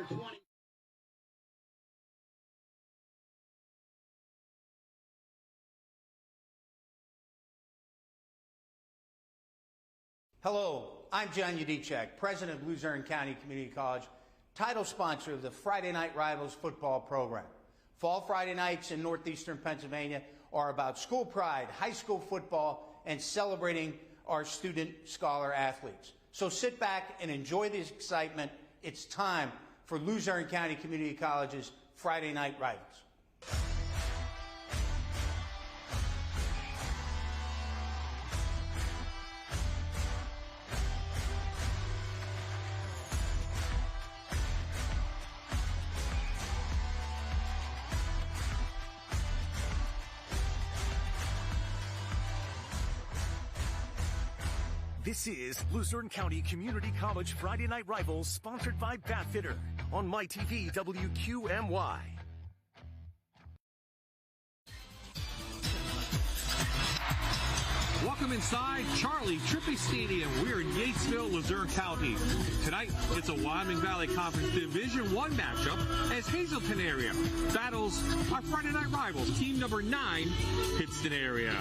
20. Hello, I'm John Udicek, president of Luzerne County Community College, title sponsor of the Friday Night Rivals football program. Fall Friday nights in northeastern Pennsylvania are about school pride, high school football, and celebrating our student scholar athletes. So sit back and enjoy the excitement. It's time for Luzerne County Community College's Friday Night Rivals. This is Luzerne County Community College Friday Night Rivals, sponsored by Batfitter on MyTV WQMY. Welcome inside Charlie Trippy Stadium. We're in Yatesville, Luzerne County. Tonight, it's a Wyoming Valley Conference Division I matchup as Hazleton area battles our Friday Night Rivals, team number 9, Pittston area.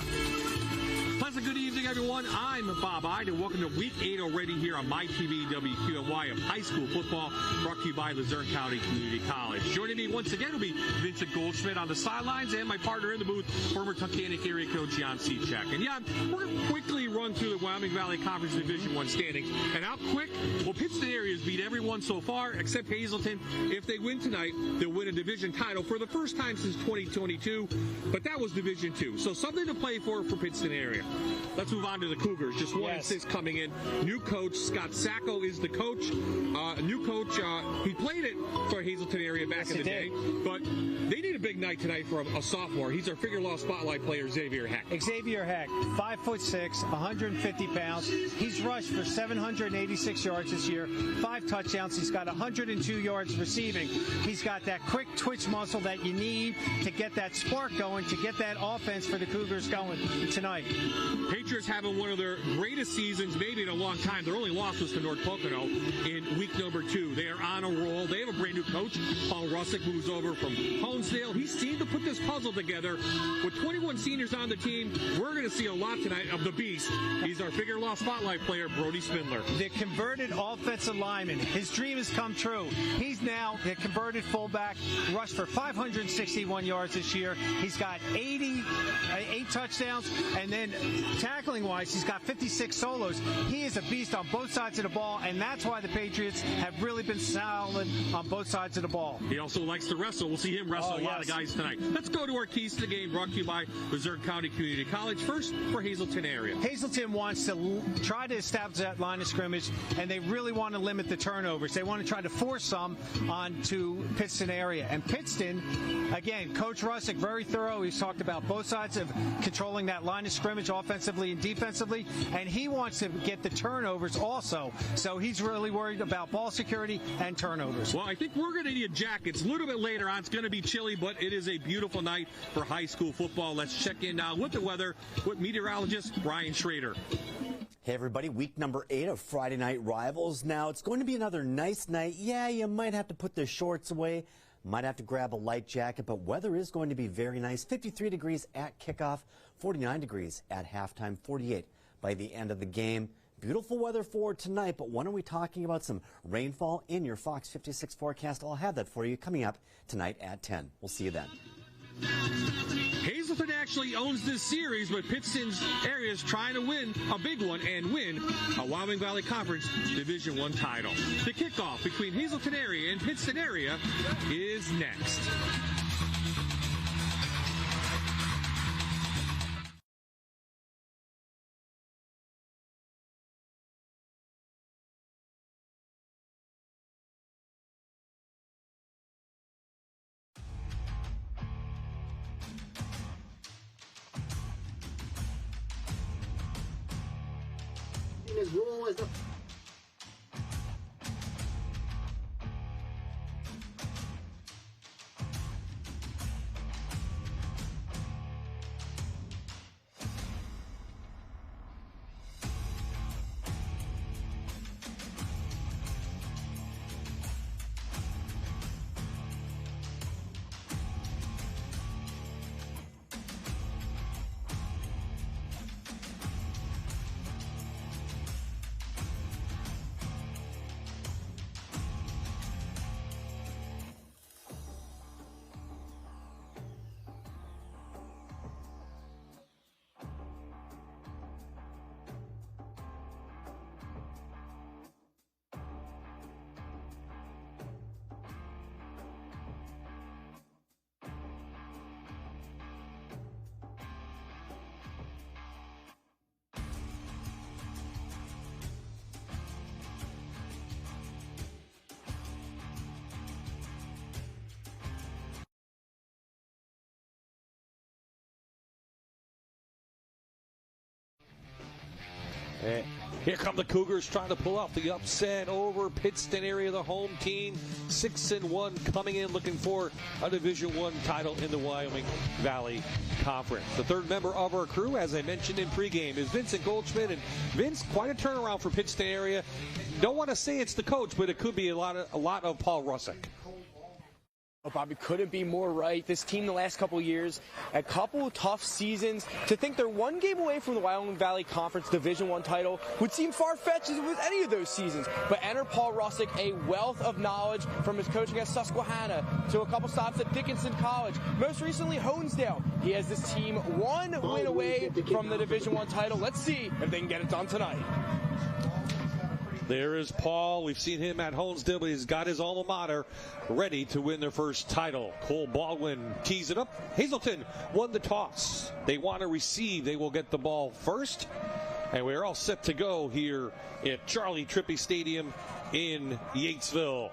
Pleasant good evening, everyone. I'm Bob Ide, and welcome to Week 8 already here on MyTV WQMY of high school football, brought to you by Luzerne County Community College. Joining me once again will be Vincent Goldschmidt on the sidelines, and my partner in the booth, former Tunkhannock area coach Jan Secek. And Jan, we're going to quickly run through the Wyoming Valley Conference Division I standings. And how quick? Well, Pittston area has beat everyone so far except Hazleton. If they win tonight, they'll win a division title for the first time since 2022, but that was Division II. So something to play for Pittston area. Let's move on to the Cougars. Just 1-6 coming in. New coach, Scott Sacco is the coach. New coach, he played it for Hazleton area back in the day. But they need a big night tonight for a sophomore. He's our figure law spotlight player, Xavier Heck. Xavier Heck, 5'6", 150 pounds. He's rushed for 786 yards this year, 5 touchdowns. He's got 102 yards receiving. He's got that quick twitch muscle that you need to get that spark going, to get that offense for the Cougars going tonight. Patriots having one of their greatest seasons maybe in a long time. Their only loss was to North Pocono in week number 2. They are on a roll. They have a brand new coach. Paul Russick moves over from Honesdale. He seemed to put this puzzle together. With 21 seniors on the team, we're going to see a lot tonight of the beast. He's our figure law spotlight player, Brody Spindler. The converted offensive lineman. His dream has come true. He's now the converted fullback, rushed for 561 yards this year. He's got 8 touchdowns, and then tackling-wise, he's got 56 solos. He is a beast on both sides of the ball, and that's why the Patriots have really been solid on both sides of the ball. He also likes to wrestle. We'll see him wrestle a lot of guys tonight. Let's go to our keys to the game, brought to you by Luzerne County Community College. First, for Hazleton area. Hazleton wants to try to establish that line of scrimmage, and they really want to limit the turnovers. They want to try to force some onto Pittston area. And Pittston, again, Coach Russick, very thorough. He's talked about both sides of controlling that line of scrimmage offensively and defensively, and he wants to get the turnovers also. So he's really worried about ball security and turnovers. Well, I think we're going to need jackets a little bit later on. It's going to be chilly, but it is a beautiful night for high school football. Let's check in now with the weather with meteorologist Brian Schrader. Hey everybody, week number 8 of Friday Night Rivals. Now, it's going to be another nice night. Yeah, you might have to put the shorts away, might have to grab a light jacket, but weather is going to be very nice. 53 degrees at kickoff, 49 degrees at halftime, 48 by the end of the game. Beautiful weather for tonight, but when are we talking about some rainfall in your Fox 56 forecast? I'll have that for you coming up tonight at 10. We'll see you then. Hazleton actually owns this series, but Pittston's area is trying to win a big one and win a Wyoming Valley Conference Division I title. The kickoff between Hazleton area and Pittston area is next. His role as the And here come the Cougars trying to pull off the upset over Pittston area, the home team. 6-1 coming in, looking for a Division I title in the Wyoming Valley Conference. The third member of our crew, as I mentioned in pregame, is Vincent Goldschmidt. And Vince, quite a turnaround for Pittston area. Don't want to say it's the coach, but it could be a lot of Paul Russick. Bobby couldn't be more right. This team the last couple of years, a couple of tough seasons. To think they're one game away from the Wyoming Valley Conference Division I title would seem far-fetched with any of those seasons. But enter Paul Russick, a wealth of knowledge from his coaching at Susquehanna to a couple stops at Dickinson College. Most recently, Honesdale. He has this team one win away from the Division I title. Let's see if they can get it done tonight. There is Paul. We've seen him at Honesdale, but he's got his alma mater ready to win their first title. Cole Baldwin tees it up. Hazleton won the toss. They want to receive. They will get the ball first. And we're all set to go here at Charlie Trippi Stadium in Yatesville.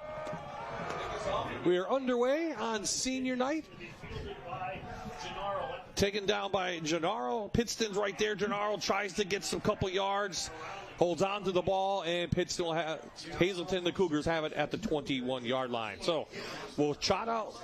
We are underway on senior night. Taken down by Gennaro. Pittston's right there. Gennaro tries to get some couple yards. Holds on to the ball, and Pittston will have Hazleton, the Cougars, have it at the 21-yard line. So we'll trot out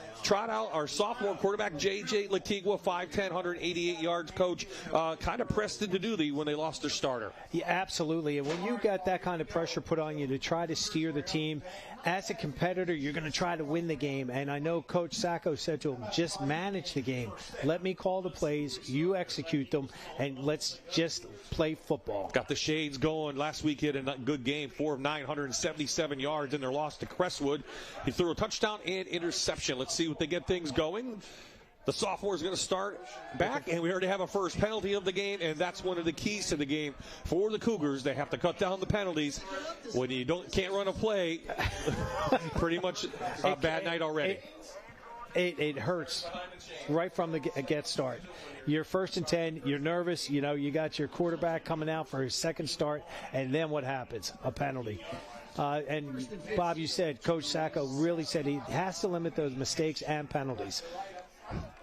our sophomore quarterback, J.J. Latigua, 5'10", 188 yards, coach. Kind of pressed into duty when they lost their starter. Yeah, absolutely. And when you got that kind of pressure put on you to try to steer the team, as a competitor, you're going to try to win the game. And I know Coach Sacco said to him, just manage the game. Let me call the plays, you execute them, and let's just play football. Got the shades going. Last week he had a good game, 4 of 977 yards in their loss to Crestwood. He threw a touchdown and interception. Let's see what they get things going. The sophomore is going to start back, and we already have a first penalty of the game, and that's one of the keys to the game for the Cougars. They have to cut down the penalties. When you can't run a play, pretty much a bad night already. It hurts right from the get start. You're 1st and 10. You're nervous. You know, you got your quarterback coming out for his second start, and then what happens? A penalty. And Bob, you said Coach Sacco really said he has to limit those mistakes and penalties.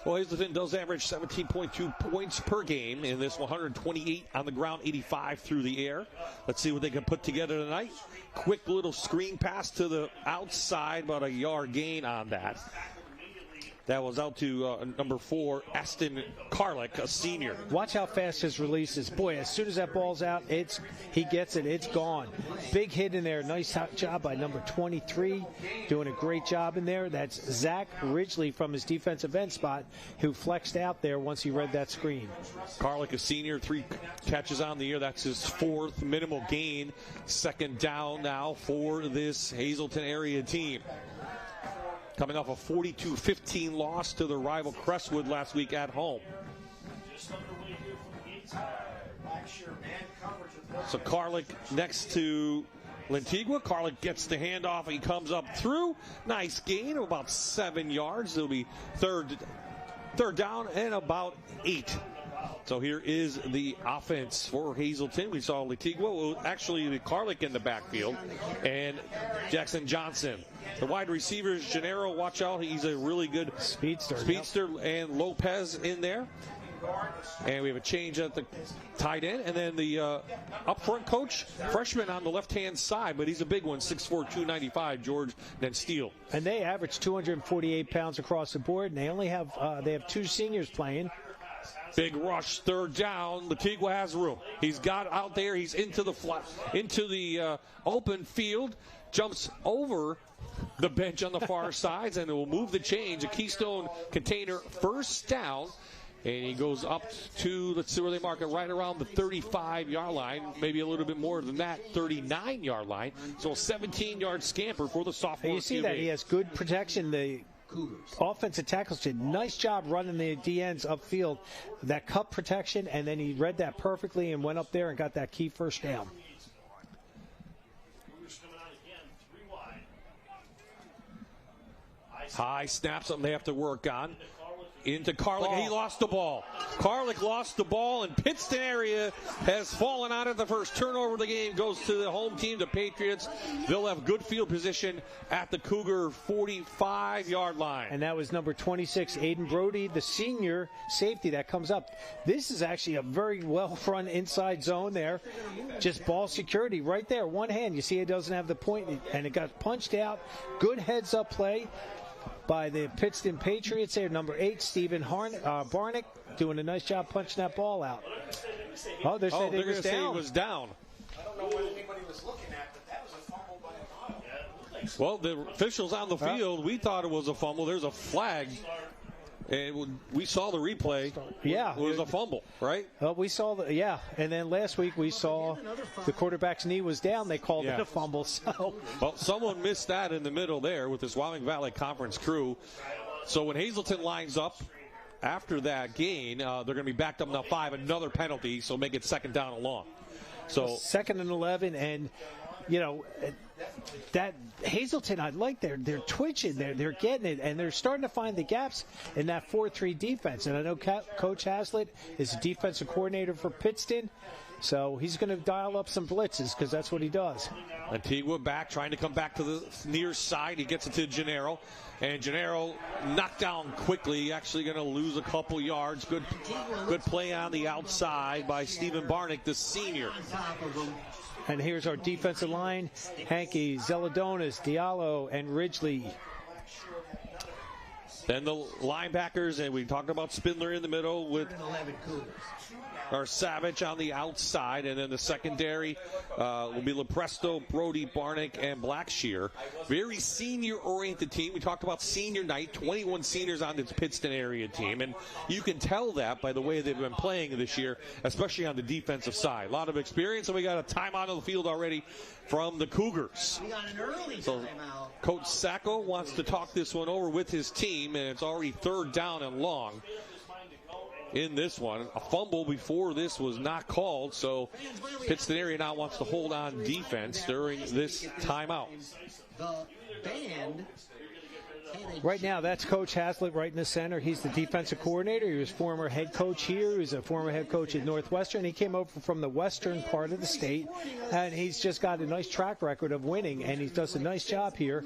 Well, Hazleton does average 17.2 points per game in this 128 on the ground, 85 through the air. Let's see what they can put together tonight. Quick little screen pass to the outside, about a yard gain on that. That was out to number 4, Aston Carlick, a senior. Watch how fast his release is. Boy, as soon as that ball's out, he gets it. It's gone. Big hit in there. Nice job by number 23. Doing a great job in there. That's Zach Ridgely from his defensive end spot who flexed out there once he read that screen. Carlick, a senior, 3 catches on the year. That's his 4th minimal gain. 2nd down now for this Hazleton area team. Coming off a 42-15 loss to the rival Crestwood last week at home. So Carlick next to Lantigua. Carlick gets the handoff. He comes up through. Nice gain of about 7 yards. It'll be third down and about 8. So here is the offense for Hazleton. We saw Latigua, actually the Carlick in the backfield, and Jackson Johnson. The wide receivers, Gennaro, watch out. He's a really good speedster, yep. And Lopez in there. And we have a change at the tight end. And then the up front coach, freshman on the left-hand side, but he's a big one, 6'4", 295, George Steele. And they average 248 pounds across the board, and they only have 2 seniors playing. Big rush, 3rd down. Latigua has room. He's got out there. He's into the open field. Jumps over the bench on the far sides, and it will move the change. A Keystone Container 1st down. And he goes up to, let's see where they mark it, right around the 35-yard line, maybe a little bit more than that, 39-yard line. So a 17-yard scamper for the sophomore. And you see that he has good protection. The offensive tackles did a nice job running the DNs upfield. That cup protection, and then he read that perfectly and went up there and got that key 1st down. High snap, something they have to work on. into Karlik. He lost the ball. Karlik lost the ball, and Pittston area has fallen out of the first turnover of the game. Goes to the home team, the Patriots. They'll have good field position at the Cougar 45-yard line. And that was number 26, Aiden Brody, the senior safety that comes up. This is actually a very well-run inside zone there. Just ball security right there. One hand. You see it doesn't have the point, and it got punched out. Good heads-up play by the Pittston Patriots there. Number 8, Stephen Barnick, doing a nice job punching that ball out. Oh, they're saying it was down. I don't know what anybody was looking at, but that was a fumble by a mile. Well, the officials on the field, we thought it was a fumble. There's a flag. And we saw the replay. Yeah. It was a fumble, right? Well, we saw and then last week we saw the quarterback's knee was down. They called it a fumble. So, well, someone missed that in the middle there with this Wyoming Valley Conference crew. So when Hazleton lines up after that gain, they're going to be backed up now 5, another penalty, so make it 2nd down and long. So 2nd and 11, and that Hazleton, I like they're twitching, they're getting it, and they're starting to find the gaps in that 4-3 defense. And I know Coach Hazleton is a defensive coordinator for Pittston, so he's going to dial up some blitzes because that's what he does. Antigua back, trying to come back to the near side. He gets it to Gennaro, and Gennaro knocked down quickly. Actually going to lose a couple yards. Good play on the outside by Stephen Barnick, the senior. And here's our defensive line: Hankey, Zeladonis, Diallo, and Ridgely. Then the linebackers, and we talked about Spindler in the middle with our Savage on the outside, and then the secondary will be Lepresto, Brody, Barnick, and Blackshear. Very senior-oriented team. We talked about senior night, 21 seniors on this Pittston area team, and you can tell that by the way they've been playing this year, especially on the defensive side. A lot of experience, and we got a timeout on the field already from the Cougars. We got an early so timeout. Coach Sacco wants to talk this one over with his team, and it's already 3rd down and long in this one. A fumble before this was not called, so Pittston area now wants to hold on defense during this timeout. The band. Right now, that's Coach Hazlitt right in the center. He's the defensive coordinator. He was former head coach here. He was a former head coach at Northwestern. He came over from the western part of the state, and he's just got a nice track record of winning, and he does a nice job here.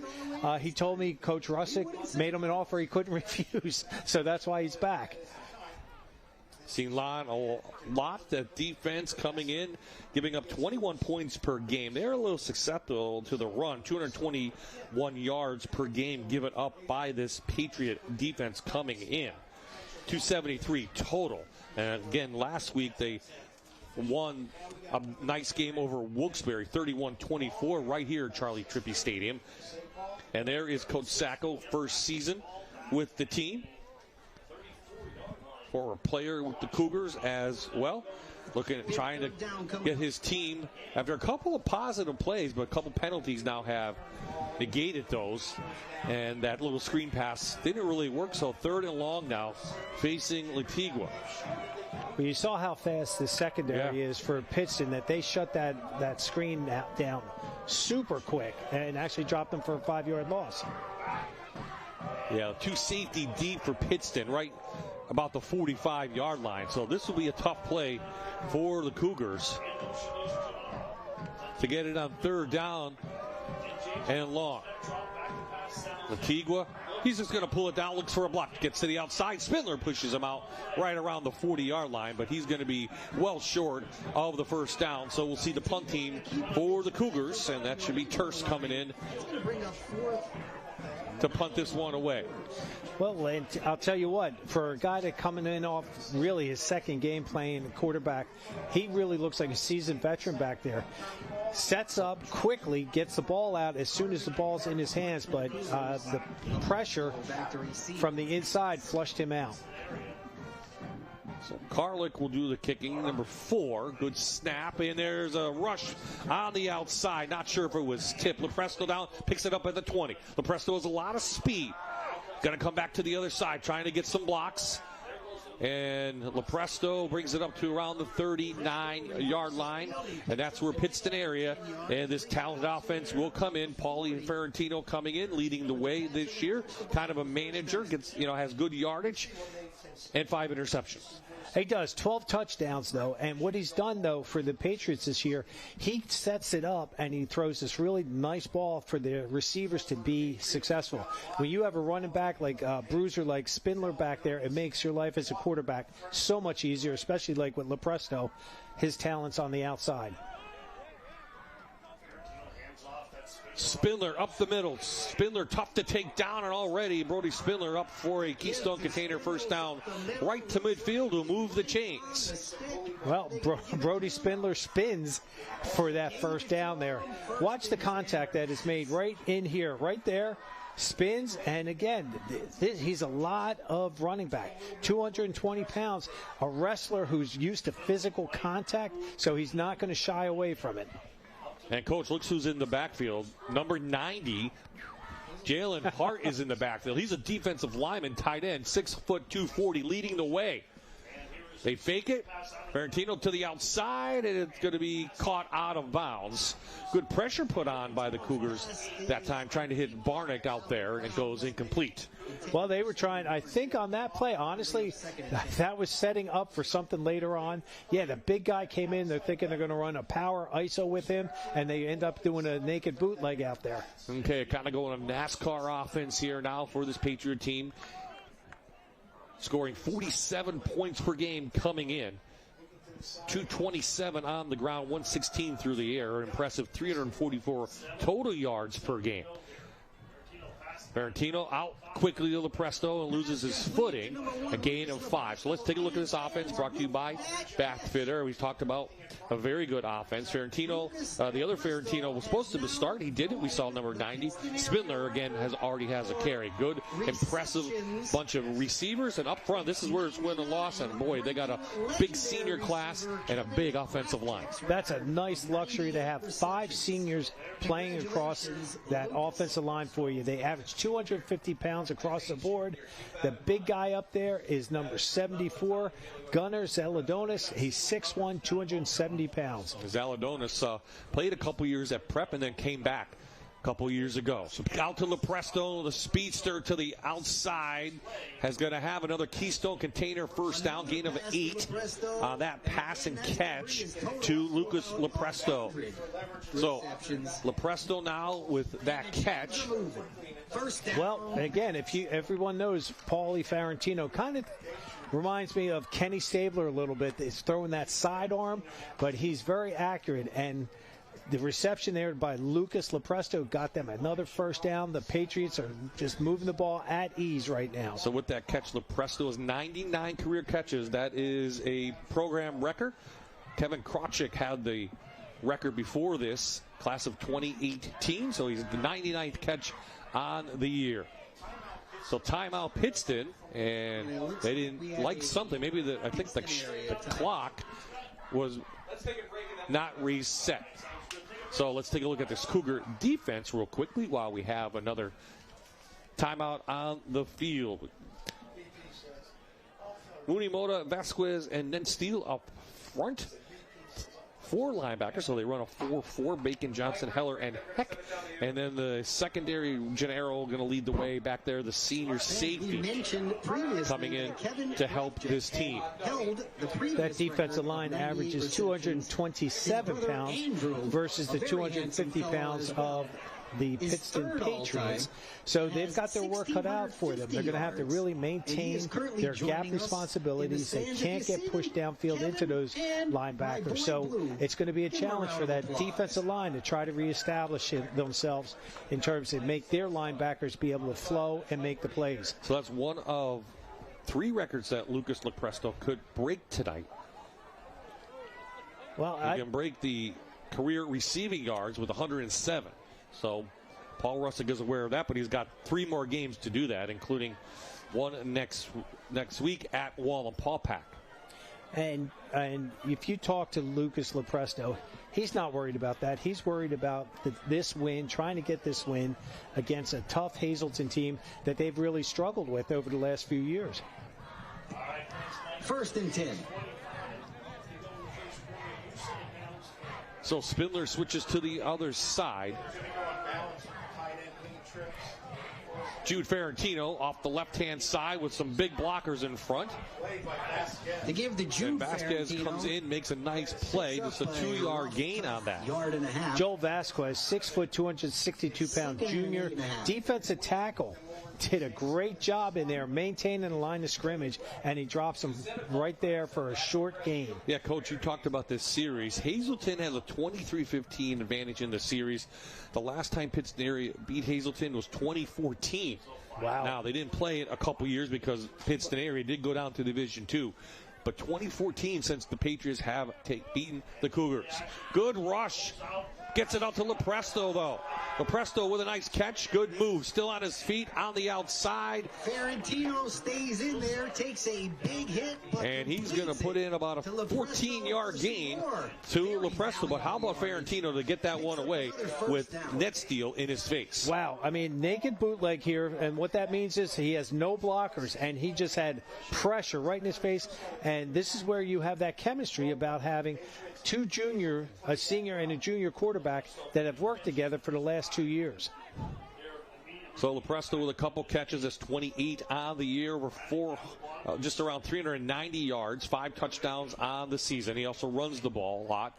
He told me Coach Russick made him an offer he couldn't refuse, so that's why he's back. Seen a lot of defense coming in, giving up 21 points per game. They're a little susceptible to the run. 221 yards per game given up by this Patriot defense coming in. 273 total. And again, last week they won a nice game over Wilkes-Barre, 31-24, right here at Charlie Trippi Stadium. And there is Coach Sacco, first season with the team. Former player with the Cougars as well. Looking at trying to get his team, after a couple of positive plays, but a couple penalties now have negated those. And that little screen pass didn't really work, so 3rd and long now facing Antigua. Well, you saw how fast the secondary is for Pittston, that they shut that screen down super quick and actually dropped them for a 5-yard loss. Yeah, 2 safety deep for Pittston, right about the 45-yard line. So this will be a tough play for the Cougars to get it on 3rd down and long. Antigua, he's just going to pull it down, looks for a block, gets to the outside. Spindler pushes him out right around the 40-yard line, but he's going to be well short of the 1st down. So we'll see the punt team for the Cougars, and that should be Terse coming in to punt this one away. Well, and I'll tell you what, for a guy that coming in off really his 2nd game playing quarterback, he really looks like a seasoned veteran back there. Sets up quickly, gets the ball out as soon as the ball's in his hands, but the pressure from the inside flushed him out. So Karlik will do the kicking, number 4. Good snap, and there's a rush on the outside. Not sure if it was tipped. Lepresto down, picks it up at the 20. Lepresto has a lot of speed. Going to come back to the other side, trying to get some blocks. And Lepresto brings it up to around the 39-yard line, and that's where Pittston area and this talented offense will come in. Paulie Ferrantino coming in, leading the way this year. Kind of a manager, has good yardage and 5 interceptions. He does. 12 touchdowns, though. And what he's done, though, for the Patriots this year, he sets it up and he throws this really nice ball for the receivers to be successful. When you have a running back like Bruiser, like Spindler back there, it makes your life as a quarterback so much easier, especially like with Lepresto, his talents on the outside. Spindler up the middle. Spindler tough to take down, and already Brody Spindler up for a Keystone Container first down right to midfield to move the chains. Well, Brody Spindler spins for that first down there. Watch the contact that is made right in here, right there. Spins, and again, he's a lot of running back. 220 pounds, a wrestler who's used to physical contact, so he's not going to shy away from it. And, Coach, looks who's in the backfield. Number 90, Jalen Hart is in the backfield. He's a defensive lineman, tight end, 6'2", 240, leading the way. They fake it. Ferrantino to the outside, and it's going to be caught out of bounds. Good pressure put on by the Cougars that time, trying to hit Barnick out there, and it goes incomplete. Well, they were trying, I think on that play, honestly, that was setting up for something later on. Yeah, the big guy came in. They're thinking they're going to run a power ISO with him, and they end up doing a naked bootleg out there. Okay, kind of going a NASCAR offense here now for this Patriot team. Scoring 47 points per game coming in. 227 on the ground, 116 through the air. An impressive 344 total yards per game. Ferrantino out quickly to Lepresto and loses his footing, a gain of 5. So let's take a look at this offense brought to you by Bathfitter. We've talked about a very good offense. Ferrantino, the other Ferrantino was supposed to start. He did it. We saw number 90. Spindler, again, already has a carry. Good, impressive bunch of receivers. And up front, this is where it's win and loss. And, boy, they got a big senior class and a big offensive line. That's a nice luxury to have 5 seniors playing across that offensive line for you. They average 250 pounds across the board. The big guy up there is number 74, Gunnar Zaladonis. He's 6'1", 270 pounds. Zaladonis played a couple years at Prep and then came back a couple years ago. So out to Lepresto, the speedster to the outside, has going to have another Keystone Container first down, gain of 8 on that pass and catch to Lucas Lepresto. So Lepresto now with that catch. Well, again, everyone knows Paulie Ferrantino kind of reminds me of Kenny Stabler a little bit. He's throwing that sidearm, but he's very accurate. And the reception there by Lucas Lepresto got them another first down. The Patriots are just moving the ball at ease right now. So with that catch, Lepresto has 99 career catches. That is a program record. Kevin Krawczyk had the record before this, class of 2018. So he's the 99th catch on the year. So timeout Pittston, and they didn't like something. Maybe I think the clock was not reset. So let's take a look at this Cougar defense real quickly while we have another timeout on the field. Unimoda, Vasquez, and then Steele up front. 4 linebackers, so they run a 4-4, Bacon, Johnson, Heller, and Heck. And then the secondary, Gennaro going to lead the way back there, the senior safety coming in to help this team. That defensive line averages 227 pounds versus the 250 pounds of the Pittston Patriots. So they've got their work cut out for them. They're going to have to really maintain their gap responsibilities. They can't get pushed downfield into those linebackers. So it's going to be a challenge for that defensive line to try to reestablish themselves in terms of make their linebackers be able to flow and make the plays. So that's one of 3 records that Lucas Lepresto could break tonight. Well, he can break the career receiving yards with 107. So Paul Russick is aware of that, but he's got 3 more games to do that, including one next week at Wallenpaupack. And if you talk to Lucas Lepresto, he's not worried about that. He's worried about this win, trying to get this win against a tough Hazleton team that they've really struggled with over the last few years. 1st and 10. So Spindler switches to the other side. Jude Ferrantino off the left-hand side with some big blockers in front. They give the Jude And Vasquez Ferrantino comes in, makes a nice play. Just a 2-yard gain on that. Yard and a half. Joel Vasquez, 6 foot, 262-pound junior, defensive tackle. Did a great job in there maintaining the line of scrimmage, and he drops him right there for a short gain. Yeah, Coach, you talked about this series. Hazleton has a 23-15 advantage in the series. The last time Pittston area beat Hazleton was 2014. Wow. Now, they didn't play it a couple years because Pittston area did go down to Division II. But 2014 since the Patriots have beaten the Cougars. Good rush. Gets it out to Lepresto, though. Lepresto with a nice catch. Good move. Still on his feet on the outside. Ferrantino stays in there, takes a big hit. And he's going to put in about a 14-yard gain to Lepresto. But how about Ferrantino to get that one away with net steal in his face? Wow. I mean, naked bootleg here. And what that means is he has no blockers. And he just had pressure right in his face. And this is where you have that chemistry about having a senior and a junior quarterback that have worked together for the last 2 years. So Lepresto with a couple catches. That's 28 on the year. We're just around 390 yards, 5 touchdowns on the season. He also runs the ball a lot.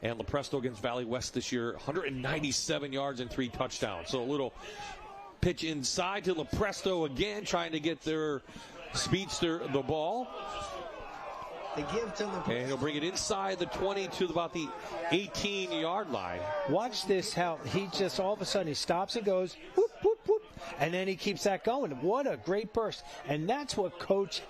And Lepresto against Valley West this year, 197 yards and 3 touchdowns. So a little pitch inside to Lepresto again, trying to get their speedster the ball. They give to Lepresto. And he'll bring it inside the 20 to about the 18-yard line. Watch this, how he just all of a sudden he stops and goes, whoop, whoop, whoop, and then he keeps that going. What a great burst. And that's what Coach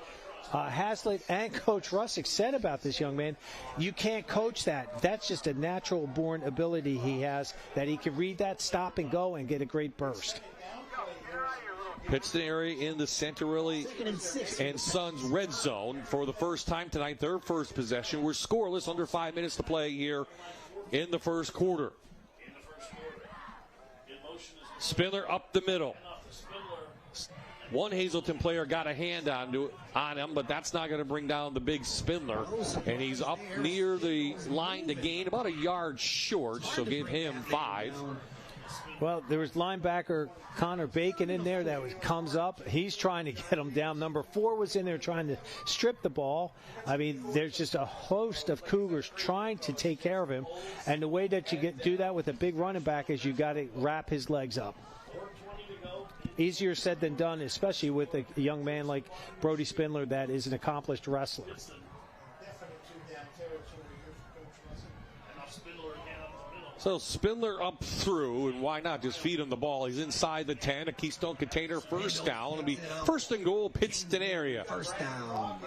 Hazleton and Coach Russick said about this young man. You can't coach that. That's just a natural-born ability he has, that he can read that, stop and go, and get a great burst. Pittston area in the Santarelli and Sons red zone for the first time tonight. Their first possession. We're scoreless, under 5 minutes to play here in the first quarter. Spindler up the middle. One Hazleton player got a hand on him, but that's not going to bring down the big Spindler. And he's up near the line to gain, about a yard short, so give him 5. Well, there was linebacker Connor Bacon in there that comes up. He's trying to get him down. Number 4 was in there trying to strip the ball. I mean, there's just a host of Cougars trying to take care of him. And the way that you do that with a big running back is you got to wrap his legs up. Easier said than done, especially with a young man like Brody Spindler that is an accomplished wrestler. So Spindler up through, and why not just feed him the ball? He's inside the 10, a Keystone container, first down. It'll be first and goal, Pittston area. First down.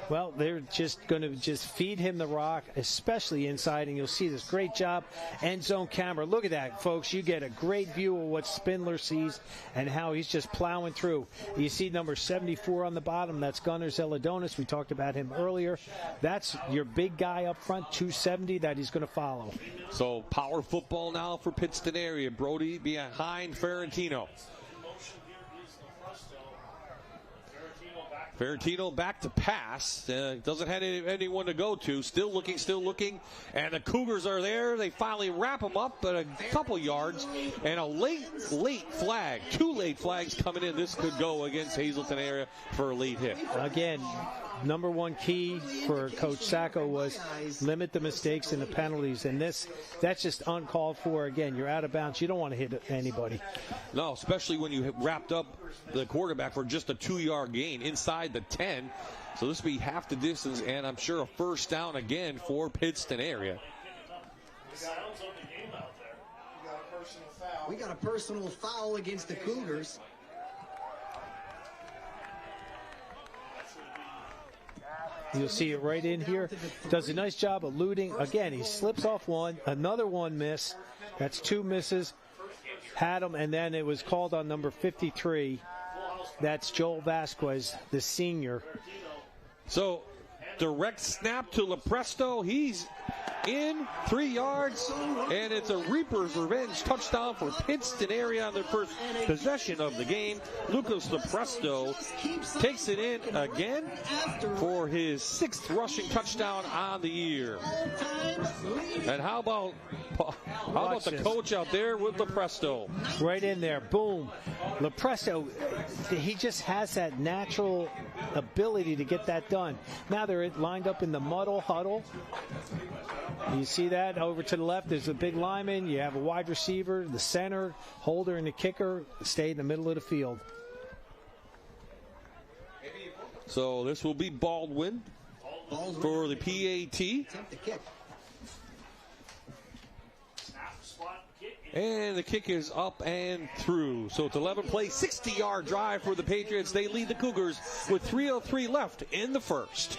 Well, they're just going to just feed him the rock, especially inside, and you'll see this great job. End zone camera. Look at that, folks. You get a great view of what Spindler sees and how he's just plowing through. You see number 74 on the bottom. That's Gunnar Zeladonis. We talked about him earlier. That's your big guy up front, 270, that he's going to follow. So power football now for Pittston area. Brody behind Ferrantino. Ferrantino back to pass. Doesn't have anyone to go to. Still looking. And the Cougars are there. They finally wrap them up, but a couple yards. And a late flag. 2 late flags coming in. This could go against Hazleton area for a late hit. Again, number 1 key for Coach Sacco was limit the mistakes and the penalties. And that's just uncalled for. Again, you're out of bounds. You don't want to hit anybody. No, especially when you wrapped up the quarterback for just a 2-yard gain inside the 10. So this will be half the distance, and I'm sure a first down again for Pittston area. We got a personal foul against the Cougars. You'll see it right in here. Does a nice job eluding. Again, he slips off one. Another one miss. That's 2 misses. Had him, and then it was called on number 53. That's Joel Vasquez, the senior. So direct snap to Lepresto. He's in 3 yards, and it's a Reaper's Revenge touchdown for Pittston area on their first possession of the game. Lucas Lepresto takes it in again for his 6th rushing touchdown on the year. And how about the coach out there with Lepresto? Right in there, boom. Lepresto, he just has that natural ability to get that done. Now they're lined up in the huddle. You see that over to the left, there's a big lineman, you have a wide receiver, the center, holder, and the kicker stay in the middle of the field. So this will be Baldwin for the PAT. And the kick is up and through. So it's 11-play, 60-yard drive for the Patriots. They lead the Cougars with 3:03 left in the first.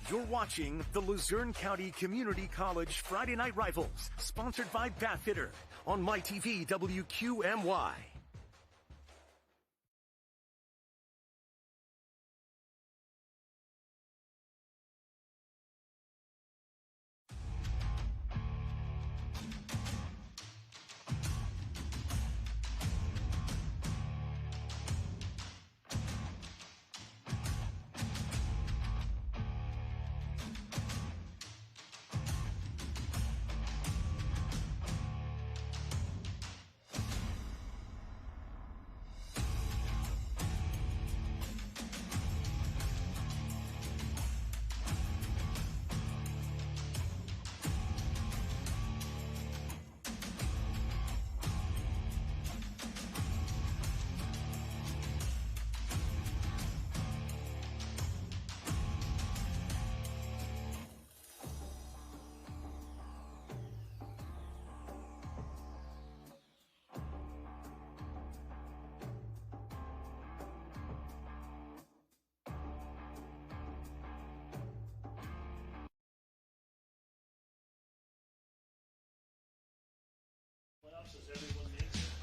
You're watching the Luzerne County Community College Friday Night Rivals, sponsored by Bathfitter on MyTV WQMY.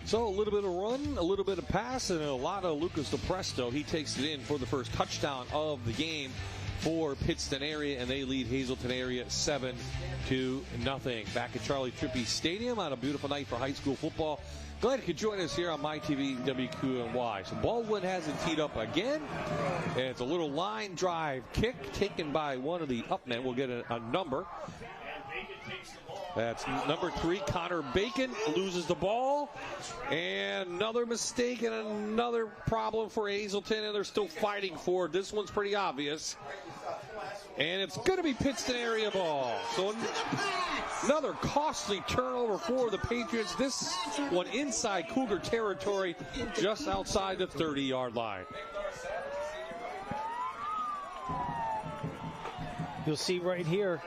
So a little bit of run, a little bit of pass, and a lot of Lucas Lepresto. He takes it in for the first touchdown of the game for Pittston area, and they lead Hazleton area 7-0. Back at Charlie Trippey Stadium on a beautiful night for high school football. Glad you could join us here on MyTV WQMY. So Baldwin has it teed up again, and it's a little line drive kick taken by one of the upmen. We'll get a number. That's number 3, Connor Bacon, loses the ball. And another mistake and another problem for Hazleton, and they're still fighting for it. This one's pretty obvious. And it's going to be Pittston area ball. So another costly turnover for the Patriots. This one inside Cougar territory, just outside the 30-yard line. You'll see right here,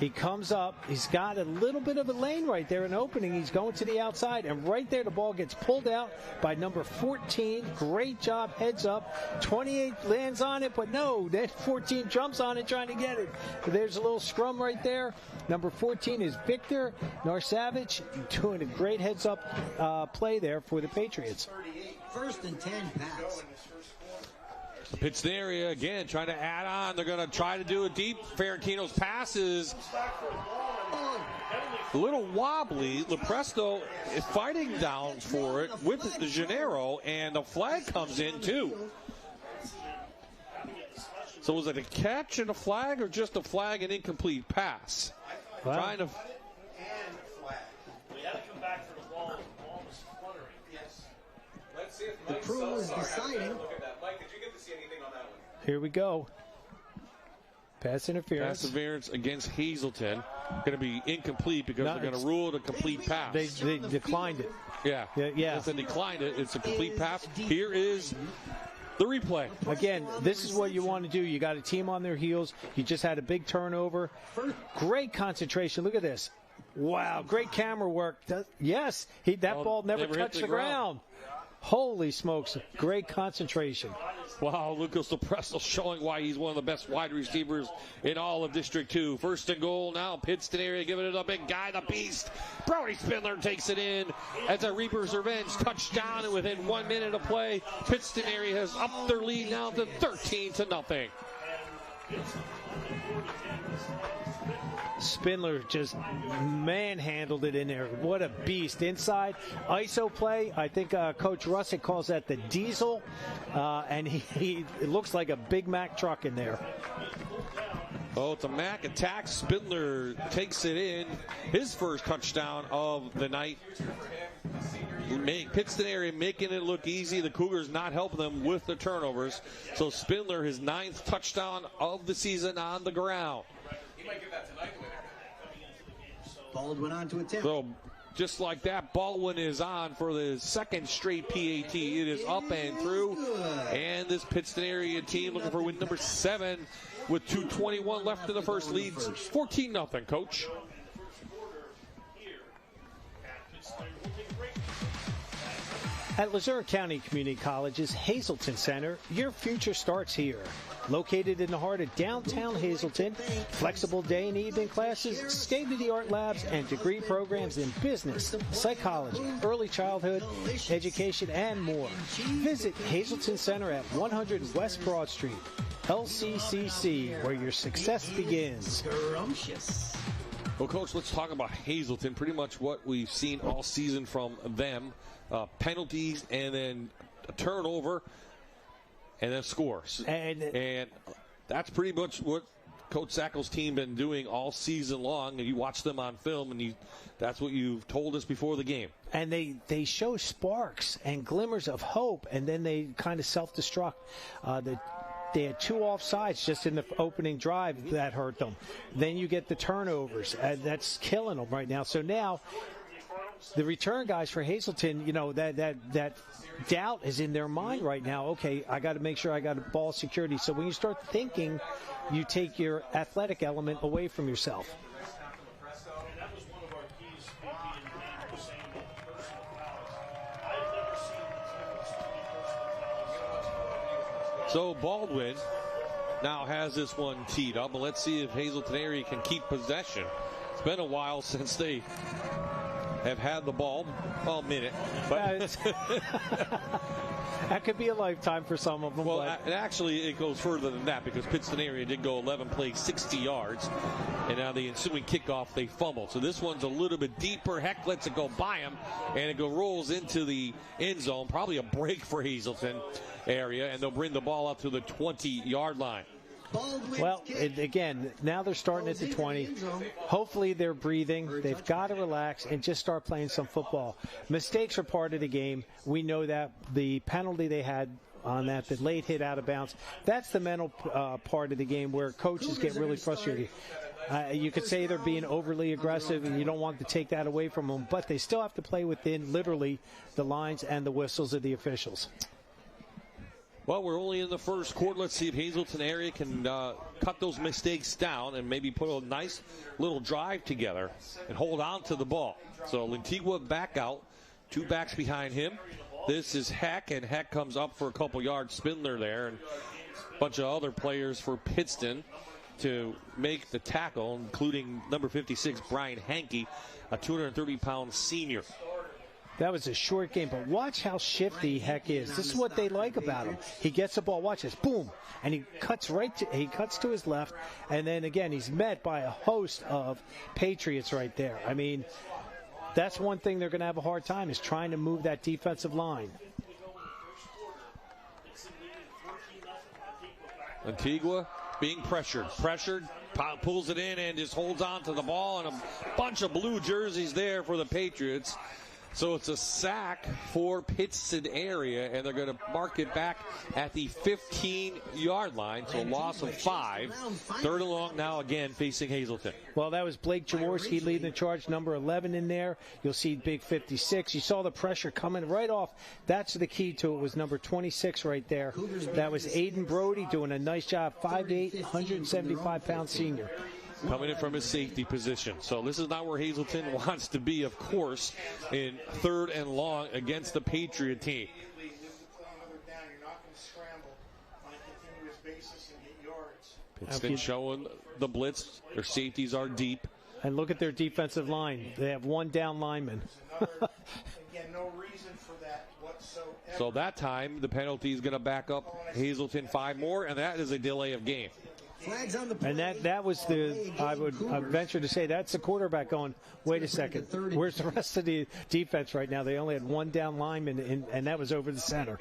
he comes up, he's got a little bit of a lane right there, an opening. He's going to the outside, and right there the ball gets pulled out by number 14. Great job, heads up. 28 lands on it, but no, then 14 jumps on it trying to get it. There's a little scrum right there. Number 14 is Victor Narsavich, doing a great heads up play there for the Patriots. 1st and 10 pass. Pittston area again trying to add on. They're going to try to do a deep. Ferrantino's pass is a little wobbly. Lepresto is fighting down for it with the Gennaro, and the flag comes in too. So was it a catch and a flag, or just a flag and incomplete pass? Wow. Trying to. We had to come back for the ball. The ball was fluttering. Yes. Let's see if the crew is deciding. Mike, did you get to see anything on that one? Here we go. Pass interference. Pass interference against Hazleton. Going to be incomplete because they're going to rule it a complete pass. They declined it. Yeah. If they declined it, it's a complete pass. Here is the replay. Again, this is what you want to do. You got a team on their heels. You just had a big turnover. Great concentration. Look at this. Wow, great camera work. Yes, that ball never touched the ground. Holy smokes, great concentration. Wow, Lucas Lepresto showing why he's one of the best wide receivers in all of District 2. First and goal now, Pittston area giving it a big guy, the beast. Brody Spindler takes it in as a Reaper's Revenge touchdown, and within 1 minute of play, Pittston area has upped their lead now to 13-0. Spindler just manhandled it in there. What a beast. Inside, ISO play. I think Coach Russick calls that the diesel. And it looks like a Big Mac truck in there. Oh, it's a Mac attack. Spindler takes it in. His first touchdown of the night. Pittston area making it look easy. The Cougars not helping them with the turnovers. So Spindler, his 9th touchdown of the season on the ground. He might give that tonight. Baldwin on to attempt. So just like that, Baldwin is on for the 2nd straight PAT. It is up and through. And this Pittston area team looking for win number 7 with 2:21 left in the first, leads 14-0, Coach. At Luzerne County Community College's Hazleton Center, your future starts here. Located in the heart of downtown Hazleton, flexible day and evening classes, state-of-the-art labs, and degree programs in business, psychology, early childhood, education, and more. Visit Hazleton Center at 100 West Broad Street, LCCC, where your success begins. Well, Coach, let's talk about Hazleton. Pretty much what we've seen all season from them. Penalties and then a turnover and then scores. And that's pretty much what Coach Sackel's team been doing all season long. And you watch them on film, and that's what you've told us before the game. And they show sparks and glimmers of hope, and then they kind of self-destruct. They had 2 offsides just in the opening drive that hurt them. Then you get the turnovers. That's killing them right now. So now the return guys for Hazleton, that doubt is in their mind right now. Okay, I got to make sure I got ball security. So when you start thinking, you take your athletic element away from yourself. So Baldwin now has this one teed up, and let's see if Hazleton area can keep possession. It's been a while since they have had the ball, a minute. But that could be a lifetime for some of them. Well, and actually, it goes further than that because Pittston area did go 11 plays, 60 yards. And now the ensuing kickoff, they fumbled. So this one's a little bit deeper. Heck lets it go by him, and it rolls into the end zone. Probably a break for Hazleton area, and they'll bring the ball up to the 20-yard line. Well, again, now they're starting at the 20. Hopefully they're breathing. They've got to relax and just start playing some football. Mistakes are part of the game. We know that. The penalty they had on that, the late hit out of bounds, that's the mental part of the game where coaches get really frustrated. You could say they're being overly aggressive, and you don't want to take that away from them, but they still have to play within literally the lines and the whistles of the officials. Well, we're only in the first quarter. Let's see if Hazleton area can cut those mistakes down and maybe put a nice little drive together and hold on to the ball. So Lantigua back out, 2 backs behind him. This is Heck, and Heck comes up for a couple yards. Spindler there, and a bunch of other players for Pittston to make the tackle, including number 56, Brian Hankey, a 230-pound senior. That was a short game, but watch how shifty Heck is. This is what they like about him. He gets the ball, watch this, boom, and he cuts to his left, and then again he's met by a host of Patriots right there. I mean, that's one thing they're going to have a hard time is trying to move that defensive line. Antigua being pressured, pulls it in and just holds on to the ball, and a bunch of blue jerseys there for the Patriots. So it's a sack for Pittston area, and they're going to mark it back at the 15-yard line. So a loss of 5. 3rd and long now again facing Hazleton. Well, that was Blake Jaworski leading the charge, number 11 in there. You'll see big 56. You saw the pressure coming right off. That's the key to it, was number 26 right there. That was Aiden Brody doing a nice job, 5'8", 175-pound senior. Coming in from his safety position. So this is not where Hazleton wants to be, of course, in 3rd and long against the Patriot team. Pittston showing the blitz. Their safeties are deep. And look at their defensive line. They have one down lineman. Again, no reason for that whatsoever. So that time, the penalty is going to back up Hazleton 5 more, and that is a delay of game. Flags on the play. And that was I would venture to say that's the quarterback going, wait a second, where's the rest of the defense right now? They only had one down lineman, and that was over the center.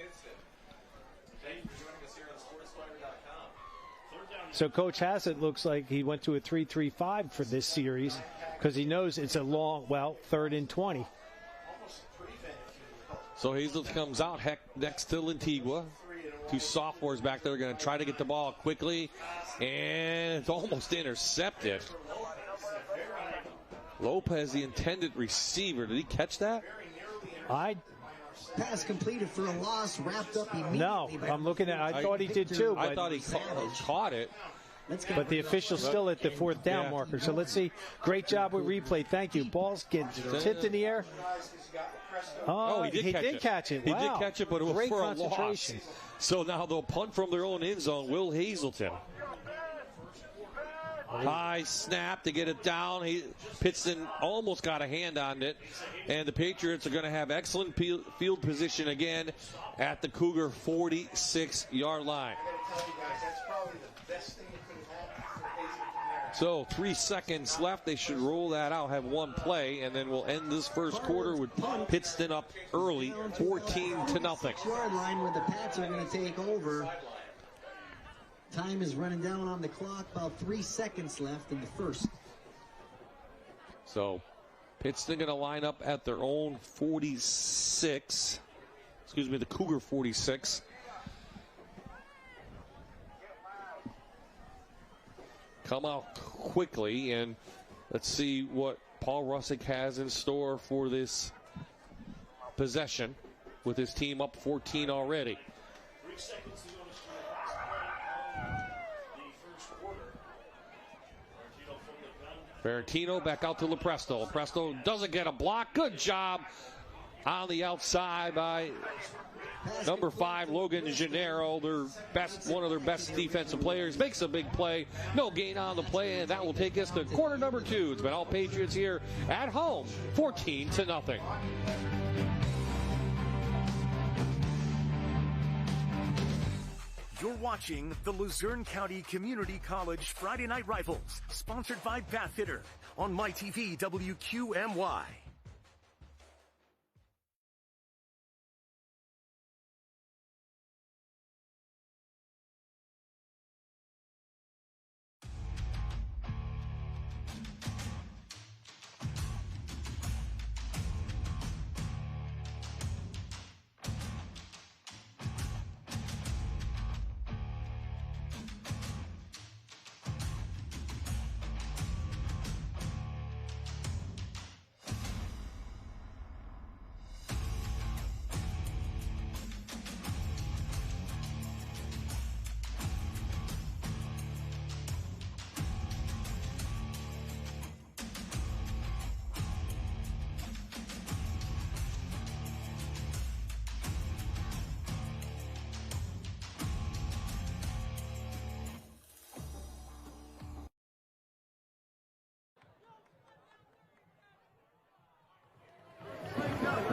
So Coach Hazleton looks like he went to a 3-3-5 for this series because he knows it's a long, 3rd and 20. So Hazleton comes out next to Lantigua. 2 sophomores back there are going to try to get the ball quickly, and it's almost intercepted. Lopez, the intended receiver, did he catch that? Pass completed for a loss, wrapped up immediately. No, I'm looking at. I thought he did too. I thought he caught it. But the official's still at the 4th down marker. So let's see. Great job with replay. Thank you. Ball's getting tipped in the air. Oh, he did catch it. Wow. He did catch it, but it was great for a concentration. loss. So now they'll punt from their own end zone. Will Hazleton. High snap to get it down. Pittston almost got a hand on it. And the Patriots are going to have excellent field position again at the Cougar 46-yard line. So 3 seconds left. They should roll that out, have one play, and then we'll end this first quarter with Pittston up early, 14-0. 6-yard line where the Pats are going to take over. Time is running down on the clock. About 3 seconds left in the first. So Pittston going to line up at their own 46. Excuse me, the Cougar 46. Come out quickly, and let's see what Paul Russick has in store for this possession with his team up 14 already. 3 seconds to go to the first quarter. Ferrantino back out to Lepresto. Lepresto doesn't get a block. Good job on the outside by number 5, Logan Gennaro, one of their best defensive players. Makes a big play. No gain on the play, and that will take us to quarter number 2. It's been all Patriots here at home, 14-0. You're watching the Luzerne County Community College Friday Night Rivals, sponsored by Bathfitter on MyTV WQMY.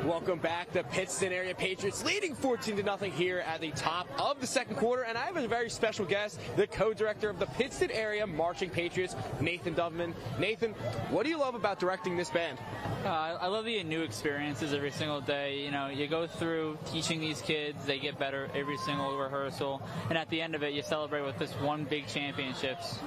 Welcome back. The Pittston area Patriots leading 14-0 here at the top of the second quarter. And I have a very special guest, the co-director of the Pittston area Marching Patriots, Nathan Doveman. Nathan, what do you love about directing this band? I love the new experiences every single day. You know, you go through teaching these kids, they get better every single rehearsal. And at the end of it, you celebrate with this one big championships.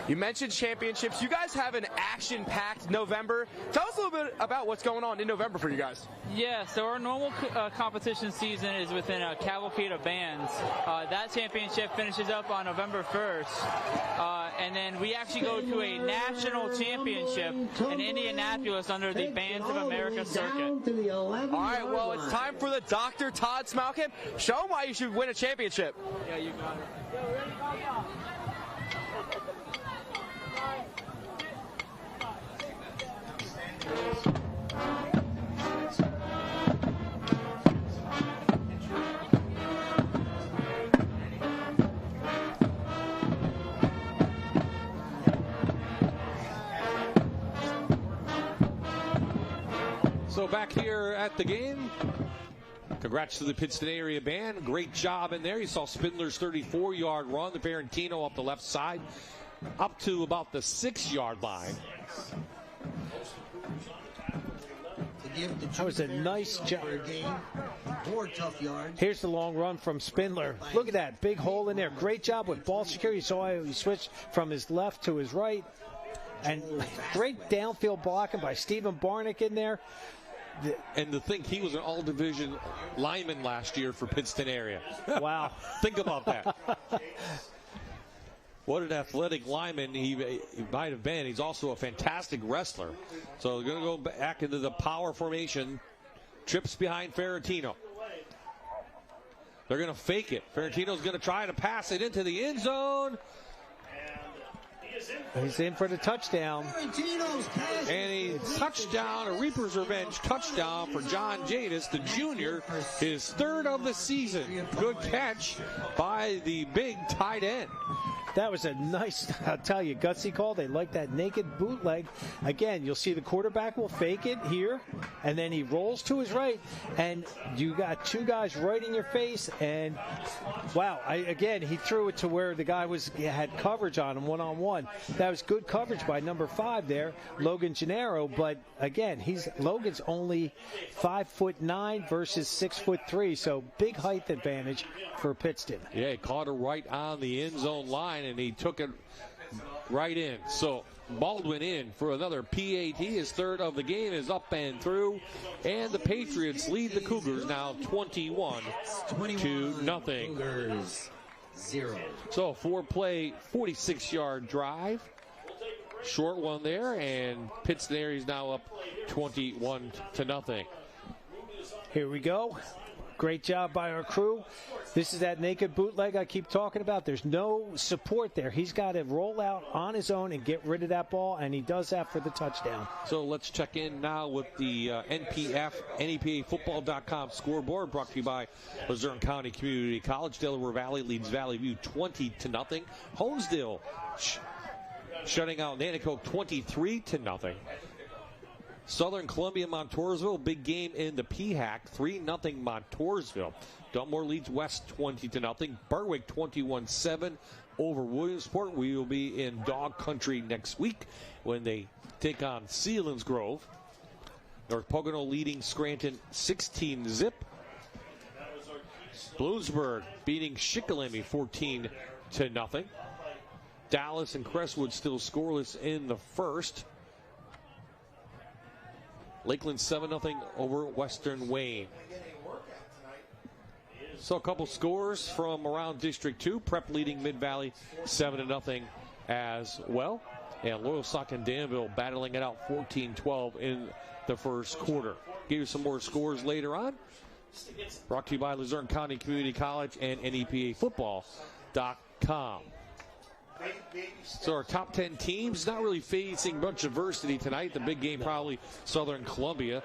You mentioned championships. You guys have an action-packed November. Tell us a little bit about what's going on in November for you guys. Yeah, so our normal competition season is within a cavalcade of bands. That championship finishes up on November 1st. And then we actually go to a national championship in Indianapolis under the Bands of America circuit. All right, well, it's time for the Dr. Todd Smalkin. Show him why you should win a championship. Yeah, you got it. So back here at the game, congrats to the Pittston area band. Great job in there. You saw Spindler's 34-yard run. The Barentino up the left side, up to about the 6-yard line. That was a nice job. More tough yards. Here's the long run from Spindler. Look at that big hole in there. Great job with ball security. You saw how he switched from his left to his right. And great downfield blocking by Stephen Barnick in there. And to think he was an all-division lineman last year for Pittston area. Wow. Think about that. What an athletic lineman he might have been. He's also a fantastic wrestler. So they're going to go back into the power formation. Trips behind Ferentino. They're going to fake it. Ferentino's going to try to pass it into the end zone. He's in for the touchdown. And a touchdown, a Reaper's Revenge touchdown for John Jadis, the junior, his third of the season. Good catch by the big tight end. That was a nice, I'll tell you, gutsy call. They like that naked bootleg. Again, you'll see the quarterback will fake it here, and then he rolls to his right, and you got two guys right in your face, and wow, again, he threw it to where the guy had coverage on him one-on-one. That was good coverage by number 5 there, Logan Gennaro, but again, Logan's only 5'9" versus 6'3", so big height advantage for Pittston. Yeah, he caught it right on the end zone line, and he took it right in. So Baldwin in for another PAT. His third of the game is up and through. And the Patriots lead the Cougars now 21-0. Cougars 0. So 4-play, 46-yard drive. Short one there, and Pittston area is now up 21-0. Here we go. Great job by our crew. This is that naked bootleg I keep talking about. There's no support there. He's got to roll out on his own and get rid of that ball, and he does that for the touchdown. So let's check in now with the NEPAfootball.com scoreboard, brought to you by Luzerne County Community College. Delaware Valley leads Valley View 20-0. Honesdale shutting out Nanticoke 23-0. Southern Columbia, Montoursville, big game in the PHAC, 3-0 Montoursville. Dunmore leads West 20-0. Berwick 21-7 over Williamsport. We will be in Dog Country next week when they take on Selinsgrove. North Pocono leading Scranton 16-0. Bloomsburg beating Shikellamy 14-0. Dallas and Crestwood still scoreless in the first. Lakeland 7-0 over Western Wayne. So a couple scores from around District 2. Prep leading Mid-Valley 7-0 as well. And Loyalsock and Danville battling it out 14-12 in the first quarter. Give you some more scores later on. Brought to you by Luzerne County Community College and NEPAfootball.com. So our top 10 teams not really facing much adversity tonight. The big game probably Southern Columbia.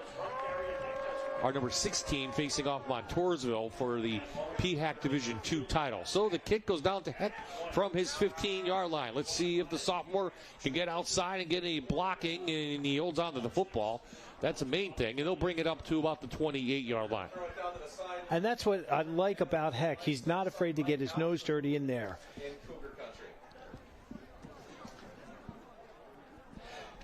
Our number 16 facing off Montoursville for the PHAC Division II title. So the kick goes down to Heck from his 15-yard line. Let's see if the sophomore can get outside and get any blocking, and he holds on to the football. That's the main thing, and they'll bring it up to about the 28-yard line. And that's what I like about Heck. He's not afraid to get his nose dirty in there.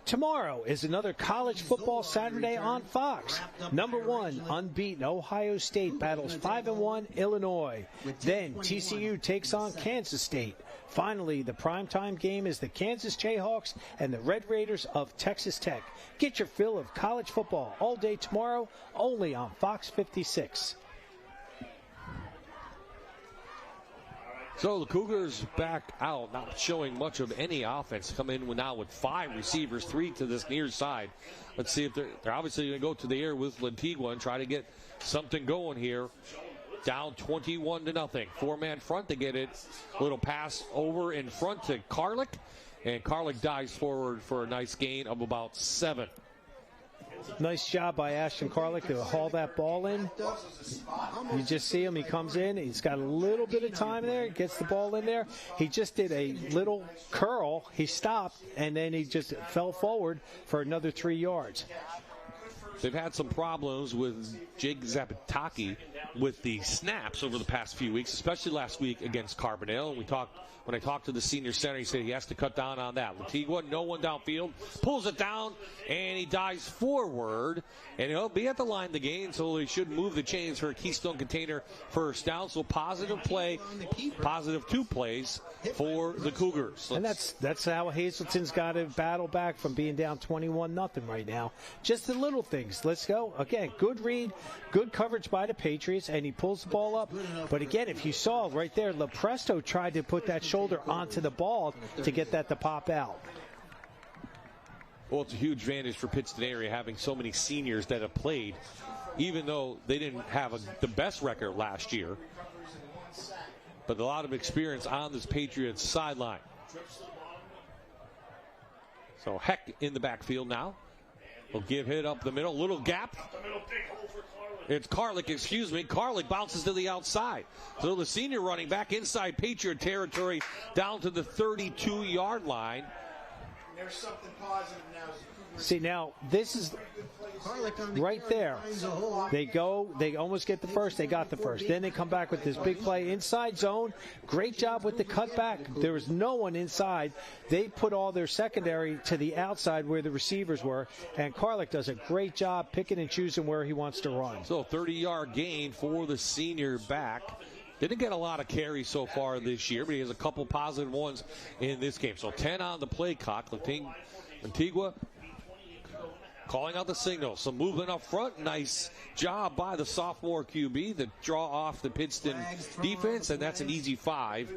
Tomorrow is another college football Saturday on Fox. Number 1, unbeaten Ohio State battles 5-1 Illinois. Then TCU takes on Kansas State. Finally, the primetime game is the Kansas Jayhawks and the Red Raiders of Texas Tech. Get your fill of college football all day tomorrow, only on Fox 56. So the Cougars back out, not showing much of any offense. Come in now with 5 receivers, 3 to this near side. Let's see if they're obviously going to go to the air with Lantigua and try to get something going here. Down 21-0. 4-man front. They get it. A little pass over in front to Carlick. And Carlick dives forward for a nice gain of about 7. Nice job by Ashton Carlick to haul that ball in. You just see him. He comes in. He's got a little bit of time there. Gets the ball in there. He just did a little curl. He stopped, and then he just fell forward for another 3 yards. they've had some problems with Jake Zapataki with the snaps over the past few weeks, especially last week against Carbondale. When I talked to the senior center, he said he has to cut down on that. Lantigua, no one downfield, pulls it down, and he dives forward, and he'll be at the line to gain, so he should move the chains for a Keystone Container first down. So positive play, positive 2 plays for the Cougars. And that's how Hazleton's got to battle back from being down 21-0 right now. Just the little things. Let's go. Again, good read, good coverage by the Patriots, and he pulls the ball up. But again, if you saw right there, LaPresto tried to put that shoulder onto the ball to get that to pop out. Well, it's a huge advantage for Pittston area having so many seniors that have played, even though they didn't have the best record last year. But a lot of experience on this Patriots sideline. So Heck in the backfield now. Will give hit up the middle. Little gap. It's Carlick, excuse me. Carlick bounces to the outside. So the senior running back inside Patriot territory down to the 32-yard line. There's something positive now. See, now, this is right there. They almost get the first. They got the first. Then they come back with this big play inside zone. Great job with the cutback. There was no one inside. They put all their secondary to the outside where the receivers were, and Carlick does a great job picking and choosing where he wants to run. So 30-yard gain for the senior back. Didn't get a lot of carries so far this year, but he has a couple positive ones in this game. So 10 on the play clock. Antigua calling out the signal. Some movement up front. Nice job by the sophomore QB to draw off the Pittston defense, and that's an easy 5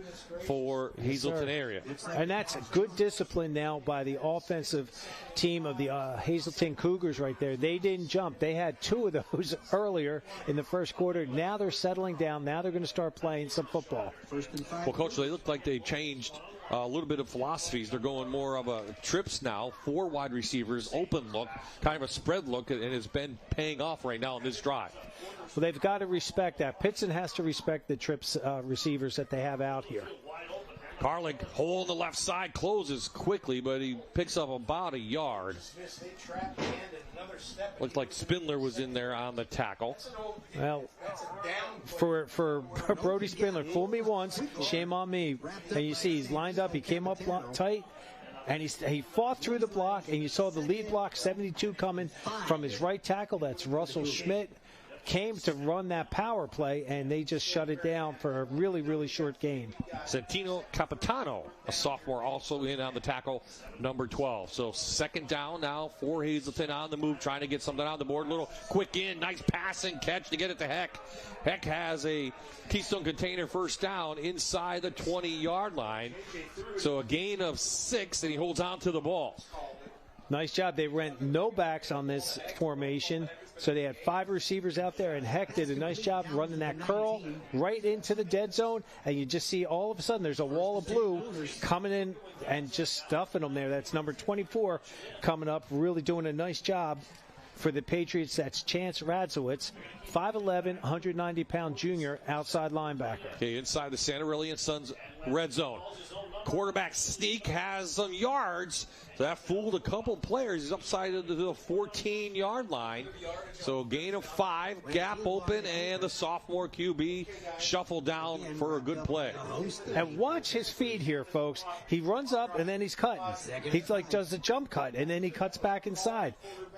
for Hazleton area. And that's good discipline now by the offensive team of the Hazleton Cougars right there. They didn't jump. They had 2 of those earlier in the first quarter. Now they're settling down. Now they're going to start playing some football. Well, Coach, they look like they changed a little bit of philosophies. They're going more of a trips now, 4 wide receivers, open look, kind of a spread look, and it's been paying off right now in this drive. Well, they've got to respect that. Pittston has to respect the trips receivers that they have out here. Carlick, hole on the left side, closes quickly, but he picks up about a yard. Looks like Spindler was in there on the tackle. Well, for Brody Spindler, fool me once, shame on me. And you see he's lined up, he came up tight, and he fought through the block, and you saw the lead block, 72 coming from his right tackle. That's Russell Schmidt. Came to run that power play, and they just shut it down for a really, really short gain. Santino Capitano, a sophomore, also in on the tackle, number 12. So second down now for Hazleton on the move, trying to get something on the board. Little quick in, nice pass and catch to get it to Heck. Heck has a Keystone Container first down inside the 20-yard line. So a gain of 6, and he holds on to the ball. Nice job. They ran no backs on this formation. So they had 5 receivers out there, and Heck did a nice job running that curl right into the dead zone. And you just see all of a sudden there's a wall of blue coming in and just stuffing them there. That's number 24 coming up, really doing a nice job for the Patriots. That's Chance Radzowitz, 5'11", 190-pound junior outside linebacker. Okay, inside the Santarelli and Sons red zone. Quarterback sneak has some yards. So that fooled a couple players. He's upside into the 14-yard line. So gain of 5, gap open, and the sophomore QB shuffled down for a good play. And watch his feet here, folks. He runs up, and then he's cutting. He's like does a jump cut, and then he cuts back inside.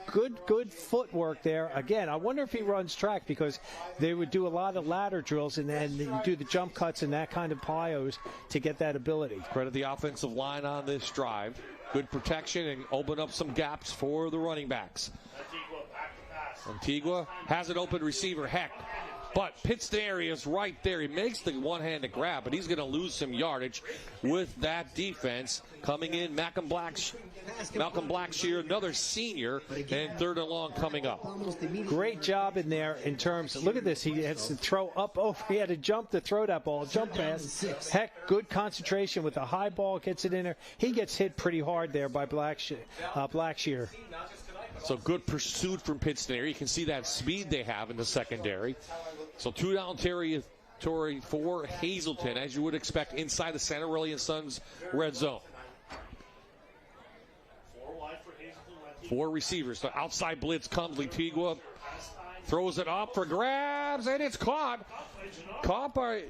Good footwork there. Again, I wonder if he runs track, because they would do a lot of ladder drills and then do the jump cuts and that kind of plyos to get that ability. Credit the offensive line on this drive. Good protection and open up some gaps for the running backs. Antigua has an open receiver, Heck. But Pittston area is right there. He makes the one-handed grab, but he's going to lose some yardage with that defense. Coming in, Malcolm Blackshear, another senior, and third and long coming up. Great job in there in terms of, look at this. He has to throw up over. He had to jump to throw that ball, jump pass. Heck, good concentration with the high ball, gets it in there. He gets hit pretty hard there by Blackshear. So good pursuit from Pittston area. You can see that speed they have in the secondary. So 2 down territory for Hazleton, as you would expect, inside the Santarelli and Sons red zone. 4 receivers. The outside blitz comes. Litigua throws it up for grabs, and it's caught. Caught by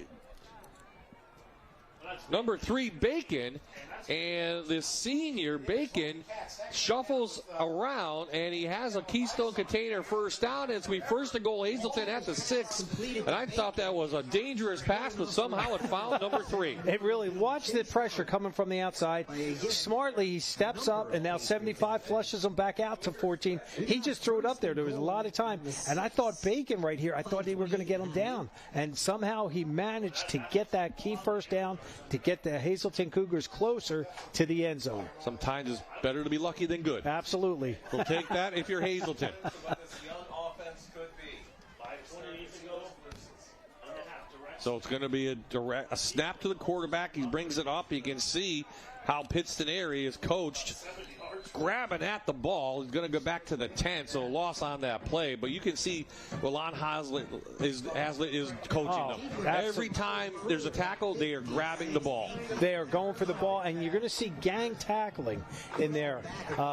number 3, Bacon. And the senior, Bacon, shuffles around, and he has a Keystone Container first down. It's going to be first and goal, Hazleton at the 6. And I thought that was a dangerous pass, but somehow it found number 3. It really, watch the pressure coming from the outside. Smartly, he steps up, and now 75 flushes him back out to 14. He just threw it up there. There was a lot of time. And I thought Bacon right here, I thought they were going to get him down. And somehow he managed to get that key first down to get the Hazleton Cougars closer to the end zone. Sometimes it's better to be lucky than good. Absolutely. We'll take that if you're Hazleton. So it's going to be a snap to the quarterback. He brings it up. You can see how Pittston area is coached. Grabbing at the ball. He's going to go back to the 10, so a loss on that play. But you can see Willon Hazlitt is coaching them. Every time there's a tackle, they are grabbing the ball. They are going for the ball, and you're going to see gang tackling in there.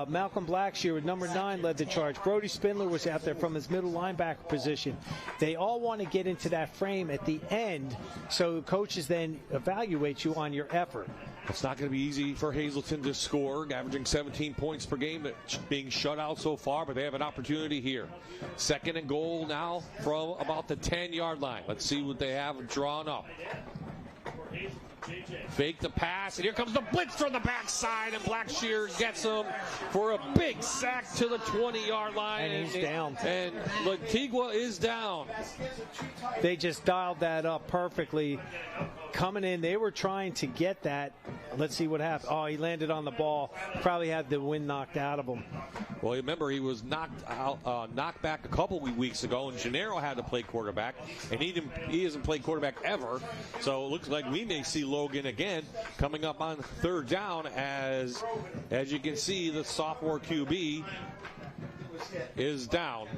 Malcolm Blackshear with number 9 led the charge. Brody Spindler was out there from his middle linebacker position. They all want to get into that frame at the end, so coaches then evaluate you on your effort. It's not going to be easy for Hazleton to score, averaging 17 points per game, being shut out so far, but they have an opportunity here. Second and goal now from about the 10-yard line. Let's see what they have drawn up. Fake the pass, and here comes the blitz from the backside, and Blackshear gets him for a big sack to the 20-yard line. And he's down. And Litigua is down. They just dialed that up perfectly. Coming in, they were trying to get that. Let's see what happened. Oh, he landed on the ball. Probably had the wind knocked out of him. Well, remember, he was knocked back a couple weeks ago, and Gennaro had to play quarterback, and he hasn't played quarterback ever. So it looks like we may see Logan again coming up on third down. As you can see, the sophomore QB is down.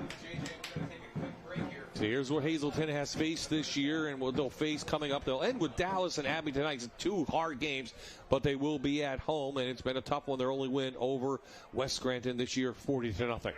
So here's what Hazleton has faced this year and what they'll face coming up. They'll end with Dallas and Abbey tonight. It's 2 hard games, but they will be at home, and it's been a tough one. Their only win over West Scranton this year, 40-0.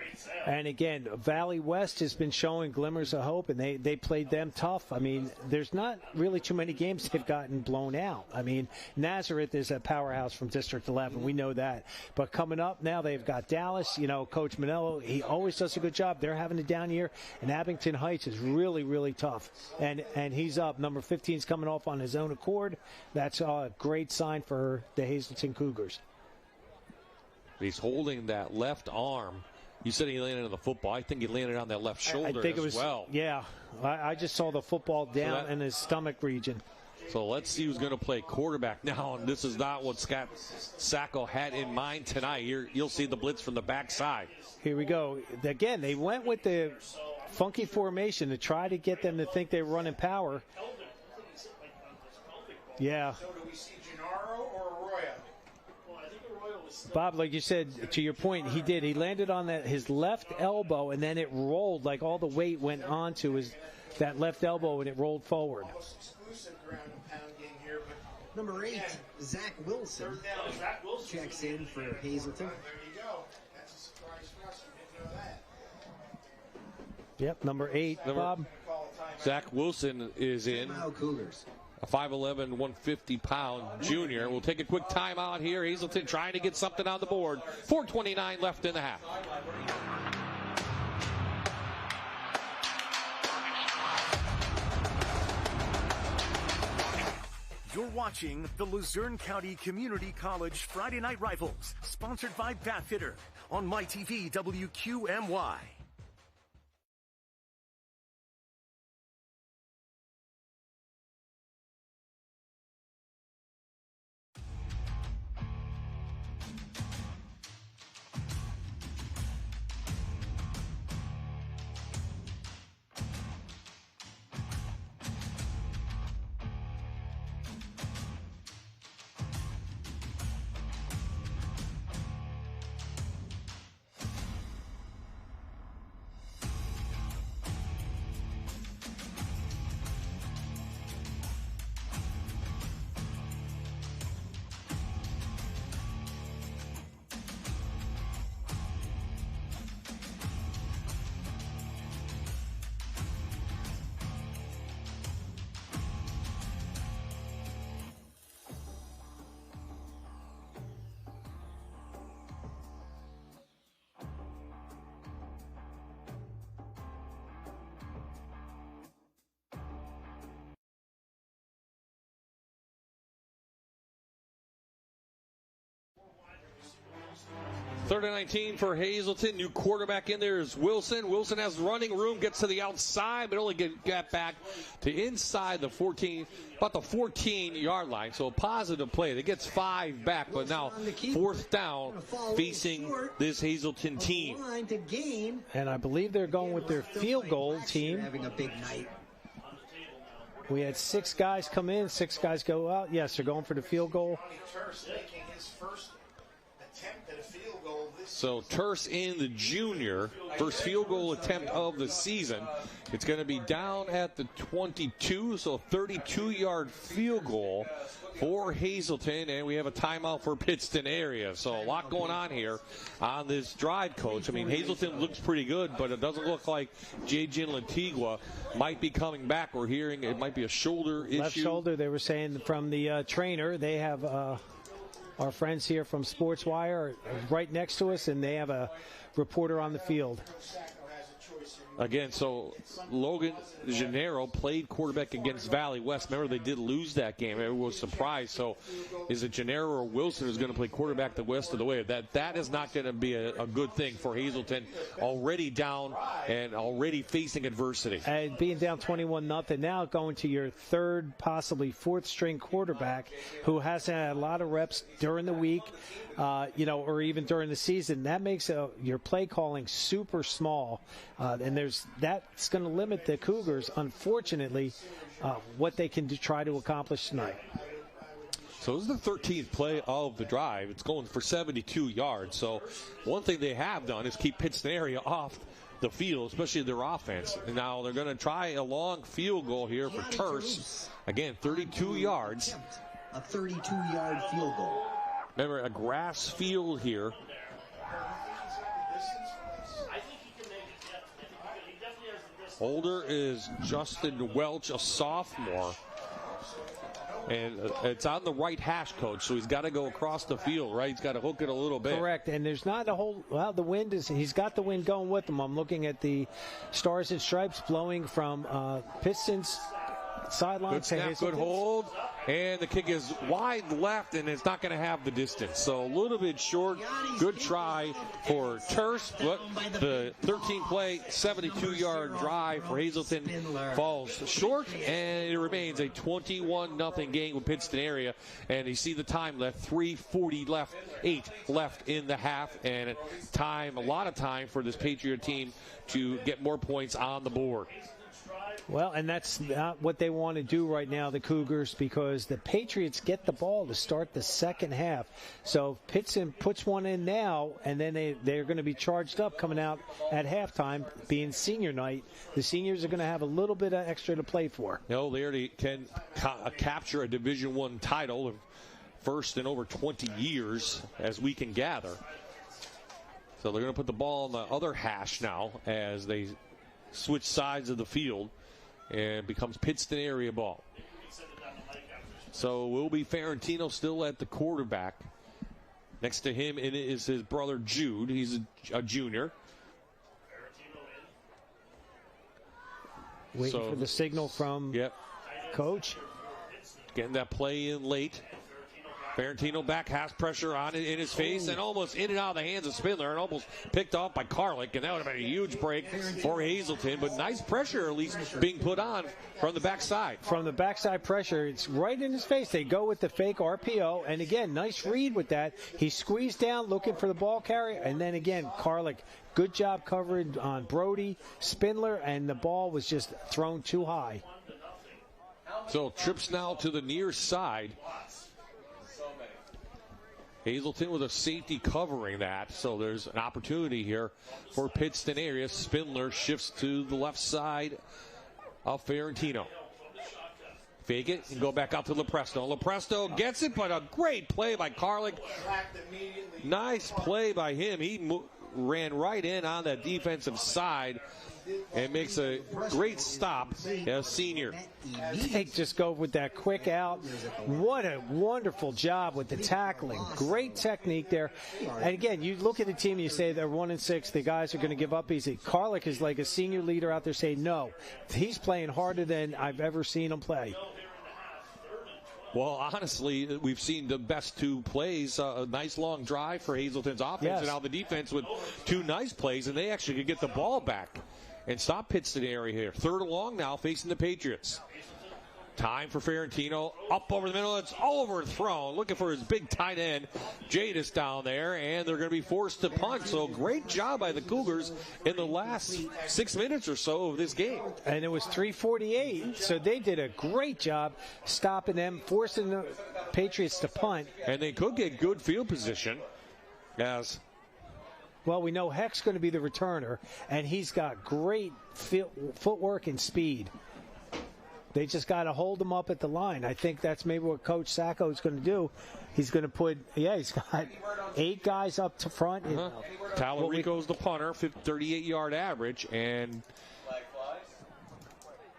And again, Valley West has been showing glimmers of hope, and they played them tough. I mean, there's not really too many games they've gotten blown out. I mean, Nazareth is a powerhouse from District 11. We know that. But coming up now, they've got Dallas. You know, Coach Manello, he always does a good job. They're having a down year, and Abington Heights is really, really tough. And he's up. Number 15 is coming off on his own accord. That's a great sign for the Hazleton Cougars. He's holding that left arm. You said he landed on the football. I think he landed on that left shoulder well. Yeah, I just saw the football down in his stomach region. So let's see who's going to play quarterback now. And this is not what Scott Sacco had in mind tonight. You'll see the blitz from the backside. Here we go. Again, they went with the funky formation to try to get them to think they were running power. Yeah. So do we see Gennaro or Arroyo? Bob, like you said, to your point, he did. He landed on his left elbow, and then it rolled, like all the weight went onto that left elbow, and it rolled forward. Number 8, Zach Wilson checks in for Hazleton. Yep, number 8, Bob. Zach Wilson is in. Cougars. A 5'11", 150-pound junior. We'll take a quick timeout here. Hazleton trying to get something on the board. 4:29 left in the half. You're watching the Luzerne County Community College Friday Night Rivals, sponsored by Bathfitter on MyTV WQMY. 3rd and 19 for Hazleton. New quarterback in there is Wilson. Wilson has running room, gets to the outside, but only get back to inside the 14, about the 14-yard line. So a positive play. That gets 5 back, but now 4th down facing this Hazleton team. And I believe they're going with their field goal team. Having a big night. We had 6 guys come in, 6 guys go out. Yes, they're going for the field goal. So Terse in the junior, first field goal attempt of the season. It's going to be down at the 22, so 32-yard field goal for Hazleton, and we have a timeout for Pittston area. So a lot going on here on this drive, Coach. I mean, Hazleton looks pretty good, but it doesn't look like J.J. Lantigua might be coming back. We're hearing it might be a shoulder issue. Left shoulder, they were saying from the trainer. They have our friends here from SportsWire are right next to us, and they have a reporter on the field. Again, so Logan Gennaro played quarterback against Valley West. Remember, they did lose that game. Everyone was surprised. So is it Gennaro or Wilson who's going to play quarterback the rest of the way? That is not going to be a good thing for Hazleton. Already down and already facing adversity. And being down 21-0, now going to your 3rd, possibly 4th string quarterback who hasn't had a lot of reps during the week, or even during the season. That makes your play calling super small. And that's going to limit the Cougars, unfortunately, what they can try to accomplish tonight. So this is the 13th play of the drive. It's going for 72 yards. So one thing they have done is keep Pittston area off the field, especially their offense. And now they're going to try a long field goal here for Terse. Again, 32 yards. A 32-yard field goal. Remember, a grass field here. Holder is Justin Welch, a sophomore. And it's on the right hash, Coach, so he's got to go across the field, right? He's got to hook it a little bit. Correct, and there's not a whole, the wind he's got the wind going with him. I'm looking at the Stars and Stripes blowing from Pistons sideline. Good snap, good hold, and the kick is wide left, and it's not going to have the distance. So a little bit short. Good try for Terse, but the 13-play, 72-yard drive for Hazleton falls short, and it remains a 21-0 game with Pittston area. And you see the time left, 3:40 left, 8 left in the half, and a lot of time for this Patriot team to get more points on the board. Well, and that's not what they want to do right now, the Cougars, because the Patriots get the ball to start the second half. So Pittston puts one in now, and then they're going to be charged up coming out at halftime, being senior night. The seniors are going to have a little bit of extra to play for. No, they already can capture a Division I title, first in over 20 years, as we can gather. So they're going to put the ball on the other hash now as they switch sides of the field. And becomes Pittston area ball. So will be Ferrantino still at the quarterback. Next to him is his brother Jude. He's a junior. Waiting for the signal from Coach. Getting that play in late. Ferrantino back, has pressure on it in his face, and almost in and out of the hands of Spindler, and almost picked off by Karlik, and that would have been a huge break for Hazleton, but nice pressure at least being put on from the backside. From the backside pressure, it's right in his face. They go with the fake RPO, and again, nice read with that. He squeezed down looking for the ball carrier, and then again, Karlik, good job covering on Brody, Spindler, and the ball was just thrown too high. So trips now to the near side. Hazleton with a safety covering that, so there's an opportunity here for Pittston area. Spindler shifts to the left side of Ferrantino. Fake it and go back out to Lepresto. Lepresto gets it, but a great play by Karlik. Nice play by him. He ran right in on that defensive side and makes a great stop as senior. They just go with that quick out. What a wonderful job with the tackling. Great technique there. And again, you look at the team and you say they're 1-6. The guys are going to give up easy. Karlik is like a senior leader out there saying, no, he's playing harder than I've ever seen him play. Well, honestly, we've seen the best two plays, a nice long drive for Hazleton's offense, Yes. and now the defense with two nice plays, and they actually could get the ball back and stop Pittston area here. 3rd and long now, facing the Patriots. Time for Ferrantino, up over the middle, it's overthrown, looking for his big tight end. Jadis down there, and they're going to be forced to punt. So great job by the Cougars in the last 6 minutes or so of this game. And it was 3:48, so they did a great job stopping them, forcing the Patriots to punt. And they could get good field position as... Well, we know Heck's going to be the returner, and he's got great footwork and speed. They just got to hold him up at the line. I think that's maybe what Coach Sacco is going to do. He's going to put, he's got 8 guys up to front. Tallarico's the punter, 38-yard average, and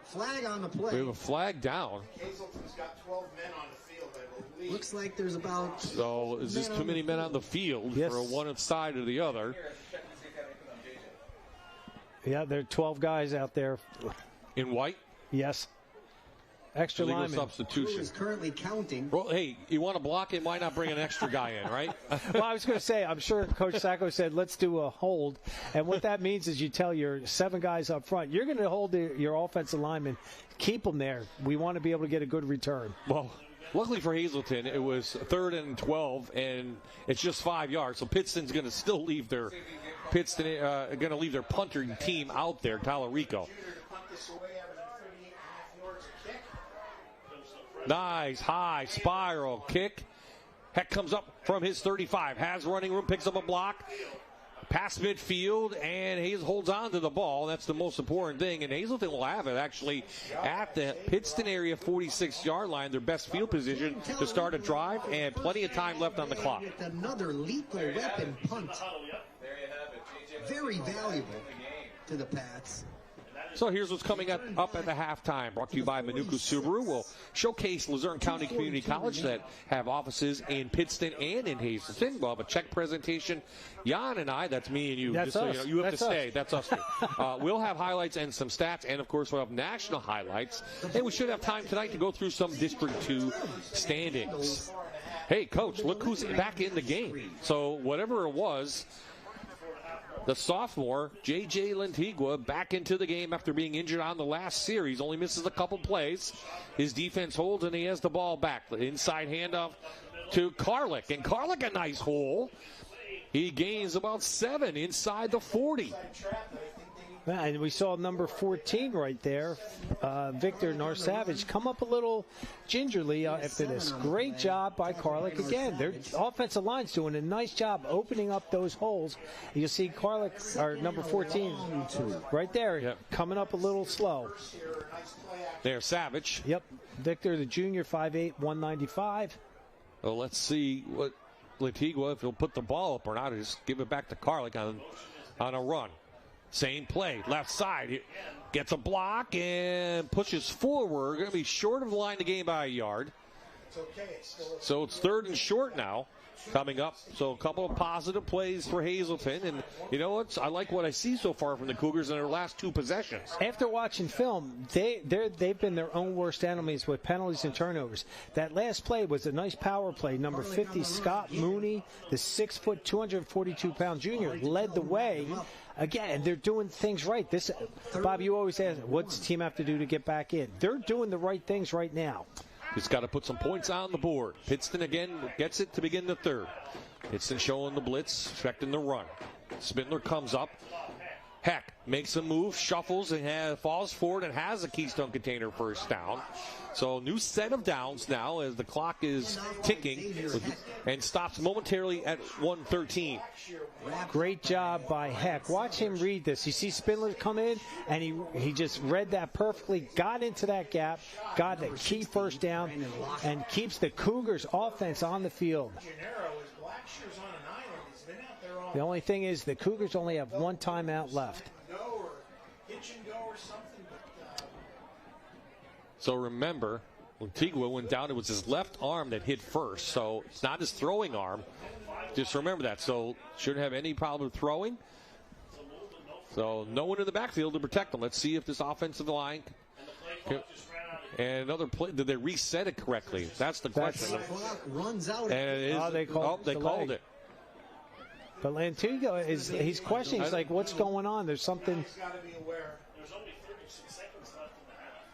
flag on the play. We have a flag down. Hazleton's got 12 men on the field, I believe. Looks like there's about... So is this too many men on the field for one side or the other? Yeah, there are 12 guys out there. In white? Yes. Extra Illegal lineman. substitution. Is currently counting. Well, hey, you want to block it? Why not bring an extra guy in, right? Well, I was going to say, I'm sure Coach Sacco said, let's do a hold. And what that means is you tell your 7 guys up front, you're going to hold your offensive lineman, keep them there. We want to be able to get a good return. Well, luckily for Hazleton, it was 3rd and 12, and it's just 5 yards. So Pittston's going to still leave their punter team out there, Tallarico. Nice high spiral kick. Heck comes up from his 35. Has running room, picks up a block. Past midfield, and Hayes holds on to the ball. That's the most important thing. And Hazleton will have it actually at the Pittston area 46-yard line, their best field position to start a drive, and plenty of time left on the clock. Another lethal weapon punt. Very valuable to the Pats. So here's what's coming up at the halftime. Brought to you by Manuka Subaru. We'll showcase Luzerne County Community College that have offices in Pittston and in Hazleton. We'll have a check presentation. Jan and I, that's me and you. That's us. So you have to stay. That's us. We'll have highlights and some stats, and of course we'll have national highlights. And we should have time tonight to go through some District 2 standings. Hey, Coach, look who's back in the game. So whatever it was, the sophomore, J.J. Lantigua, back into the game after being injured on the last series. Only misses a couple plays. His defense holds, and he has the ball back. The inside handoff to Karlik. And Karlik, a nice hole. He gains about 7 inside the 40. And we saw number 14 right there, Victor Narsavage, come up a little gingerly after this. Great job by Karlik. Again, their offensive line's doing a nice job opening up those holes. You'll see Karlik, or number 14, right there, coming up a little slow. There's Savage. Yep. Victor, the junior, 5'8", 195. Well, let's see what Lantigua, if he'll put the ball up or not, or just give it back to Karlik on a run. Same play, left side. He gets a block and pushes forward. Going to be short of the line to gain by a yard. So it's 3rd and short now coming up. So a couple of positive plays for Hazleton. And you know what? I like what I see so far from the Cougars in their last 2 possessions. After watching film, they've been their own worst enemies with penalties and turnovers. That last play was a nice power play. Number 50, Scott Mooney, the 6', 242-pound junior, led the way. Again, they're doing things right. Bob, you always ask, what's the team have to do to get back in? They're doing the right things right now. Just got to put some points on the board. Pittston again gets it to begin the 3rd. Pittston showing the blitz, expecting the run. Spindler comes up. Heck makes a move, shuffles, and falls forward and has a Keystone Container first down. So new set of downs now as the clock is ticking and stops momentarily at 1:13. Great job by Heck. Watch him read this. You see Spindler come in, and he just read that perfectly, got into that gap, got the key first down, and keeps the Cougars offense on the field. The only thing is the Cougars only have 1 timeout left. So remember, when Tigua went down, it was his left arm that hit first. So it's not his throwing arm. Just remember that. So shouldn't have any problem throwing. So no one in the backfield to protect them. Let's see if this offensive line And another play, did they reset it correctly? That's the question. The clock runs out. And they called it. But Lantigo he's questioning. He's like, what's going on? There's something. He's got to be aware. There's only 36 seconds left in the half.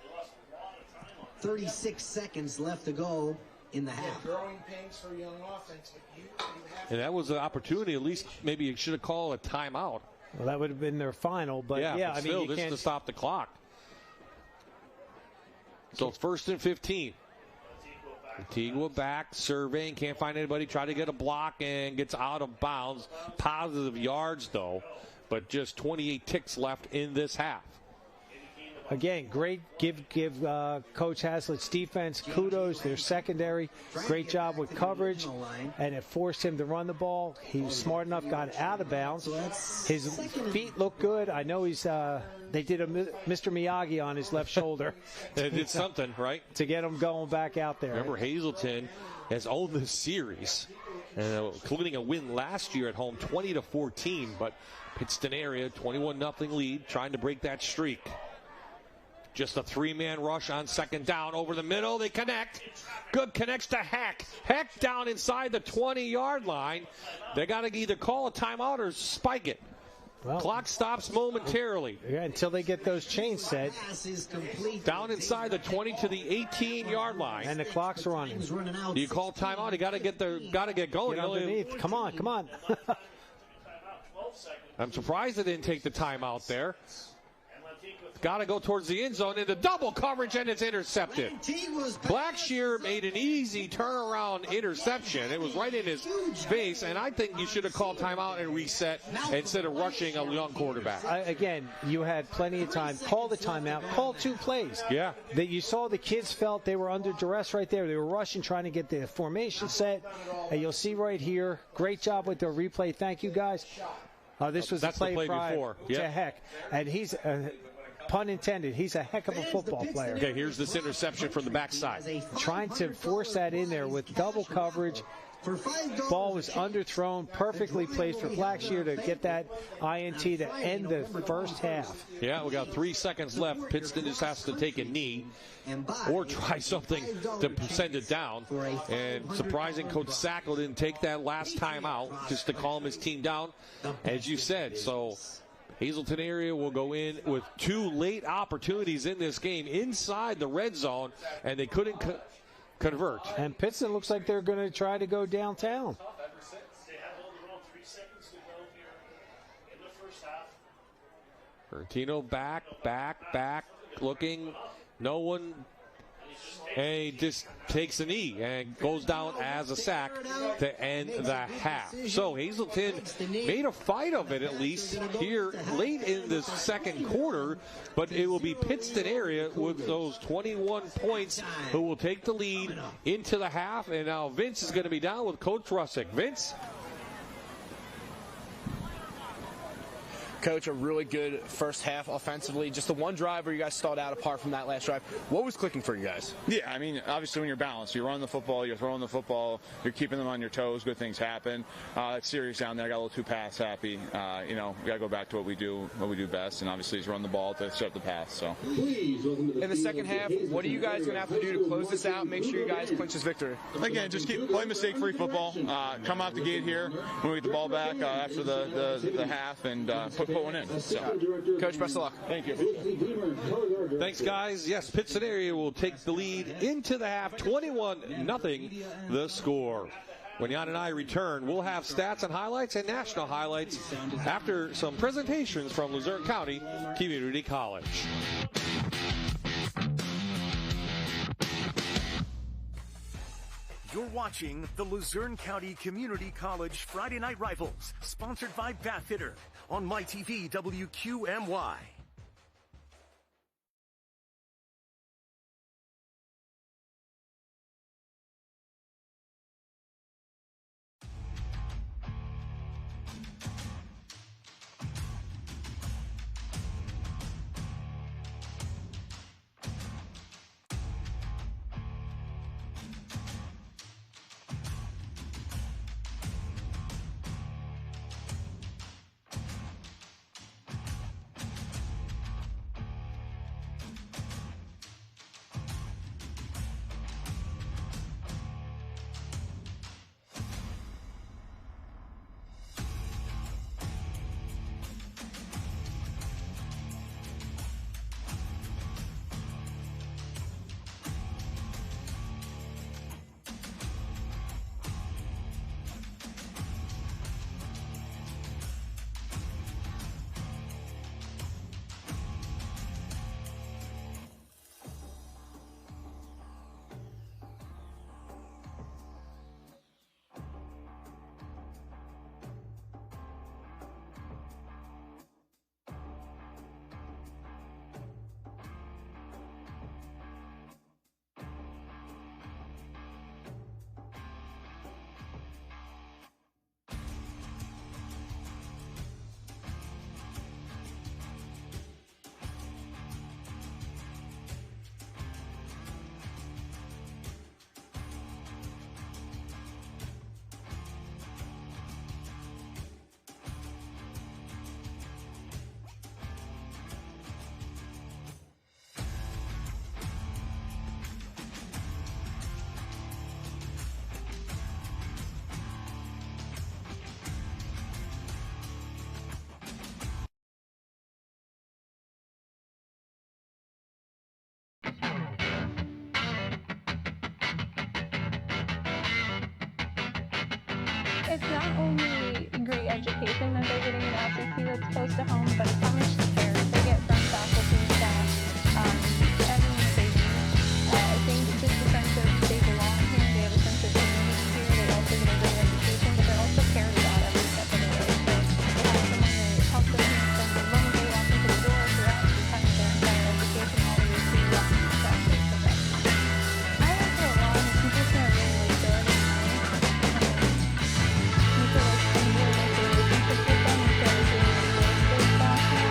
They lost a lot of time on it. 36 seconds left to go in the half. Growing pains for young offense, but you have. And that was an opportunity. At least maybe you should have called a timeout. Well, that would have been their final. But but I still, mean, this is to stop the clock. So it's 1st and 15. Antigua back, surveying, can't find anybody. Try to get a block and gets out of bounds. Positive yards, though, but just 28 ticks left in this half. Again, great. Give Coach Hazlett's defense kudos. Their secondary, great job with coverage, and it forced him to run the ball. He was smart enough, got out of bounds. His feet look good. I know he's. They did a Mr. Miyagi on his left shoulder. They did something, right? To get him going back out there. Remember, Hazleton has owned this series, including a win last year at home, 20-14. But Pittston area, 21-0 lead, trying to break that streak. Just a 3-man rush on 2nd down over the middle. They connect. Good connects to Heck. Heck down inside the 20-yard line. They got to either call a timeout or spike it. Well, clock stops momentarily. Yeah, until they get those chains set. Down inside the 20 to the 18-yard line. And the clock's running. Do you call timeout? You got to get going. Get underneath. Come on. I'm surprised they didn't take the timeout there. Got to go towards the end zone into double coverage, and it's intercepted. Blackshear made an easy turnaround interception. It was right in his face, and I think you should have called timeout and reset instead of rushing a young quarterback. Again, you had plenty of time. Call the timeout. Call 2 plays. Yeah. That you saw the kids felt they were under duress right there. They were rushing, trying to get the formation set. And you'll see right here, great job with the replay. Thank you, guys. This was That's the play before. To Heck. And he's... pun intended, he's a heck of a football player. Okay, here's this interception from the backside. Trying to force that in there with double coverage. Ball was underthrown, perfectly placed for Blackshear to get that INT to end the first half. Yeah, we got 3 seconds left. Pittston just has to take a knee or try something to send it down. And surprising, Coach Sacco didn't take that last time out just to calm his team down, as you said. So Hazleton area will go in with 2 late opportunities in this game inside the red zone, and they couldn't convert. And Pittston looks like they're going to try to go downtown. Bertino back, looking. No one. And he just takes a knee and goes down as a sack to end the half. So Hazleton made a fight of it, at least here late in the second quarter, but it will be Pittston area with those 21 points who will take the lead into the half. And now Vince is going to be down with Coach Russick. Vince? Coach, a really good first half offensively. Just the one drive where you guys stalled out apart from that last drive. What was clicking for you guys? Yeah, I mean, obviously when you're balanced, you're running the football, you're throwing the football, you're keeping them on your toes, good things happen. That series down there, I got a little too pass happy. We got to go back to what we do best, and obviously is run the ball to set the pass. So in the second half, what are you guys going to have to do to close this out and make sure you guys clinch this victory? Again, just keep playing mistake-free football. Come out the gate here when we get the ball back after the half and put one in. So. Coach, best of luck. Thank you. Thanks, guys. Yes, Pittston area will take the lead into the half, 21-0 the score. When Jan and I return, we'll have stats and highlights and national highlights after some presentations from Luzerne County Community College. You're watching the Luzerne County Community College Friday Night Rivals, sponsored by Bathfitter on MyTV WQMY. it's not only great education that they're getting in LCC that's close to home, but it's how much care they get from faculty and staff, everyone that they meet. I think just the sense of they belong here, they have a sense of community here, they also get a great education, but they're also cared about every step of the way. So they have someone that helps them from the moment they walk into the door throughout kind of their entire education all the way to walking into practice. I like it a lot, and people seem really good and nice. You feel like you really like the relationship with them, you feel like you're really good with staff now.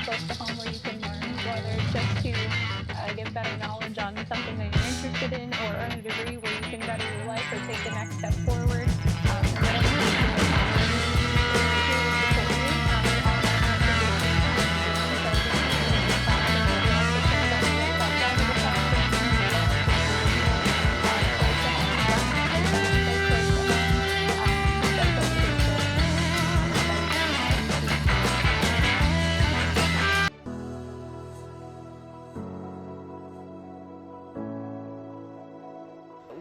Close to home where you can learn, whether it's just to get better knowledge on something that you're interested in, or earn a degree where you can better your life or take the next step forward.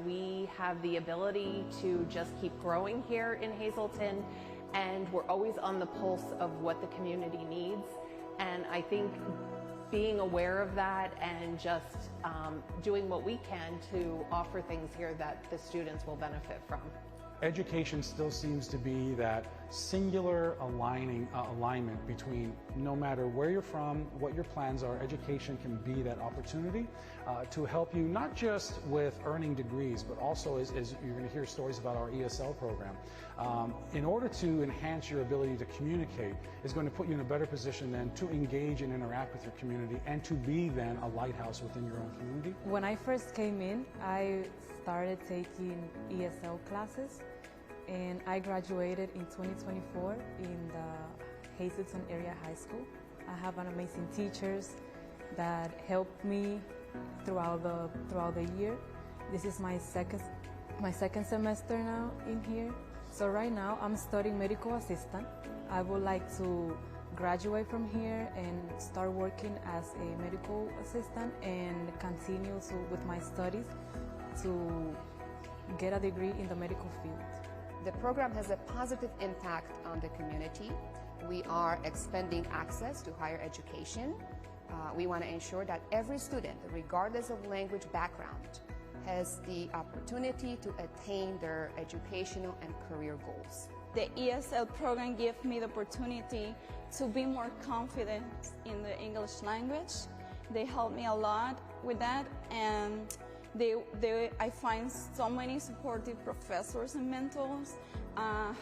We have the ability to just keep growing here in Hazleton, and we're always on the pulse of what the community needs. And I think being aware of that and just doing what we can to offer things here that the students will benefit from. Education still seems to be that singular alignment between no matter where you're from, what your plans are, education can be that opportunity to help you not just with earning degrees, but also as you're going to hear stories about our ESL program. In order to enhance your ability to communicate is going to put you in a better position then to engage and interact with your community and to be then a lighthouse within your own community. When I first came in, I started taking ESL classes, and I graduated in 2024 in the Hazleton Area High School. I have an amazing teachers that helped me throughout the year. This is my second semester now in here. So right now I'm studying medical assistant. I would like to graduate from here and start working as a medical assistant and continue with my studies to get a degree in the medical field. The program has a positive impact on the community. We are expanding access to higher education. We want to ensure that every student, regardless of language background, has the opportunity to attain their educational and career goals. The ESL program gave me the opportunity to be more confident in the English language. They helped me a lot with that, and I find so many supportive professors and mentors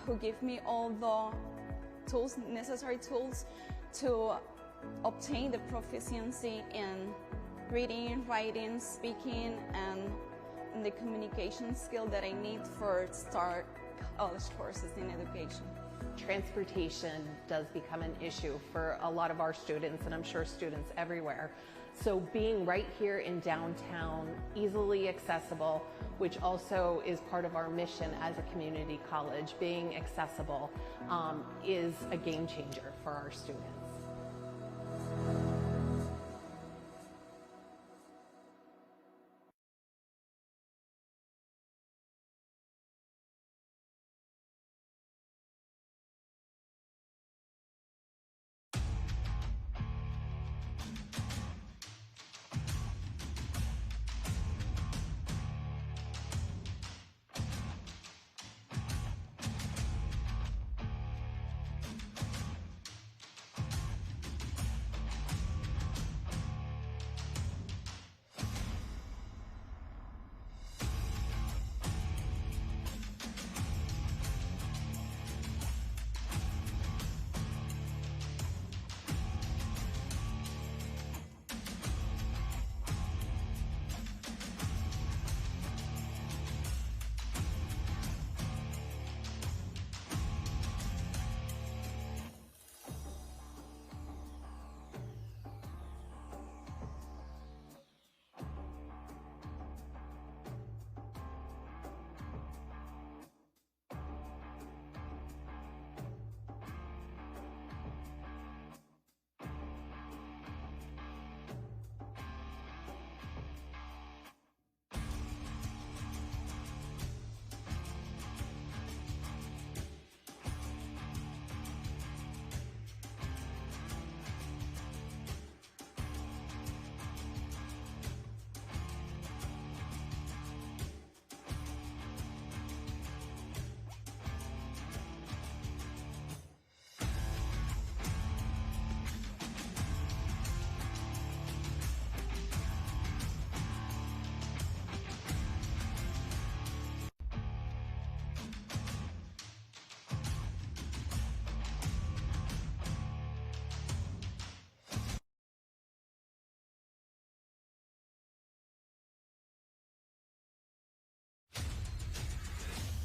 who give me all the necessary tools to obtain the proficiency in reading, writing, speaking, and the communication skill that I need for start college courses in education. Transportation does become an issue for a lot of our students, and I'm sure students everywhere. So being right here in downtown, easily accessible, which also is part of our mission as a community college, being accessible is a game changer for our students.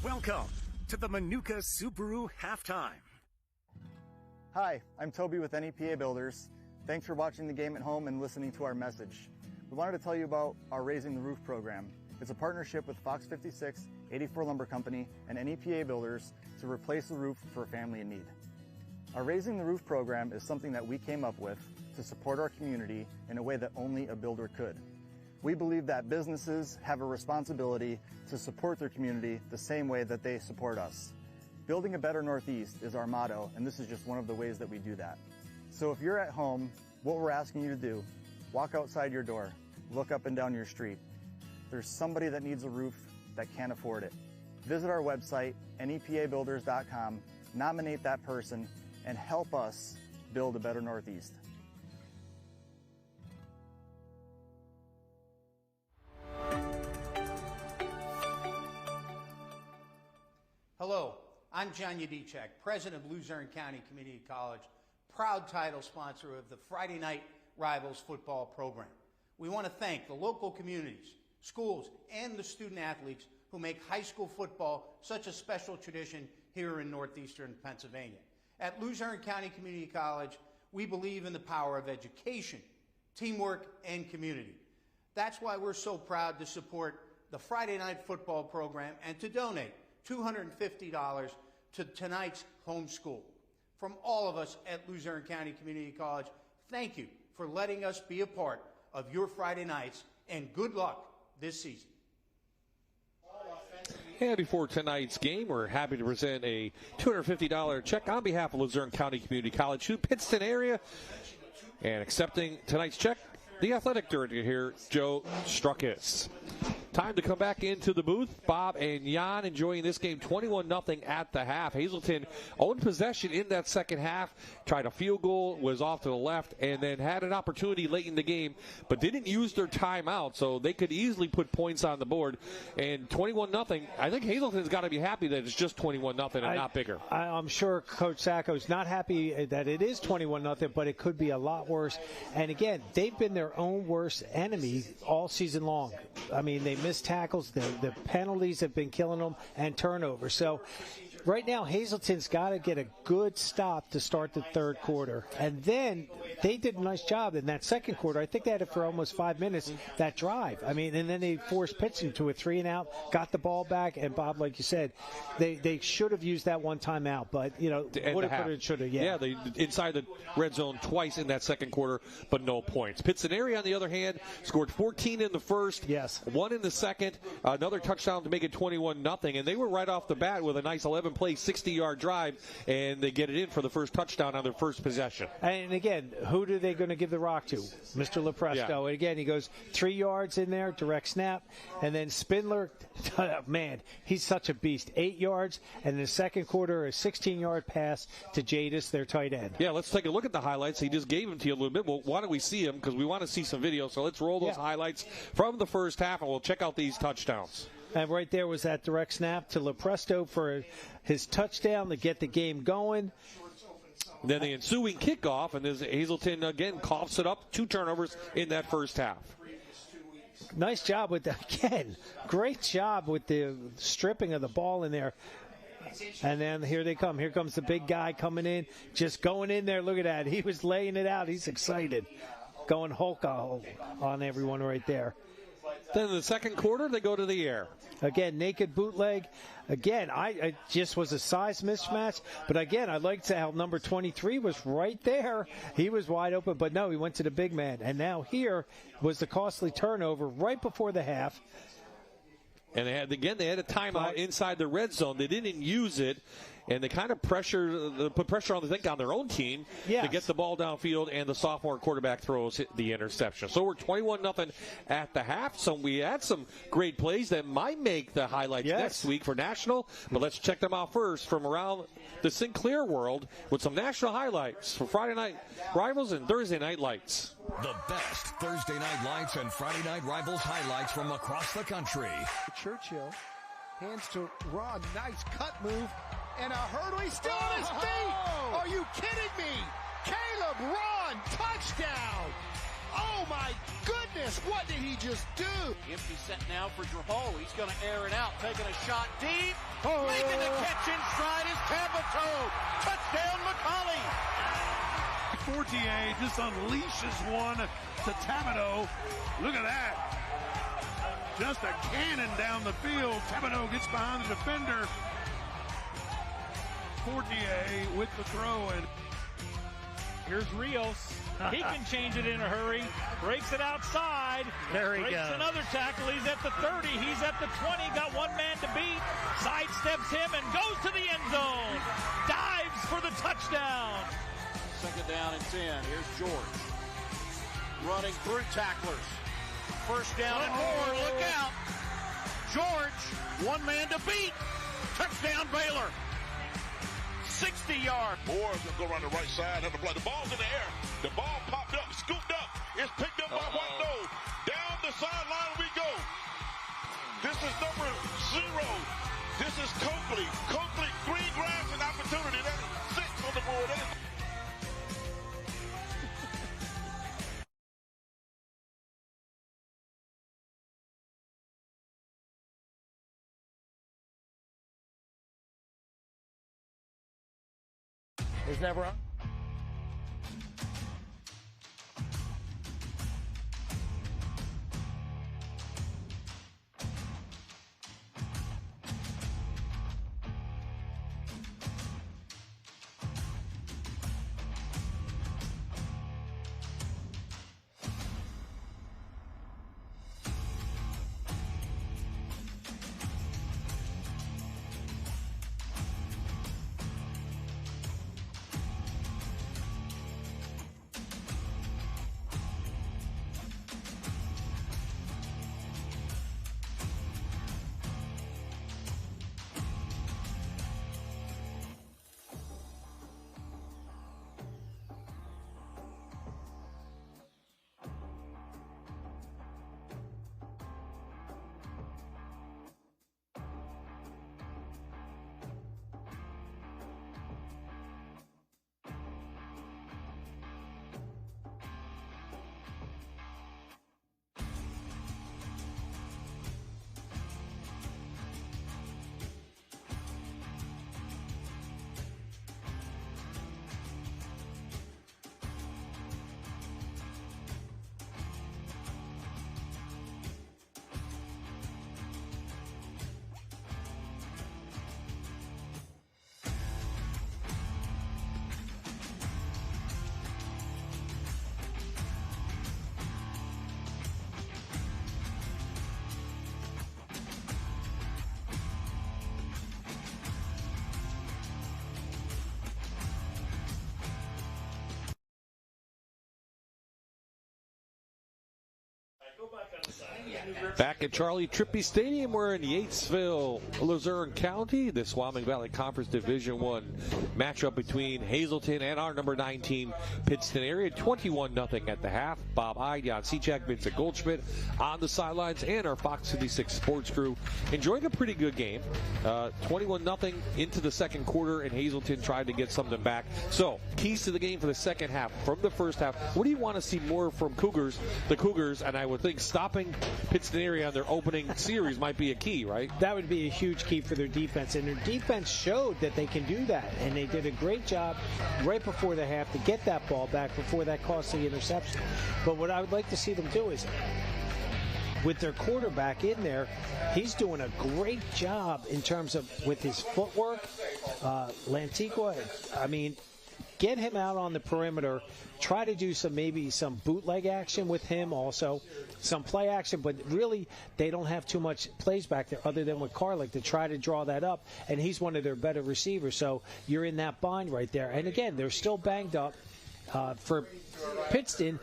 Welcome to the Manuka Subaru Halftime. Hi, I'm Toby with NEPA Builders. Thanks for watching the game at home and listening to our message. We wanted to tell you about our Raising the Roof program. It's a partnership with Fox 56, 84 Lumber Company, and NEPA Builders to replace the roof for a family in need. Our Raising the Roof program is something that we came up with to support our community in a way that only a builder could. We believe that businesses have a responsibility to support their community the same way that they support us. Building a better Northeast is our motto, and this is just one of the ways that we do that. So if you're at home, what we're asking you to do, walk outside your door, look up and down your street. There's somebody that needs a roof that can't afford it. Visit our website, nepabuilders.com, nominate that person, and help us build a better Northeast. Hello, I'm John Yadicek, president of Luzerne County Community College, proud title sponsor of the Friday Night Rivals football program. We want to thank the local communities, schools, and the student athletes who make high school football such a special tradition here in northeastern Pennsylvania. At Luzerne County Community College, we believe in the power of education, teamwork, and community. That's why we're so proud to support the Friday Night Football program and to donate $250 to tonight's homeschool. From all of us at Luzerne County Community College, thank you for letting us be a part of your Friday nights, and good luck this season. And before tonight's game, we're happy to present a $250 check on behalf of Luzerne County Community College to Pittston area. And accepting tonight's check, the athletic director here, Joe Struckis. Time to come back into the booth. Bob and Jan enjoying this game 21-0 at the half. Hazleton owned possession in that second half, tried a field goal, was off to the left, and then had an opportunity late in the game, but didn't use their timeout, so they could easily put points on the board. And 21-0, I think Hazleton's got to be happy that it's just 21-0 and not bigger. I'm sure Coach Sacco's not happy that it is 21-0, but it could be a lot worse. And again, they've been their own worst enemy all season long. I mean, they missed tackles, the penalties have been killing them, and turnovers. So right now, Hazleton's got to get a good stop to start the third quarter. And then they did a nice job in that second quarter. I think they had it for almost 5 minutes, that drive. I mean, and then they forced Pittston to a 3-and-out, got the ball back, and Bob, like you said, they should have used that one timeout, but, you know, would have, could have, should have, Yeah, they inside the red zone twice in that second quarter, but no points. Pittston area, on the other hand, scored 14 in the first, 1 in the second, another touchdown to make it 21-0, and they were right off the bat with a nice 11-play, 60-yard drive, and they get it in for the first touchdown on their first possession. And again, who are they going to give the rock to? Mr. Lepresto. Yeah. And again, he goes 3 yards in there, direct snap, and then Spindler, man, he's such a beast. 8 yards, and in the second quarter, a 16-yard pass to Jadis, their tight end. Yeah, let's take a look at the highlights. He just gave them to you a little bit. Well, why don't we see them, because we want to see some video. So let's roll those highlights from the first half, and we'll check out these touchdowns. And right there was that direct snap to Lepresto for his touchdown to get the game going. Then the ensuing kickoff, and Hazleton again coughs it up. 2 turnovers in that first half. Nice job with great job with the stripping of the ball in there. And then here they come. Here comes the big guy coming in, just going in there. Look at that. He was laying it out. He's excited. Going Hulk on everyone right there. Then in the second quarter, they go to the air. Again, naked bootleg. Again, I just was a size mismatch. But again, I liked how number 23 was right there. He was wide open, but no, he went to the big man. And now here was the costly turnover right before the half. And they had a timeout inside the red zone. They didn't use it. And they kind of put pressure on their own team to get the ball downfield, and the sophomore quarterback throws the interception. So we're 21-0 at the half. So we had some great plays that might make the highlights next week for national. But let's check them out first from around the Sinclair world with some national highlights for Friday Night Rivals and Thursday Night Lights. The best Thursday Night Lights and Friday Night Rivals highlights from across the country. Churchill hands to Ron. Nice cut move. And a hurdle. He's still on his feet. Are you kidding me? Caleb Ron, touchdown. Oh, my goodness. What did he just do? Empty set now for Drahal. He's going to air it out, taking a shot deep. Making the catch in stride is Tabato. Touchdown, McCauley. Fortier just unleashes one to Tabato. Look at that. Just a cannon down the field. Tabato gets behind the defender. Fortier with the throw. And here's Rios. He can change it in a hurry. Breaks it outside. There he Breaks goes. Another tackle. He's at the 30. He's at the 20. Got one man to beat. Sidesteps him and goes to the end zone. Dives for the touchdown. Second down and 10. Here's George. Running through tacklers. First down and more. Look out. George, one man to beat. Touchdown, Baylor. 60 yards. Moore is going to go around the right side. Have to play. The ball's in the air. The ball popped up, scooped up. It's picked up by White Nose. Down the sideline we go. This is number 0. This is Coakley. Coakley, green grass and opportunity. That is 6 on the board. That is Is never on. Back at Charlie Trippi Stadium, we're in Yatesville, Luzerne County. The Wyoming Valley Conference Division I matchup between Hazleton and our number 19 Pittston area. 21-0 at the half. Bob Ide, Jan Cechak, Vincent Goldschmidt on the sidelines, and our Fox 56 sports crew enjoying a pretty good game. 21-0 into the second quarter, and Hazleton tried to get something back. So, keys to the game for the second half from the first half. What do you want to see more from the Cougars? And I would think stopping Pittston area on their opening series might be a key, right? That would be a huge key for their defense, and their defense showed that they can do that, and they did a great job right before the half to get that ball back before that costly interception. But what I would like to see them do is, with their quarterback in there, he's doing a great job in terms of with his footwork. Lantigua, I mean, get him out on the perimeter. Try to do maybe some bootleg action with him also, some play action, but really they don't have too much plays back there other than with Carlick to try to draw that up, and he's one of their better receivers, so you're in that bind right there. And again, they're still banged up. For Pittston,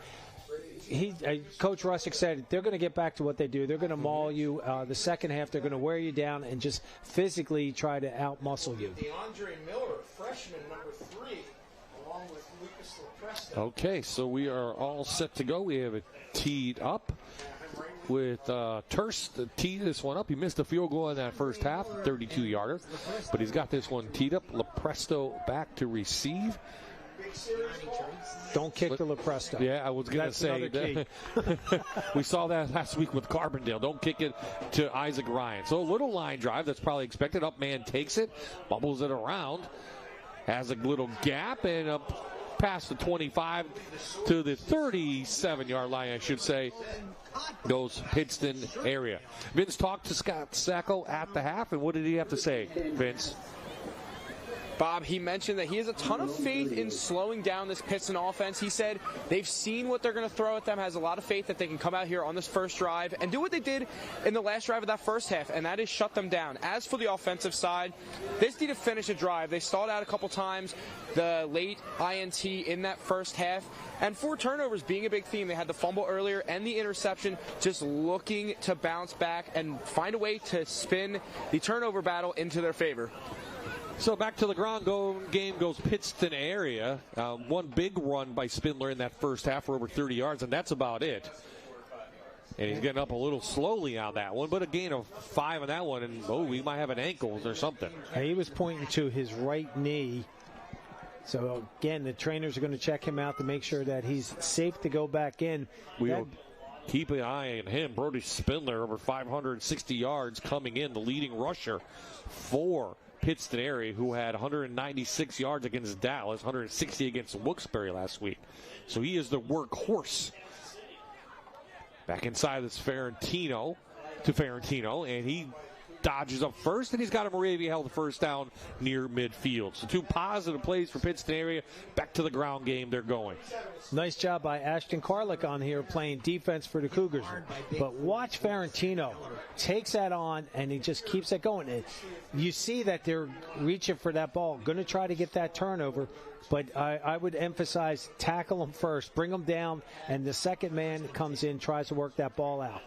Coach Russick said they're going to get back to what they do. They're going to maul you. The second half, they're going to wear you down and just physically try to out-muscle you. DeAndre Miller, freshman number 3, along with Lucas LaPresta. Okay, so we are all set to go. We have it teed up with Turst to tee this one up. He missed a field goal in that first half, 32-yarder, but he's got this one teed up. LaPresto back to receive. Don't kick the LaPresto. Yeah, I was going to say that. We saw that last week with Carbondale. Don't kick it to Isaac Ryan. So a little line drive that's probably expected. Up man takes it, bubbles it around, has a little gap, and up past the 25 to the 37-yard line, I should say, goes Pittston area. Vince talked to Scott Sacco at the half, and what did he have to say, Vince? Bob, he mentioned that he has a ton of faith in slowing down this Pittston offense. He said they've seen what they're going to throw at them, has a lot of faith that they can come out here on this first drive and do what they did in the last drive of that first half, and that is shut them down. As for the offensive side, they just need to finish a drive. They stalled out a couple times, the late INT in that first half, and 4 turnovers being a big theme. They had the fumble earlier and the interception, just looking to bounce back and find a way to spin the turnover battle into their favor. So back to the ground game goes Pittston area. One big run by Spindler in that first half for over 30 yards, and that's about it. And he's getting up a little slowly on that one, but a gain of 5 on that one, and we might have an ankle or something. He was pointing to his right knee. So again, the trainers are going to check him out to make sure that he's safe to go back in. We'll keep an eye on him. Brody Spindler, over 560 yards coming in, the leading rusher for Pittston area, who had 196 yards against Dallas, 160 against Wilkes-Barre last week. So he is the workhorse. Back inside this Ferentino, and he dodges up first, and he's got a Moravia held first down near midfield. So 2 positive plays for Pittston area. Back to the ground game they're going. Nice job by Ashton Carlick on here playing defense for the Cougars. But watch Ferentino. Takes that on, and he just keeps it going. You see that they're reaching for that ball, going to try to get that turnover. But I would emphasize tackle them first, bring them down, and the second man comes in, tries to work that ball out.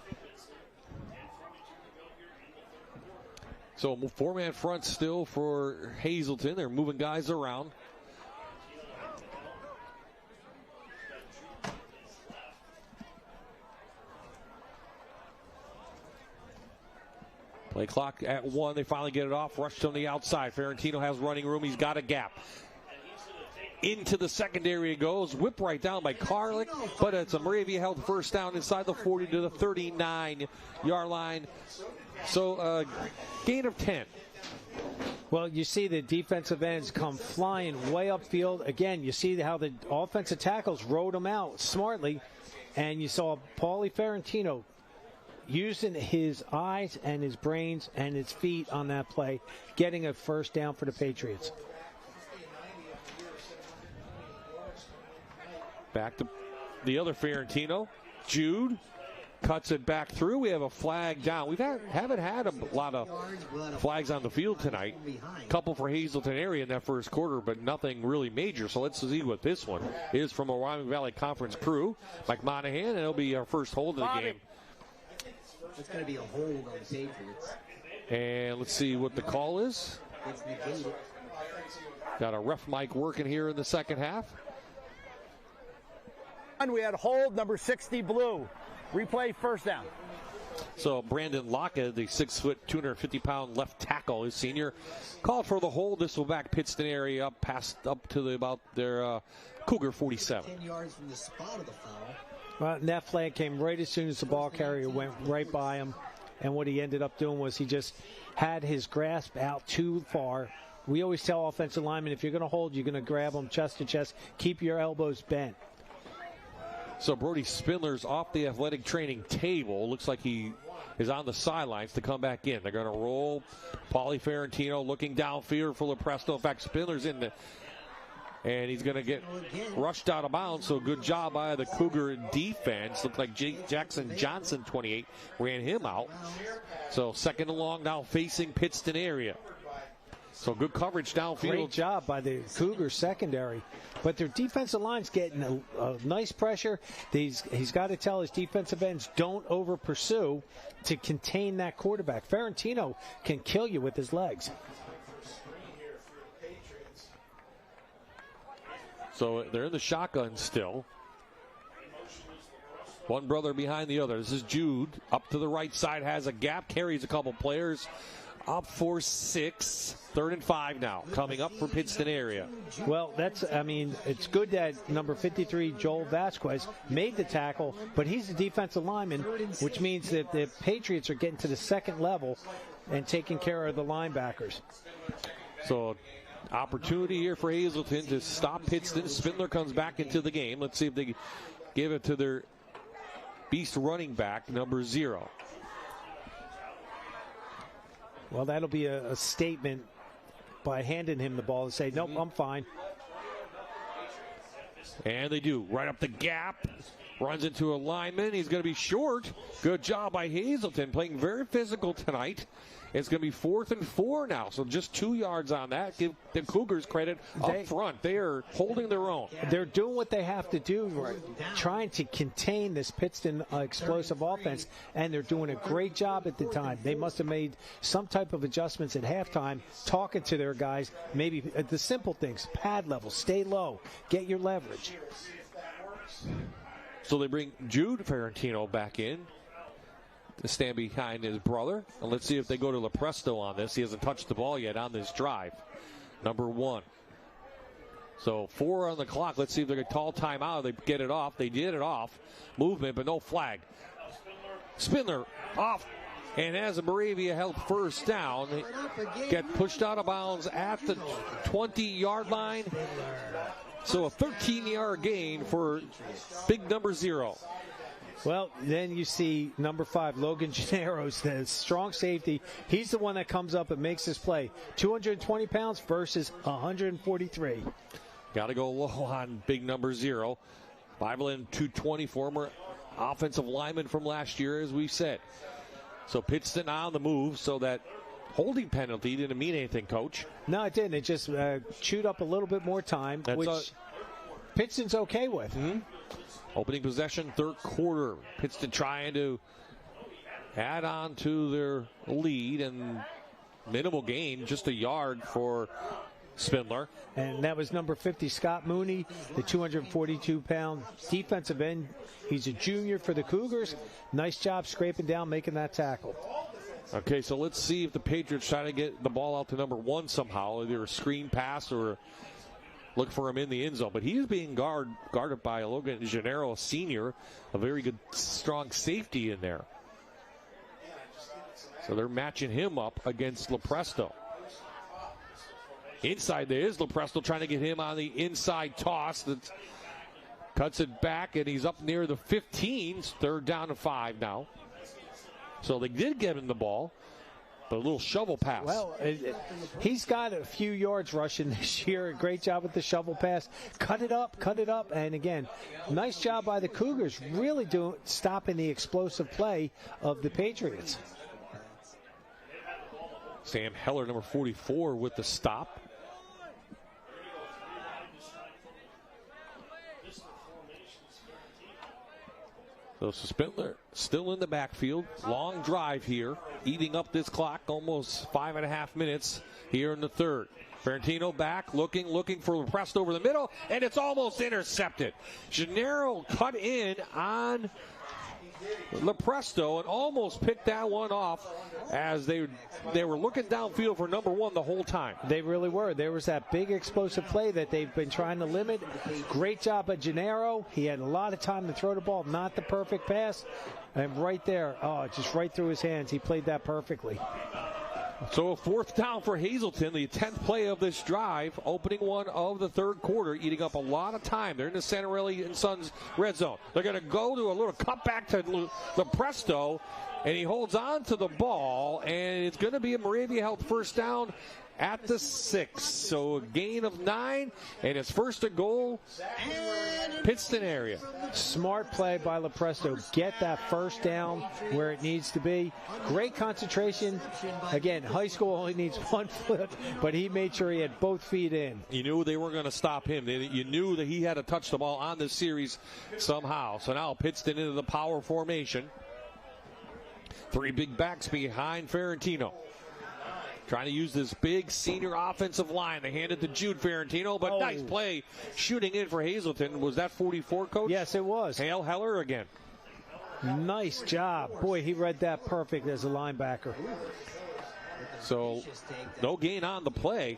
So 4-man front still for Hazleton. They're moving guys around. Play clock at 1. They finally get it off. Rushed on the outside. Ferentino has running room. He's got a gap. Into the secondary it goes. Whip right down by Carlick. But it's a Moravia held first down inside the 40 to the 39-yard line. So gain of 10. Well, you see the defensive ends come flying way upfield. Again, you see how the offensive tackles rode them out smartly. And you saw Paulie Ferentino using his eyes and his brains and his feet on that play, getting a first down for the Patriots. Back to the other Ferentino. Jude cuts it back through. We have a flag down. We haven't had a lot of flags on the field tonight. A couple for Hazleton area in that first quarter, but nothing really major. So let's see what this one is from a Wyoming Valley Conference crew. Mike Monahan, and it'll be our first hold of the game. It's going to be a hold on the Patriots. And let's see what the call is. It's negated. Got a ref mic working here in the second half. And we had hold number 60 blue. Replay first down. So Brandon Lockett, the 6', 250-pound left tackle, is senior, called for the hold. This will back Pittston area up to about their Cougar 47. 10 yards from the spot of the foul. Well, and that flag came right as soon as the ball carrier went right by him. And what he ended up doing was he just had his grasp out too far. We always tell offensive linemen, if you're going to hold, you're going to grab them chest to chest. Keep your elbows bent. So Brody Spindler's off the athletic training table. Looks like he is on the sidelines to come back in. They're going to roll. Paulie Ferentino looking downfield for LaPresto. In fact, Spindler's in and he's going to get rushed out of bounds. So good job by the Cougar defense. Looked like Jackson Johnson, 28, ran him out. So second and long now facing Pittston area. So good coverage downfield. Great job by the Cougar secondary. But their defensive line's getting a nice pressure. He's got to tell his defensive ends, don't over-pursue to contain that quarterback. Ferentino can kill you with his legs. So they're in the shotgun still. One brother behind the other. This is Jude. Up to the right side, has a gap, carries a couple players. up for 6. 3rd and 5 now, coming up for Pittston area. Well, it's good that number 53, Joel Vasquez, made the tackle, but he's a defensive lineman, which means that the Patriots are getting to the second level and taking care of the linebackers. So, opportunity here for Hazleton to stop Pittston. Spindler comes back into the game. Let's see if they give it to their beast running back, number 0. Well, that'll be a statement by handing him the ball and say, nope, I'm fine. And they do. Right up the gap. Runs into a lineman. He's going to be short. Good job by Hazleton, playing very physical tonight. It's going to be 4th and 4 now, so just 2 yards on that. Give the Cougars credit up front. They are holding their own. They're doing what they have to do, right? Trying to contain this Pittston explosive offense, and they're doing a great job at the time. They must have made some type of adjustments at halftime, talking to their guys, maybe the simple things, pad level, stay low, get your leverage. So they bring Jude Ferrantino back in to stand behind his brother. And let's see if they go to Lepresto on this. He hasn't touched the ball yet on this drive. Number 1. So 4 on the clock. Let's see if they're going to call timeout. They get it off. They did it off. Movement, but no flag. Spindler off. And as a Moravia held first down, they get pushed out of bounds at the 20-yard line. So a 13-yard gain for big number 0. Well, then you see number 5, Logan Gennaro's the strong safety. He's the one that comes up and makes this play. 220 pounds versus 143. Got to go low on big number 0. 5'11", 220, former offensive lineman from last year, as we said. So Pittston on the move, so that holding penalty didn't mean anything, Coach. No, it didn't. It just chewed up a little bit more time, which Pittston's okay with. Mm-hmm. Opening possession, 3rd quarter. Pittston trying to add on to their lead, and minimal gain, just a yard for Spindler. And that was number 50, Scott Mooney, the 242-pound defensive end. He's a junior for the Cougars. Nice job scraping down, making that tackle. Okay, so let's see if the Patriots try to get the ball out to number 1 somehow, either a screen pass or look for him in the end zone. But he's being guarded by Logan Gennaro, a senior, a very good, strong safety in there. So they're matching him up against Lepresto. Inside there is Lepresto trying to get him on the inside toss. That cuts it back, and he's up near the 15. 3rd down and 5 now. So they did get him the ball, but a little shovel pass. Well, he's got a few yards rushing this year. Great job with the shovel pass. Cut it up. And again, nice job by the Cougars, really stopping the explosive play of the Patriots. Sam Heller, number 44, with the stop. So Spindler still in the backfield. Long drive here, eating up this clock, almost 5.5 minutes here in the 3rd. Ferrantino back, looking for Lepresto over the middle, and it's almost intercepted. Gennaro cut in on Lepresto and almost picked that one off as they were looking downfield for number 1 the whole time. They really were. There was that big explosive play that they've been trying to limit. Great job by Gennaro. He had a lot of time to throw the ball, not the perfect pass. And right there, just right through his hands. He played that perfectly. So a 4th down for Hazleton, the 10th play of this drive, opening one of the 3rd quarter, eating up a lot of time. They're in the Santarelli and Sons red zone. They're going to go to a little cutback to Lepresto, and he holds on to the ball, and it's going to be a Moravia held first down at the 6. So a gain of 9, and it's first and goal, Pittston area. Smart play by Lepresto. Get that first down where it needs to be. Great concentration. Again, high school only needs 1 foot, but he made sure he had both feet in. You knew they weren't going to stop him. You knew that he had to touch the ball on this series somehow. So now Pittston into the power formation. 3 big backs behind Ferrantino. Trying to use this big senior offensive line. They hand it to Jude Ferrantino, but nice play shooting in for Hazleton. Was that 44, Coach? Yes, it was. Hale Heller again. Nice job. Boy, he read that perfect as a linebacker. So no gain on the play.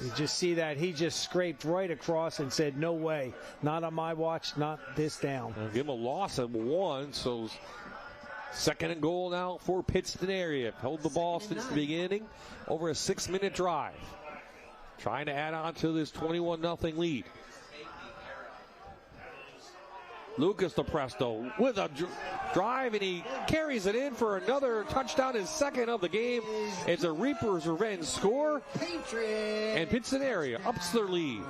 You just see that he just scraped right across and said, no way, not on my watch, not this down. Give him a loss of 1, so 2nd and goal now for Pittston area. Held the ball since the beginning, over a 6-minute drive. Trying to add on to this 21-0 lead. Lucas DePresto with a drive, and he carries it in for another touchdown, his 2nd of the game. It's a Reaper's Revenge score, and Pittston area ups their lead.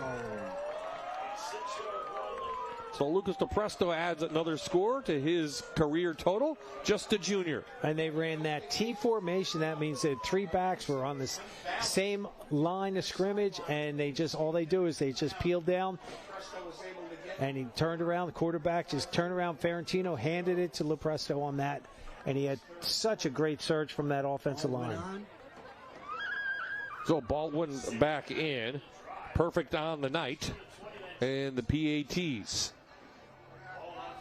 So Lucas DePresto adds another score to his career total, just a junior. And they ran that T formation. That means that 3 backs were on this same line of scrimmage, and all they do is they just peel down. And he turned around, the quarterback just turned around. Ferentino handed it to LaPresto on that. And he had such a great surge from that offensive line. So Baldwin back in. Perfect on the night. And the PATs.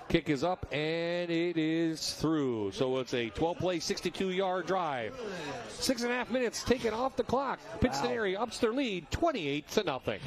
Kick is up, and it is through. So it's a 12-play, 62-yard drive. 6.5 minutes taken off the clock. Pittston area ups their lead, 28-0.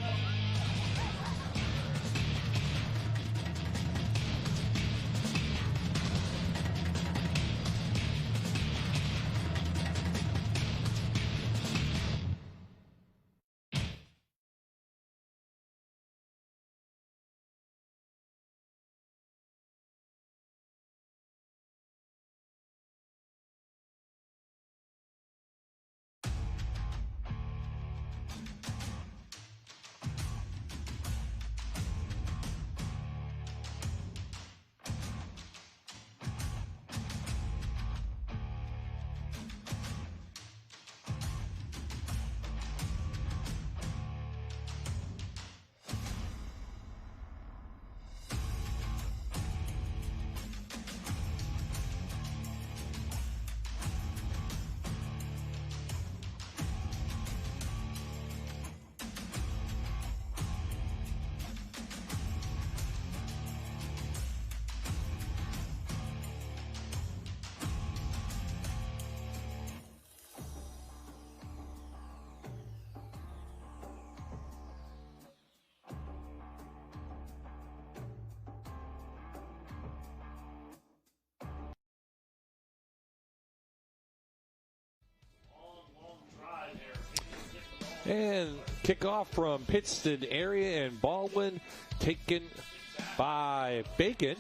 And kickoff from Pittston area, and Baldwin taken by Bacon.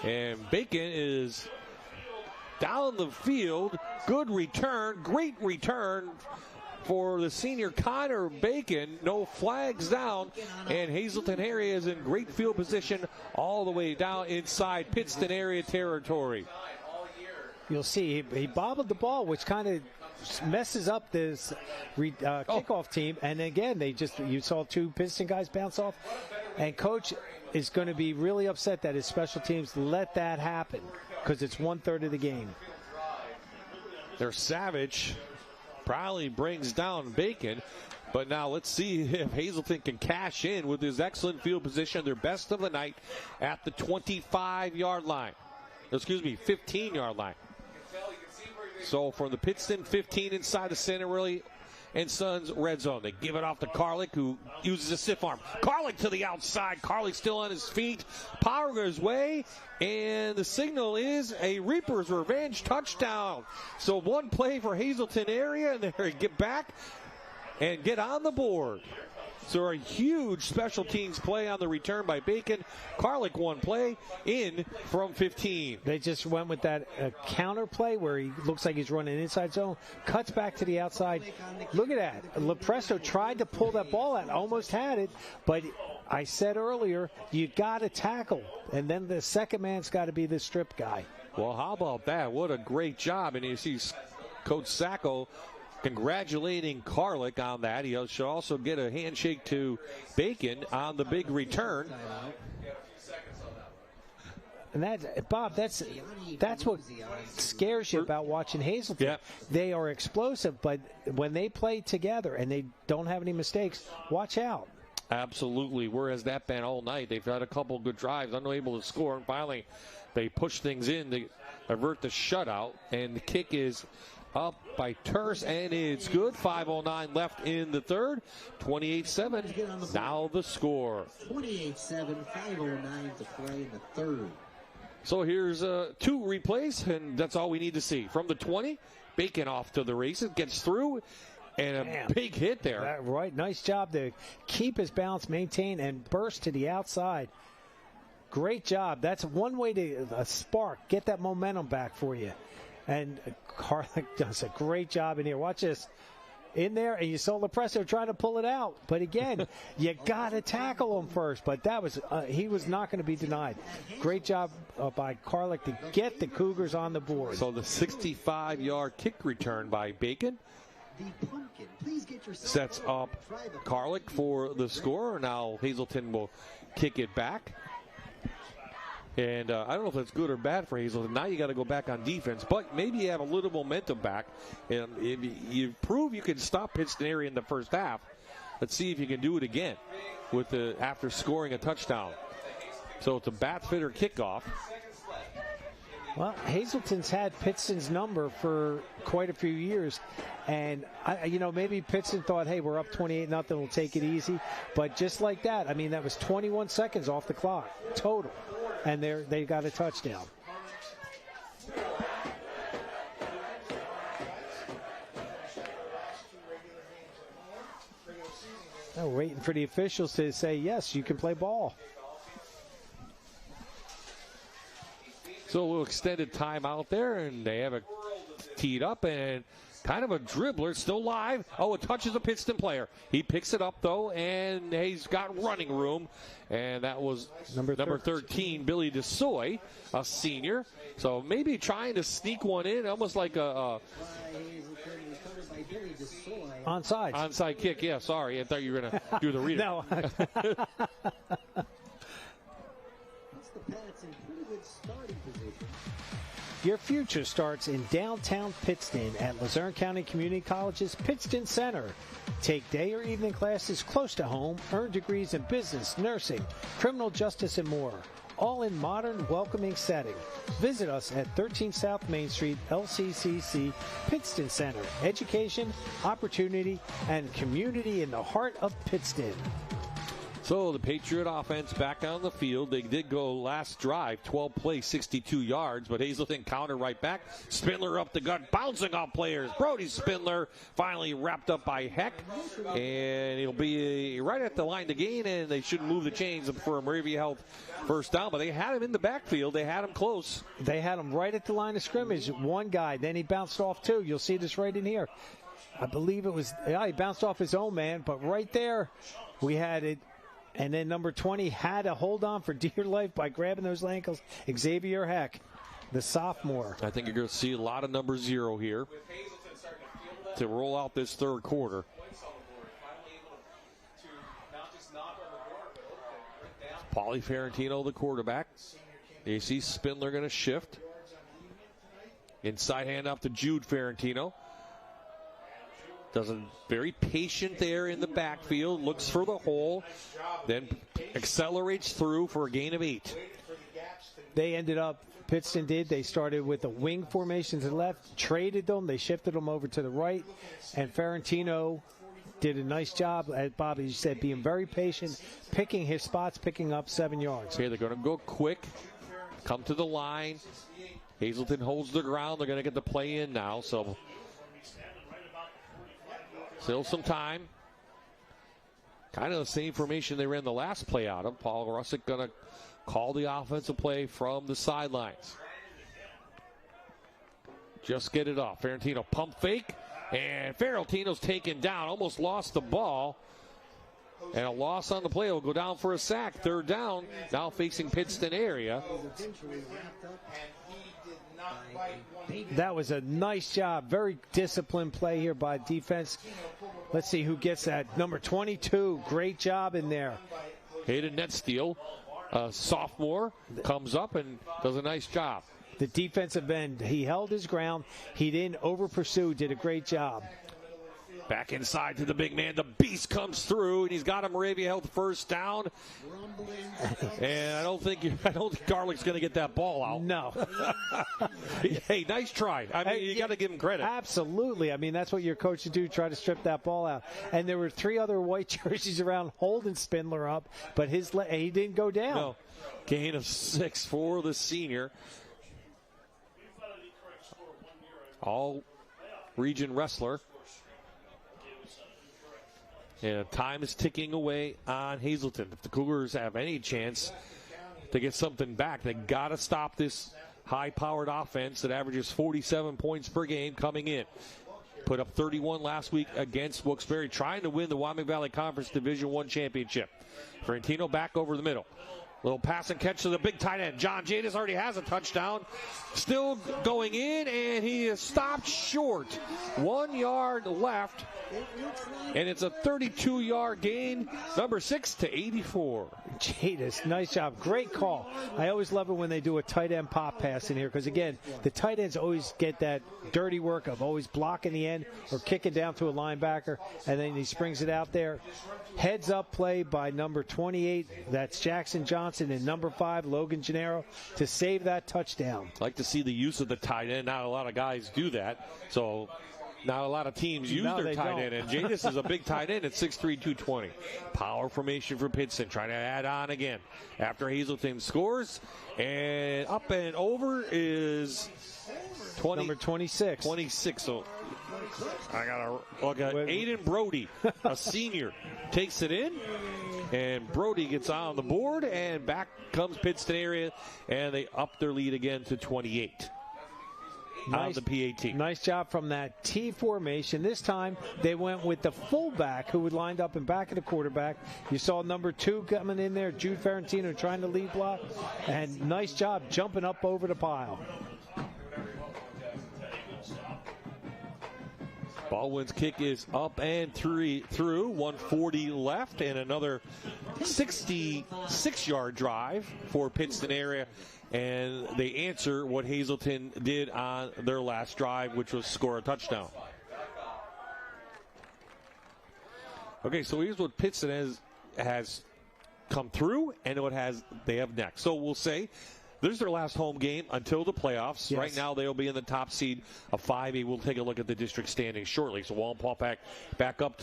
And Bacon is down the field. Good return, great return for the senior Connor Bacon. No flags down, and Hazleton area is in great field position all the way down inside Pittston area territory. You'll see he bobbled the ball, which kind of messes up this kickoff team. And again, you saw 2 Pittston guys bounce off, and coach is going to be really upset that his special teams let that happen, because it's 1/3 of the game. Their Savage probably brings down Bacon, but now let's see if Hazleton can cash in with his excellent field position, their best of the night at the 25-yard line. 15-yard line. So from the Pittston 15 inside the Santarelli and Sons red zone, they give it off to Carlick, who uses a stiff arm. Carlick to the outside. Carlick still on his feet, powering his way, and the signal is a Reaper's Revenge touchdown. So 1 play for Hazleton area, and they get back and get on the board. So a huge special teams play on the return by Bacon. Carlick 1 play in from 15. They just went with that counter play where he looks like he's running inside zone, cuts back to the outside. Look at that. LaPresto tried to pull that ball out, almost had it, but I said earlier, you got to tackle, and then the second man's got to be the strip guy. Well, how about that? What a great job. And you see Coach Sacco congratulating Carlick on that. He should also get a handshake to Bacon on the big return. And that, Bob, that's what scares you about watching Hazleton. Yep. They are explosive, but when they play together and they don't have any mistakes, watch out. Absolutely. Whereas that been all night, they've had a couple good drives, unable to score, and finally they push things in to avert the shutout, and the kick is up by Terse, and it's good. 5:09 left in the third. 28-7. Now the score. 28-7, 5:09 to play in the third. So here's 2 replays, and that's all we need to see. From the 20, Bacon off to the races, gets through, and a big hit there. Right, nice job to keep his balance, maintain, and burst to the outside. Great job. That's one way to spark, get that momentum back for you. And Karlik does a great job in here. Watch this. In there, and you saw Lepresso trying to pull it out. But again, you got to tackle him first. But that was he was not going to be denied. Great job by Karlik to get the Cougars on the board. So the 65-yard kick return by Bacon sets up Karlik for the score. Now Hazleton will kick it back. And I don't know if that's good or bad for Hazleton. Now you got to go back on defense, but maybe you have a little momentum back, and you prove you can stop Pittston area in the first half. Let's see if you can do it again after scoring a touchdown. So it's a bat fitter kickoff. Well, Hazleton's had Pittston's number for quite a few years, and maybe Pittston thought, hey, we're up 28-0, we'll take it easy. But just like that, I mean, that was 21 seconds off the clock total. And they got a touchdown. Now waiting for the officials to say, yes, you can play ball. So a little extended time out there, and they have it teed up, and kind of a dribbler, still live. Oh, it touches a Pittston player. He picks it up, though, and he's got running room. And that was number 13, Billy DeSoy, a senior. So maybe trying to sneak one in, almost like a onside. Onside kick, yeah, sorry. I thought you were going to do the reader. No. Your future starts in downtown Pittston at Luzerne County Community College's Pittston Center. Take day or evening classes close to home, earn degrees in business, nursing, criminal justice, and more, all in modern, welcoming setting. Visit us at 13 South Main Street, LCCC, Pittston Center. Education, opportunity, and community in the heart of Pittston. So the Patriot offense back on the field. They did go last drive, 12 plays, 62 yards, but Hazleton counter right back. Spindler up the gut, bouncing off players. Brody Spindler finally wrapped up by Heck, and it'll be right at the line to gain, and they shouldn't move the chains for a Moravia Health first down, but they had him in the backfield. They had him close. They had him right at the line of scrimmage. One guy, then he bounced off two. You'll see this right in here. I believe it was, he bounced off his own man, but right there we had it. And then number 20 had to hold on for dear life by grabbing those ankles. Xavier Heck, the sophomore. I think you're going to see a lot of number 0 here to roll out this third quarter. Paulie Ferrantino, the quarterback. You see Spindler going to shift. Inside hand off to Jude Ferrantino. Does a very patient there in the backfield, looks for the hole, then accelerates through for a gain of 8. They ended up, Pittston did, they started with a wing formation to the left, traded them, they shifted them over to the right, and Ferrantino did a nice job, as Bobby said, being very patient, picking his spots, picking up 7 yards. Okay, they're going to go quick, come to the line. Hazleton holds the ground. They're going to get the play in now, so still some time. Kind of the same formation they ran the last play out of. Paul Russick going to call the offensive play from the sidelines. Just get it off. Ferrantino pump fake. And Ferrantino's taken down. Almost lost the ball. And a loss on the play will go down for a sack. Third down. Now facing Pittston area. That was a nice job. Very disciplined play here by defense. Let's see who gets that. Number 22. Great job in there. Hayden Netsteele, sophomore, comes up and does a nice job. The defensive end, he held his ground. He didn't over pursue. Did a great job. Back inside to the big man. The beast comes through, and he's got him. Moravia held first down. And I don't think Garlick's going to get that ball out. No. Hey, nice try. I mean, you got to give him credit. Absolutely. I mean, that's what your coach should do, try to strip that ball out. And there were 3 other white jerseys around holding Spindler up, but he didn't go down. No. Gain of 6 for the senior. All-region wrestler. And time is ticking away on Hazleton. If the Cougars have any chance to get something back, they got to stop this high-powered offense that averages 47 points per game coming in. Put up 31 last week against Wilkes-Barre, trying to win the Wyoming Valley Conference Division I championship. Ferrantino back over the middle. Little pass and catch to the big tight end. John Jadis already has a touchdown. Still going in, and he is stopped short. 1 yard left, and it's a 32-yard gain, number 6 to 84. Jadis, nice job. Great call. I always love it when they do a tight end pop pass in here because, again, the tight ends always get that dirty work of always blocking the end or kicking down to a linebacker, and then he springs it out there. Heads-up play by number 28, that's Jackson Johnson, and number 5, Logan Gennaro, to save that touchdown. I'd like to see the use of the tight end. Not a lot of guys do that, so not a lot of teams use their tight end. And Jadis is a big tight end at 6'3", 220. Power formation for Pittston, trying to add on again. After Hazleton scores, and up and over is number 26. 26, so I got to look at Aiden Brody, a senior, takes it in, and Brody gets on the board, and back comes Pittston area, and they up their lead again to 28 on the PAT. Nice job from that T formation. This time they went with the fullback who would lined up in back of the quarterback. You saw number 2 coming in there, Jude Ferrantino, trying to lead block, and nice job jumping up over the pile. Baldwin's kick is up and through, 140 left, and another 66-yard drive for Pittston area. And they answer what Hazleton did on their last drive, which was score a touchdown. Okay, so here's what Pittston has come through and what they have next. So we'll say this is their last home game until the playoffs. Yes. Right now, they'll be in the top seed of 5A. We'll take a look at the district standings shortly. So Wallenpaul back up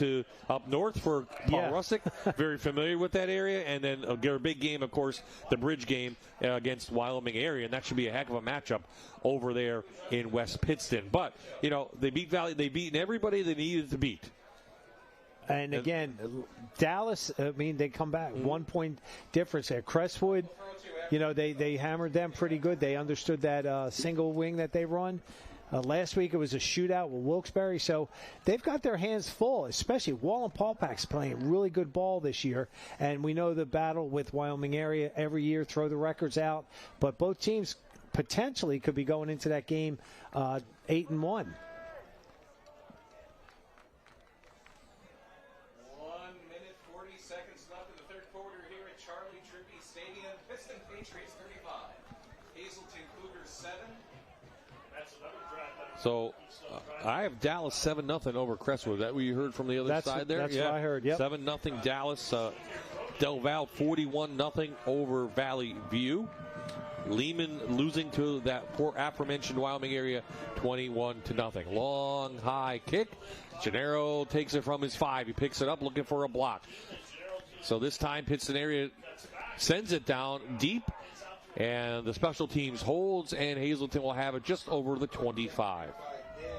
north for Paul Russick. Very familiar with that area. And then their big game, of course, the bridge game against Wyoming area. And that should be a heck of a matchup over there in West Pittston. But, they beat Valley. They've beaten everybody they needed to beat. And again, Dallas, they come back. 1 point difference there. Crestwood, they hammered them pretty good. They understood that single wing that they run. Last week it was a shootout with Wilkes-Barre. So they've got their hands full, especially Wallenpaux's playing really good ball this year. And we know the battle with Wyoming area every year, throw the records out. But both teams potentially could be going into that game 8-1. 35. Hazleton Cougars 7. So I have Dallas 7-0 over Crestwood. Is that what you heard from the other side there? That's what I heard, yep. 7-0 Dallas. Del Val 41-0 over Valley View. Lehman losing to that poor aforementioned Wyoming area 21-0. Long high kick. Gennaro takes it from his 5. He picks it up looking for a block. So this time Pittston area sends it down deep, and the special teams holds, and Hazleton will have it just over the 25.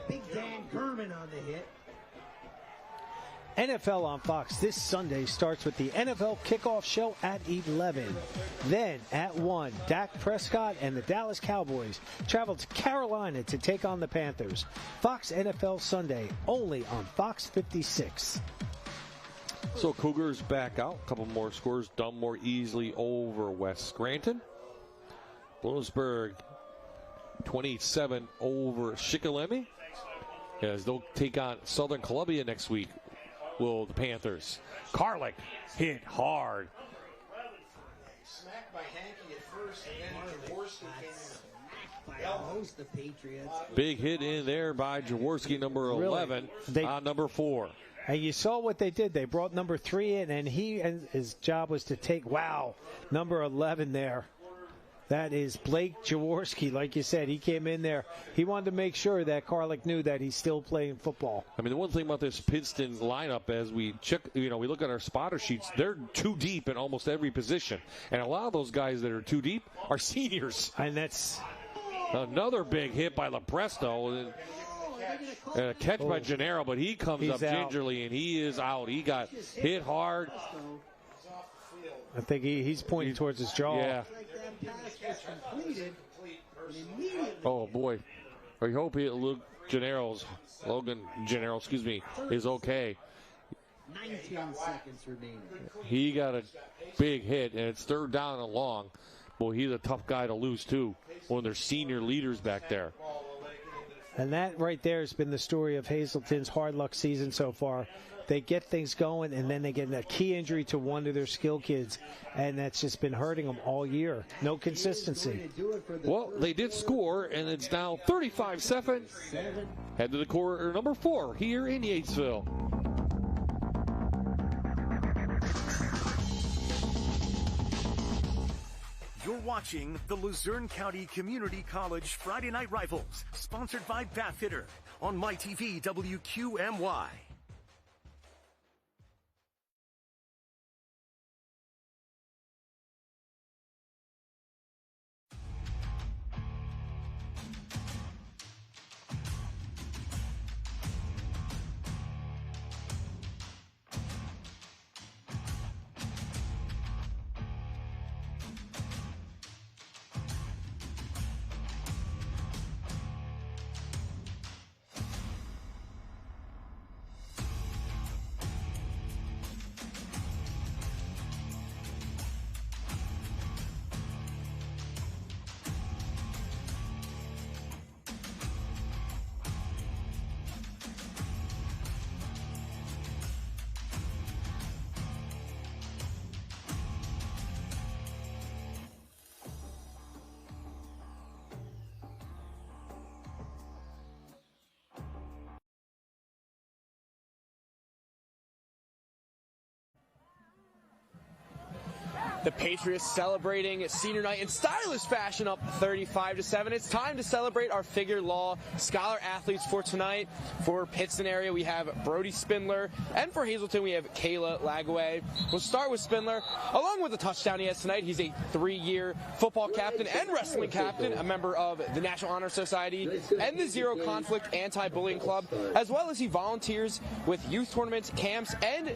Big Dan Kerman on the hit. NFL on Fox this Sunday starts with the NFL kickoff show at 11. Then at 1, Dak Prescott and the Dallas Cowboys travel to Carolina to take on the Panthers. Fox NFL Sunday, only on Fox 56. So Cougars back out. A couple more scores. Dunmore easily over West Scranton. Bloomsburg 27 over Shikellamy. As they'll take on Southern Columbia next week. Will the Panthers. Carlick hit hard. Smacked by Hankey at first, and then Jaworski came by a host of Patriots. Big hit in there by Jaworski, number 11, on number 4. And you saw what they did. They brought number 3 in, and his job was to take, number 11 there. That is Blake Jaworski. Like you said, he came in there. He wanted to make sure that Karlik knew that he's still playing football. I mean, the one thing about this Pittston lineup, as we check, we look at our spotter sheets, they're too deep in almost every position. And a lot of those guys that are too deep are seniors. And that's another big hit by Lepresto. And a catch by Gennaro, but he comes up gingerly, and he is out. He got hit hard. I think he's pointing towards his jaw. Yeah. Oh, boy. I hope Logan Gennaro, is okay. 19 seconds remaining. He got a big hit, and it's 3rd down and long. Boy, he's a tough guy to lose, too. One of their senior leaders back there. And that right there has been the story of Hazleton's hard luck season so far. They get things going, and then they get a key injury to one of their skill kids, and that's just been hurting them all year. No consistency. Well, they did score, and it's now 35-7. Head to the quarter number 4 here in Yatesville. You're watching the Luzerne County Community College Friday Night Rivals, sponsored by Bathfitter on MyTV WQMY. The Patriots celebrating senior night in stylish fashion, up 35-7. It's time to celebrate our figure law scholar athletes for tonight. For Pittston area, we have Brody Spindler, and for Hazleton, we have Kayla Lagaway. We'll start with Spindler. Along with the touchdown he has tonight, he's a 3-year football captain and wrestling captain, a member of the National Honor Society and the Zero Conflict Anti-Bullying Club, as well as he volunteers with youth tournaments, camps, and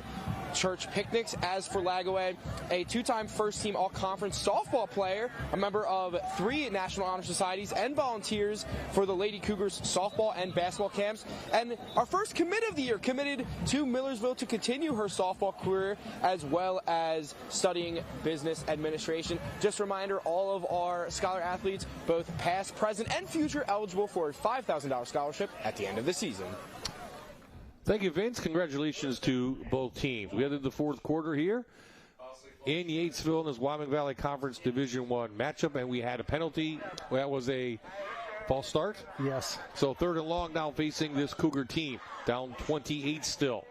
church picnics. As for Lagaway, a 2-time first-team all-conference softball player, a member of 3 National Honor Societies, and volunteers for the Lady Cougars softball and basketball camps. And our first commit of the year, committed to Millersville to continue her softball career, as well as studying business administration. Just a reminder, all of our scholar athletes, both past, present, and future, eligible for a $5,000 scholarship at the end of the season. Thank you, Vince. Congratulations to both teams. We entered the 4th quarter here in Yatesville in this Wyoming Valley Conference Division I matchup, and we had a penalty. That was a false start. Yes. So 3rd and long now facing this Cougar team. Down 28 still.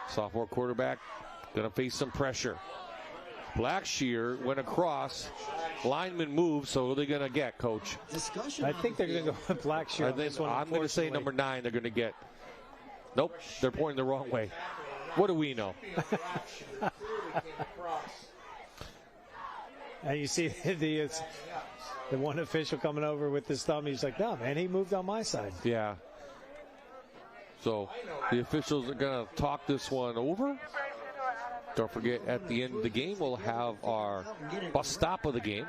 Sophomore quarterback going to face some pressure. Blackshear went across. Lineman moved, so what are they going to get, Coach? I think they're going to go with Blackshear on this one. I'm going to say number 9 they're going to get. Nope, they're pointing the wrong way. What do we know? And you see the one official coming over with his thumb. He's like, no, man, he moved on my side. Yeah. So the officials are going to talk this one over. Don't forget, at the end of the game, we'll have our bus stop of the game.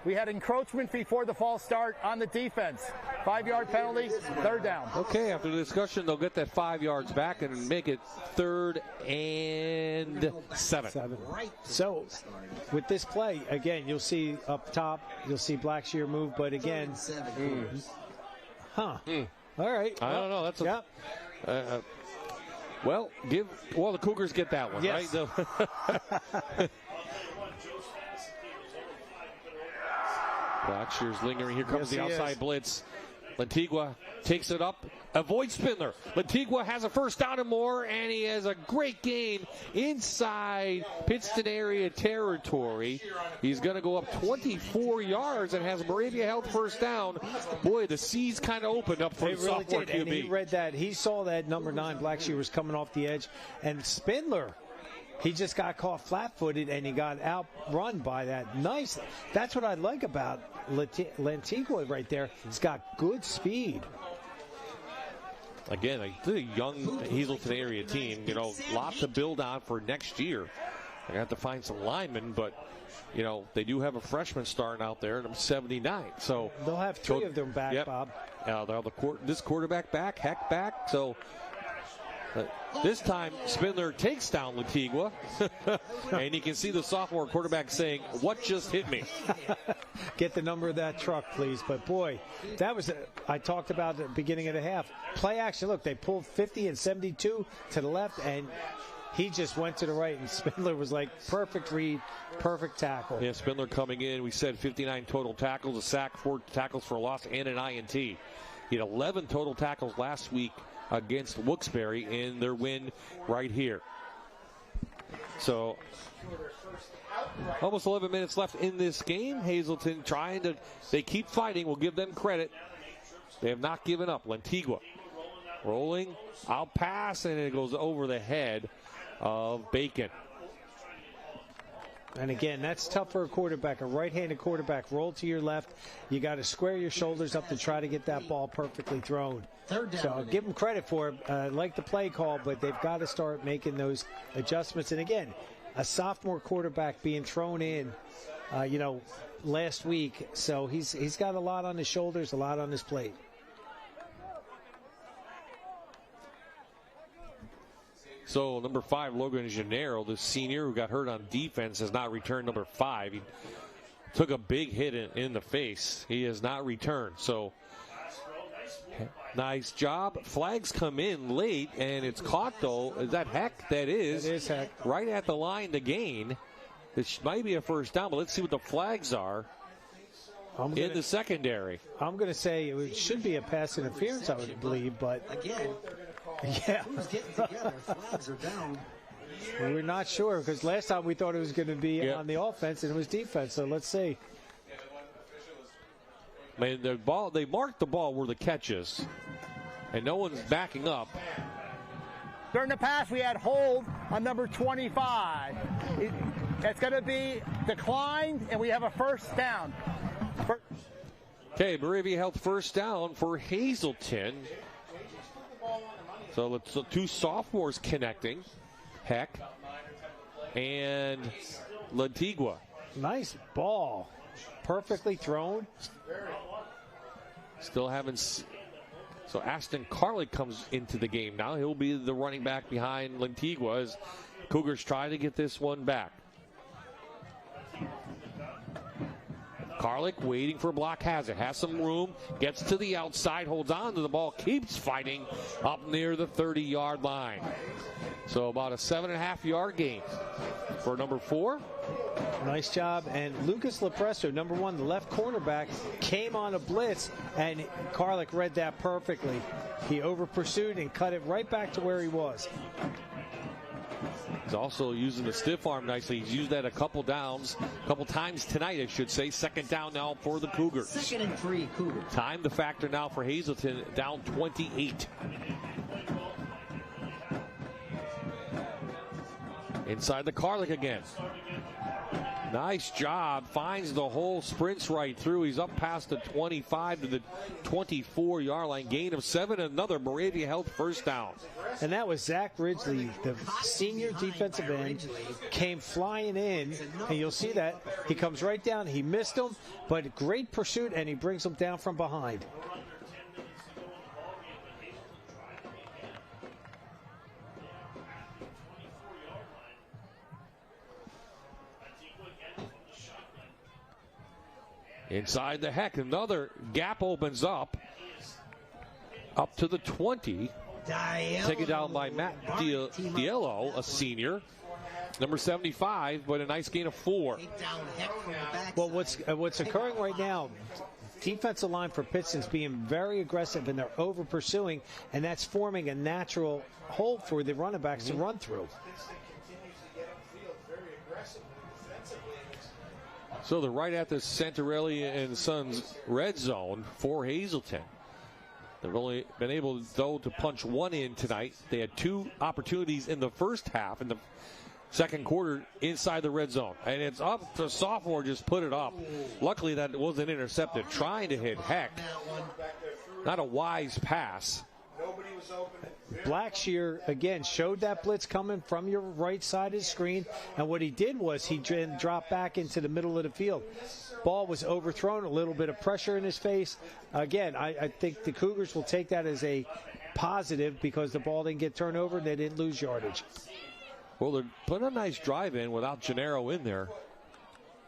We had encroachment before the false start on the defense. 5-yard penalty, 3rd down. Okay, after the discussion, they'll get that 5 yards back and make it 3rd and 7. So, with this play, again, you'll see up top, you'll see Blackshear move, but again, all right. I don't know. That's the Cougars get that one, yes. Right? Blackshear's lingering. Here comes Yes, the outside blitz. Lantigua takes it up, avoids Spindler. Lantigua has a first down and more, and he has a great gain inside Pittston area territory. He's going to go up 24 yards and has Moravia Health first down. Boy, the C's kind of opened up for the sophomore QB. And he read that. He saw that number 9 Blackshear was coming off the edge, and Spindler, he just got caught flat-footed, and he got outrun by that. Nice. That's what I like about Lantigua right there. He's got good speed. Again, a young Hazleton area team, you know, a lot to build on for next year. They have to find some linemen, but, you know, they do have a freshman starting out there, number 79. So they'll have 3 of them back, yep. Bob. They'll have this quarterback back, Heck back. So this time, Spindler takes down Lantigua, and you can see the sophomore quarterback saying, "What just hit me?" Get the number of that truck, please. But, boy, that was, I talked about at the beginning of the half. Play action, look, they pulled 50 and 72 to the left, and he just went to the right, and Spindler was like, perfect read, perfect tackle. Yeah, Spindler coming in, we said 59 total tackles, a sack, 4 tackles for a loss, and an INT. He had 11 total tackles last week against Wilkes-Barre in their win right here. So almost 11 minutes left in this game. Hazleton they keep fighting. We'll give them credit. They have not given up. Lantigua rolling, out pass, and it goes over the head of Bacon. And again, that's tough for a quarterback. A right-handed quarterback, roll to your left. You got to square your shoulders up to try to get that ball perfectly thrown. Third down. So I'll give them credit for it. I like the play call, but they've got to start making those adjustments. And again, a sophomore quarterback being thrown in, last week. So he's got a lot on his shoulders, a lot on his plate. So number 5, Logan Gennaro, the senior who got hurt on defense, has not returned. Number 5, he took a big hit in the face. He has not returned. So nice job. Flags come in late, and it's caught, though. Is that Heck? That is. That is Heck. Right at the line to gain. This might be a first down, but let's see what the flags are in the secondary. I'm going to say it should be a pass interference, I would believe, but again, yeah. Who's getting together? Flags are down. We're not sure because last time we thought it was going to be on the offense and it was defense. So let's see. Man, they marked the ball where the catch is, and no one's backing up. During the pass, we had hold on number 25. It's going to be declined, and we have a first down. Okay, Moravia Health first down for Hazleton. So it's the 2 sophomores connecting, Heck and Lantigua. Nice ball. Perfectly thrown. Still haven't. So Ashton Carlick comes into the game now. He'll be the running back behind Lantigua as Cougars try to get this one back. Carlick waiting for a block, has some room, gets to the outside, holds on to the ball, keeps fighting up near the 30-yard line. So about a 7.5-yard gain for number 4. Nice job. And Lucas Lepresto, number 1, the left cornerback, came on a blitz, and Carlick read that perfectly. He over-pursued and cut it right back to where he was. He's also using the stiff arm nicely. He's used that a couple times tonight, I should say. Second down now for the Cougars. 2nd and 3, Cougars. Time to factor now for Hazleton, down 28. Inside the Carlick again. Nice job. Finds the hole, sprints right through. He's up past the 25 to the 24-yard line. Gain of 7. Another Moravia Health first down. And that was Zach Ridgely, the senior defensive end, came flying in. And you'll see that. He comes right down. He missed him, but great pursuit, and he brings him down from behind. Inside the Heck, another gap opens up to the 20. Taken down by Matt Diello, a senior. number 75, but a nice gain of 4. Well, what's occurring right now, defensive line for Pittston's being very aggressive, and they're over pursuing, and that's forming a natural hole for the running backs to run through. So they're right at the Santarelli and Sons red zone for Hazleton. They've only been able, though, to punch one in tonight. They had 2 opportunities in the first half, in the second quarter, inside the red zone. And it's up to sophomore, just put it up. Luckily, that wasn't intercepted. Trying to hit Heck. Not a wise pass. Blackshear, again, showed that blitz coming from your right side of the screen, and what he did was he dropped back into the middle of the field. Ball was overthrown, a little bit of pressure in his face. Again, I think the Cougars will take that as a positive because the ball didn't get turned over and they didn't lose yardage. Well, they're putting a nice drive in without Gennaro in there.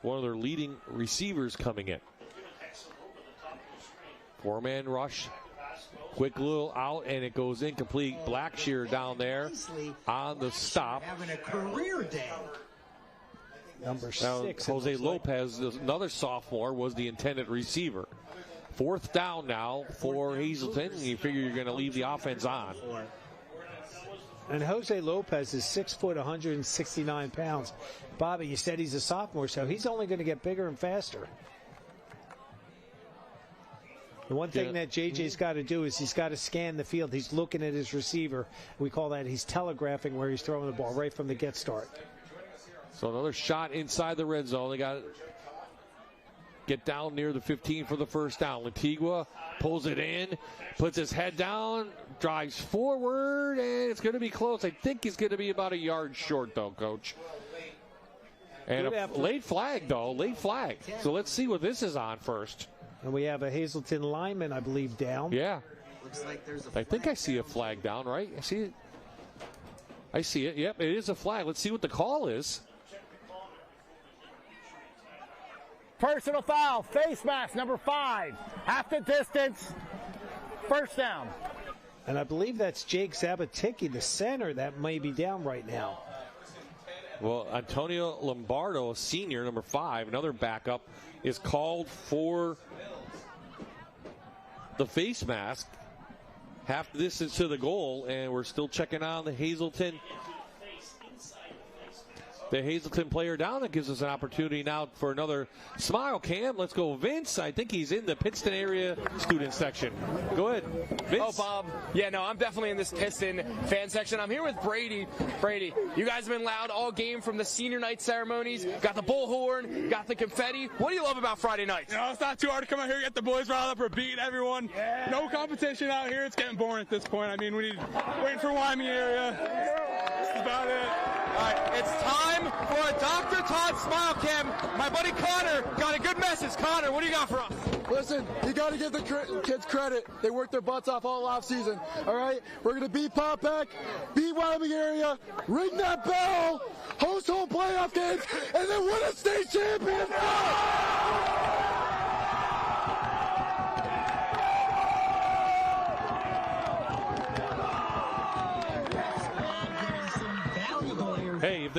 One of their leading receivers coming in. 4-man rush. Quick little out, and it goes incomplete. Blackshear down there on the stop. Having a career day. Number 6. Now, Jose Lopez, another sophomore, was the intended receiver. 4th down now for Hazleton. You figure you're going to leave the offense on. And Jose Lopez is 6 foot, 169 pounds. Bobby, you said he's a sophomore, so he's only going to get bigger and faster. The one thing that JJ's got to do is he's got to scan the field. He's looking at his receiver. We call that he's telegraphing where he's throwing the ball right from the get start. So another shot inside the red zone. They got to get down near the 15 for the first down. Lantigua pulls it in, puts his head down, drives forward, and it's going to be close. I think he's going to be about a yard short, though, Coach. And a late flag, though, late flag. So let's see what this is on first. And we have a Hazleton lineman, I believe, down. Yeah. Looks like there's a I think I see a flag down, right? I see it. I see it. Yep, it is a flag. Let's see what the call is. Personal foul, face mask, number 5. Half the distance, first down. And I believe that's Jake Zabaticki, the center, that may be down right now. Well, Antonio Lombardo, a senior, number 5, another backup, is called for the face mask. Half the distance to the goal, and we're still checking on the Hazleton player down. That gives us an opportunity now for another smile cam. Let's go, Vince. I think he's in the Pittston area student section. Go ahead, Vince. Oh, Bob. Yeah, no, I'm definitely in this Pittston fan section. I'm here with Brady. Brady, you guys have been loud all game from the senior night ceremonies. Got the bullhorn, got the confetti. What do you love about Friday nights? You know, it's not too hard to come out here and get the boys riled up. We're beating everyone. Yeah. No competition out here. It's getting boring at this point. I mean, we need waiting for Wyoming area. That's about it. All right, it's time for a Dr. Todd Smile Cam. My buddy Connor got a good message. Connor, what do you got for us? Listen, you got to give the kids credit. They worked their butts off all off season. All right, we're going to beat Popek, beat Wyoming area, ring that bell, host home playoff games, and then win a state championship. Hey, if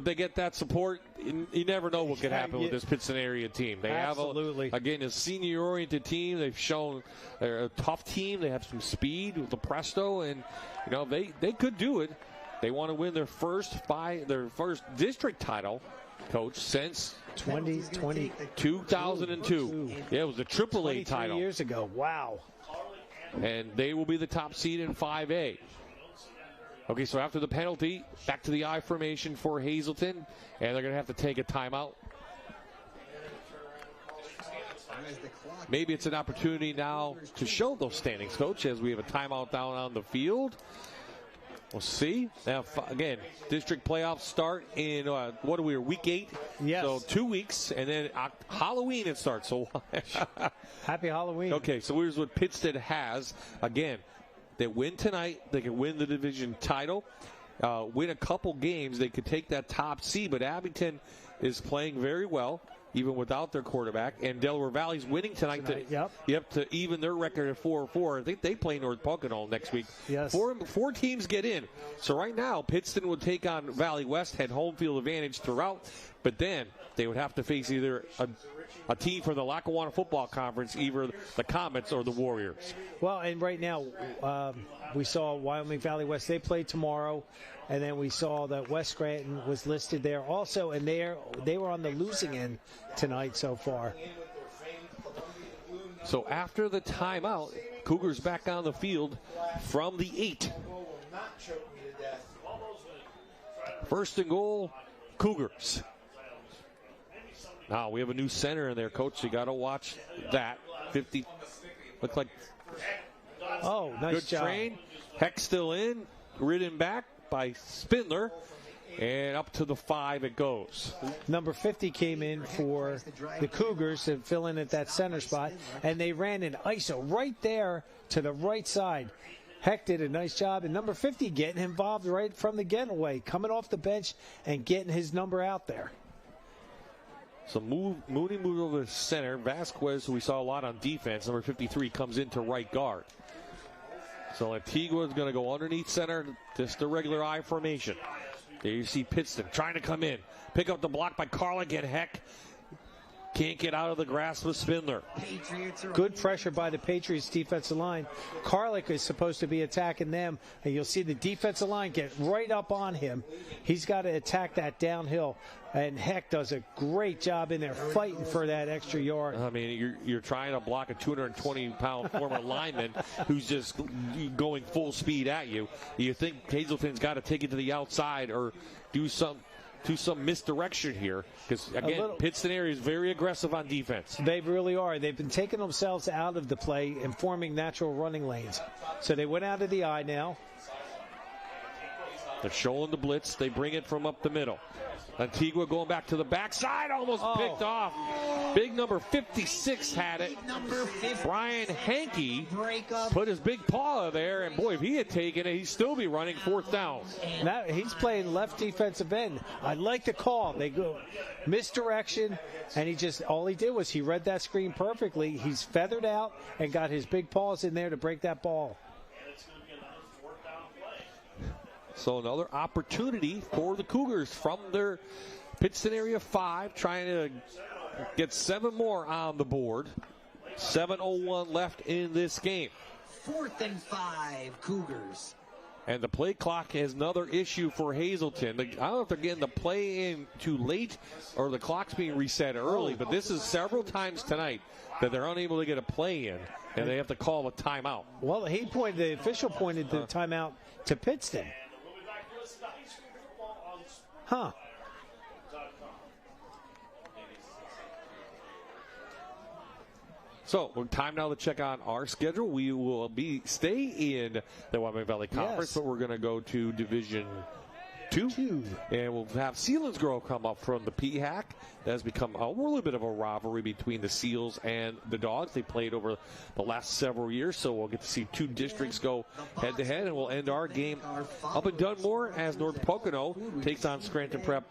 they get that support, you never know what could happen with this Pittston area team. They Absolutely. have a senior-oriented team. They've shown they're a tough team. They have some speed with the Presto, and you know they could do it. They want to win their first district title, Coach, since 2002. Yeah, it was a AAA title 23 years ago. Wow. And they will be the top seed in 5A. Okay, so after the penalty, back to the I formation for Hazleton, and they're going to have to take a timeout. Maybe it's an opportunity now to show those standings, Coach, as we have a timeout down on the field. We'll see. Now, again, district playoffs start in, week 8? Yes. So 2 weeks, and then Halloween it starts. So Happy Halloween. Okay, so here's what Pittston has. Again, they win tonight, they can win the division title. Win a couple games, they could take that top seed. But Abington is playing very well. even without their quarterback. And Delaware Valley's winning tonight to even their record at 4-4. I think they play North Pocono next week. Yes. Four teams get in. So right now, Pittston would take on Valley West, had home field advantage throughout, but then they would have to face either a team from the Lackawanna Football Conference, either the Comets or the Warriors. Well, and right now, we saw Wyoming Valley West. They play tomorrow. And then we saw that West Scranton was listed there also, and they were on the losing end tonight so far. So after the timeout, Cougars back on the field from the 8. First and goal, Cougars. Now we have a new center in there, Coach. You got to watch that. 50. Looks like. Oh, nice good job. train. Heck still in. Ridden back by Spindler, and up to the 5 it goes. Number 50 came in for the Cougars to fill in at that center spot, and they ran an ISO right there to the right side. Heck did a nice job, and number 50 getting involved right from the getaway, coming off the bench and getting his number out there. So Mooney moved over to center. Vasquez, who we saw a lot on defense, number 53, comes into right guard. So Antigua is going to go underneath center, just a regular I formation. There you see Pittston trying to come in. Pick up the block by Carlick, and Heck can't get out of the grasp of Spindler. Good pressure by the Patriots defensive line. Carlick is supposed to be attacking them, and you'll see the defensive line get right up on him. He's got to attack that downhill, and Heck does a great job in there fighting for that extra yard. I mean, you're trying to block a 220-pound former lineman who's just going full speed at you. You think Hazleton's got to take it to the outside or do some misdirection here, because again, Pittston area is very aggressive on defense. They really are. They've been taking themselves out of the play and forming natural running lanes. So they went out of the eye now. They're showing the blitz. They bring it from up the middle. Antigua going back to the backside, almost picked off. Big number 56 had it. Brian Hankey put his big paw there, and boy, if he had taken it, he'd still be running 4th down. Now he's playing left defensive end. I like the call. They go misdirection, and all he did was he read that screen perfectly. He's feathered out and got his big paws in there to break that ball. So another opportunity for the Cougars from their Pittston area 5, trying to get 7 more on the board. 7:01 left in this game. 4th and 5, Cougars. And the play clock is another issue for Hazleton. I don't know if they're getting the play in too late or the clock's being reset early, but this is several times tonight that they're unable to get a play in, and they have to call a timeout. Well, the official pointed the timeout to Pittston. Huh. So, time now to check on our schedule. We will stay in the Wyoming Valley Conference, but we're going to go to Division 2. And we'll have Selinsgrove come up from the PHAC. That has become a little bit of a rivalry between the Seals and the Dogs. They played over the last several years, so we'll get to see 2 districts go head-to-head, and we'll end our game up in Dunmore as North Pocono takes on Scranton Prep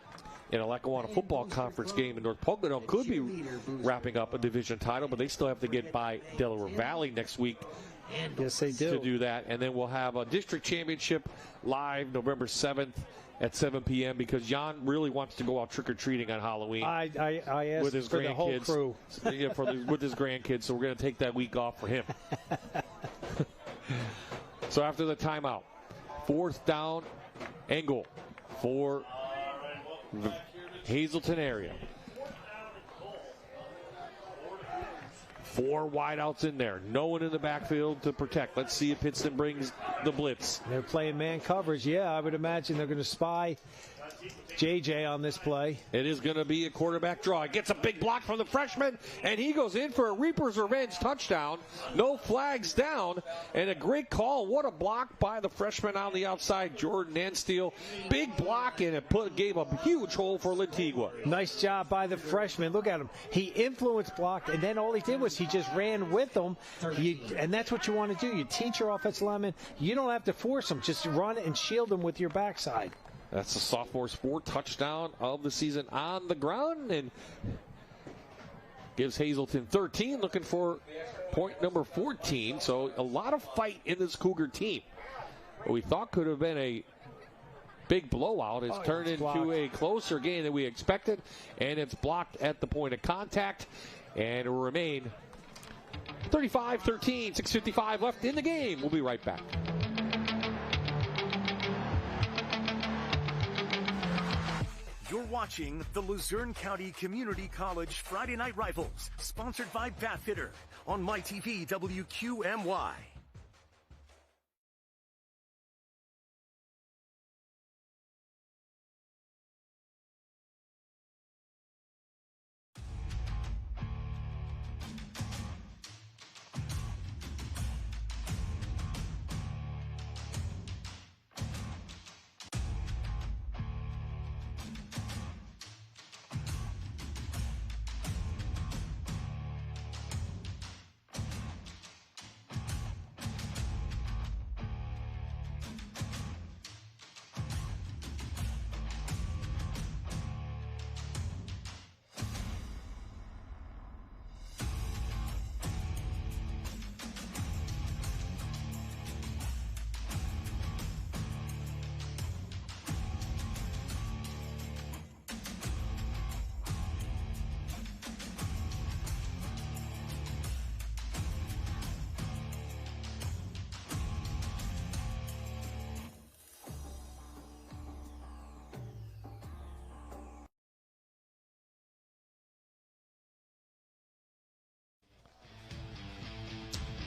in a Lackawanna Football Conference game. And North Pocono could be wrapping up a division title, but they still have to get by Delaware Valley next week. Yes, they do. To do that. And then we'll have a district championship live November 7th at 7 p.m. because Jan really wants to go out trick-or-treating on Halloween. I asked with his for the whole crew. With his grandkids, so we're going to take that week off for him. So after the timeout, 4th down and goal for the Hazleton area. 4 wideouts in there. No one in the backfield to protect. Let's see if Pittston brings the blitz. They're playing man coverage. Yeah, I would imagine they're going to spy JJ on this play. It is going to be a quarterback draw. It gets a big block from the freshman, and he goes in for a Reaper's Revenge touchdown. No flags down, and a great call. What a block by the freshman on the outside, Jordan Ansteele. Big block, and it gave a huge hole for Lantigua. Nice job by the freshman. Look at him. He influenced blocked, and then all he did was he just ran with them. And that's what you want to do. You teach your offensive lineman. You don't have to force them. Just run and shield them with your backside. That's the sophomore's 4th touchdown of the season on the ground. And gives Hazleton 13, looking for point number 14. So a lot of fight in this Cougar team. What we thought could have been a big blowout has turned into a closer game than we expected, and it's blocked at the point of contact, and it will remain 35-13, 6:55 left in the game. We'll be right back. You're watching the Luzerne County Community College Friday Night Rivals, sponsored by Bathfitter on MyTV WQMY.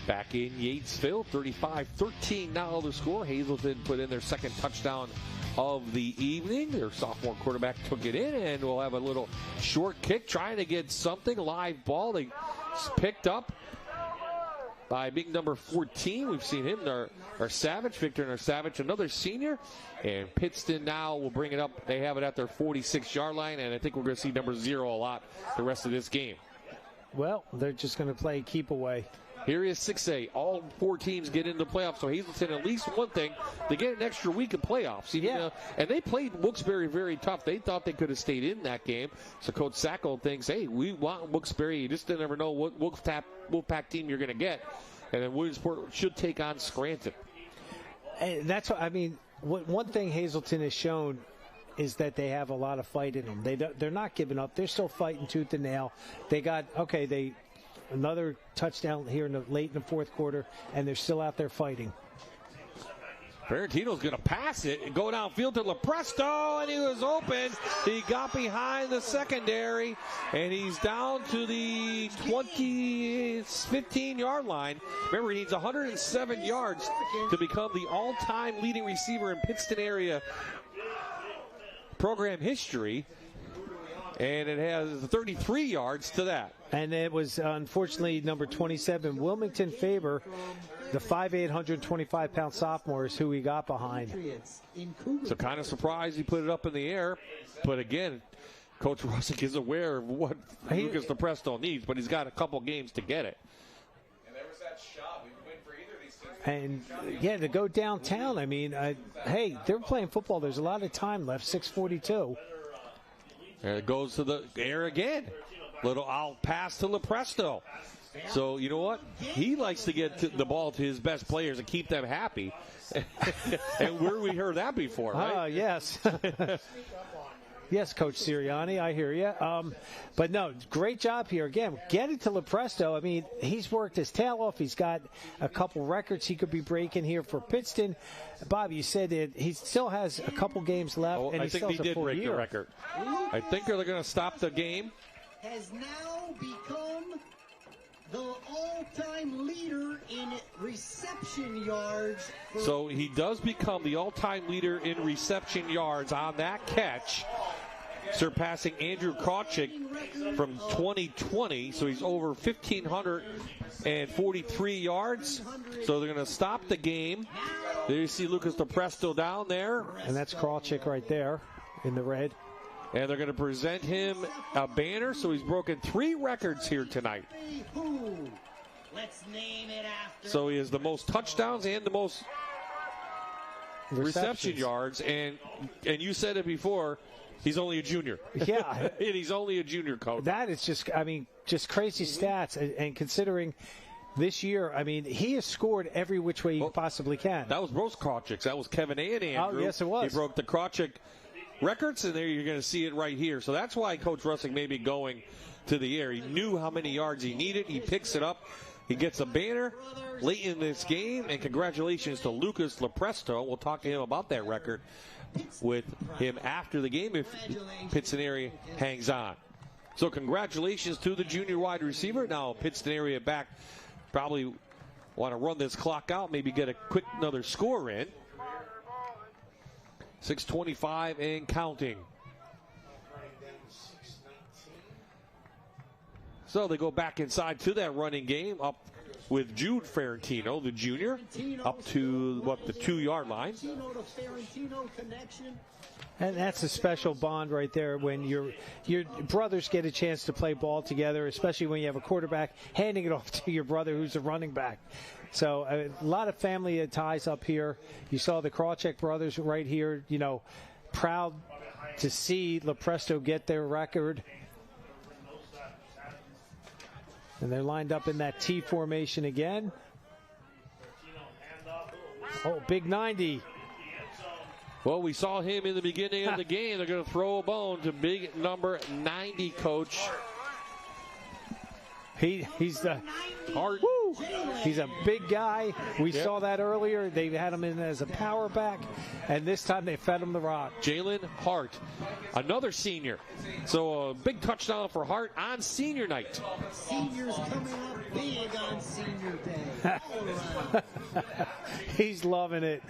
Back in Yatesville, 35-13 now the score. Hazleton put in their second touchdown of the evening. Their sophomore quarterback took it in, and we'll have a little short kick trying to get something. Live ball. They picked up by big number 14. We've seen him, our Savage, Victor and our Savage, another senior. And Pittston now will bring it up. They have it at their 46-yard line, and I think we're going to see number 0 a lot the rest of this game. Well, they're just going to play keep away. Here is 6A. All 4 teams get into the playoffs, so Hazleton, at least one thing, they get an extra week of playoffs. And they played Wilkes-Barre very tough. They thought they could have stayed in that game. So Coach Sacco thinks, hey, we want Wilkes-Barre. You just never know what Wolfpack team you're going to get. And then Williamsport should take on Scranton. And that's what I mean. One thing Hazleton has shown is that they have a lot of fight in them. They're not giving up. They're still fighting tooth and nail. They got, another touchdown here late in the fourth quarter, and they're still out there fighting. Ferrantino's going to pass it and go downfield to Lepresto, and he was open. He got behind the secondary, and he's down to the 15-yard line. Remember, he needs 107 yards to become the all-time leading receiver in Pittston area program history. And it has 33 yards to that. And it was, unfortunately, number 27, Wilmington Faber, the 5'8", 125-pound sophomore, is who he got behind. So kind of surprised he put it up in the air. But again, Coach Russick is aware of what Lucas Lepresto needs, but he's got a couple games to get it. And there was that shot. We've been waiting for either of these teams. And, yeah, to go downtown, I mean, hey, they're playing football. There's a lot of time left, 6:42. There it goes to the air again. Little out pass to Lepresto. So, you know what? He likes to get the ball to his best players and keep them happy. And where we heard that before, right? Yes. Yes, Coach Sirianni, I hear you. But no, great job here. Again, getting to Lepresto. I mean, he's worked his tail off. He's got a couple records he could be breaking here for Pittston. Bob, you said that he still has a couple games left, and I think he did break the record. I think they're going to stop the game. Has now become the all-time leader in reception yards. So he does become the all-time leader in reception yards on that catch, surpassing Andrew Krawczyk from 2020. So he's over 1,543 yards. So they're going to stop the game. There you see Lucas Lepresto down there. And that's Krawczyk right there in the red. And they're going to present him a banner. So he's broken 3 records here tonight. Let's name it after. So he has the most touchdowns and the most reception yards. And you said it before, He's only a junior. Yeah. And he's only a junior, coach. That is just crazy stats. And considering this year, he has scored every which way he possibly can. That was both Krawchicks. That was Kevin and Andrew. Oh, yes, it was. He broke the Krawchick records, and there you're going to see it right here. So that's why Coach Russick may be going to the air. He knew how many yards he needed. He picks it up. He gets a banner late in this game, and congratulations to Lucas Lepresto. We'll talk to him about that record with him after the game if Pittston area hangs on. So congratulations to the junior wide receiver. Now Pittston area back, probably want to run this clock out, maybe get a quick another score in. 6:25 and counting. So they go back inside to that running game up with Jude Ferrantino, the junior, up to, the 2-yard line. And that's a special bond right there when your brothers get a chance to play ball together, especially when you have a quarterback handing it off to your brother who's a running back. So a lot of family ties up here. You saw the Krawcheck brothers right here, proud to see Lepresto get their record. And they're lined up in that T formation again. Oh, big 90. Well, we saw him in the beginning of the game. They're going to throw a bone to big number 90, Coach. He's the Hart. He's a big guy. We saw that earlier. They had him in as a power back, and this time they fed him the rock. Jalen Hart, another senior. So a big touchdown for Hart on senior night. Seniors coming up big on senior day. He's loving it.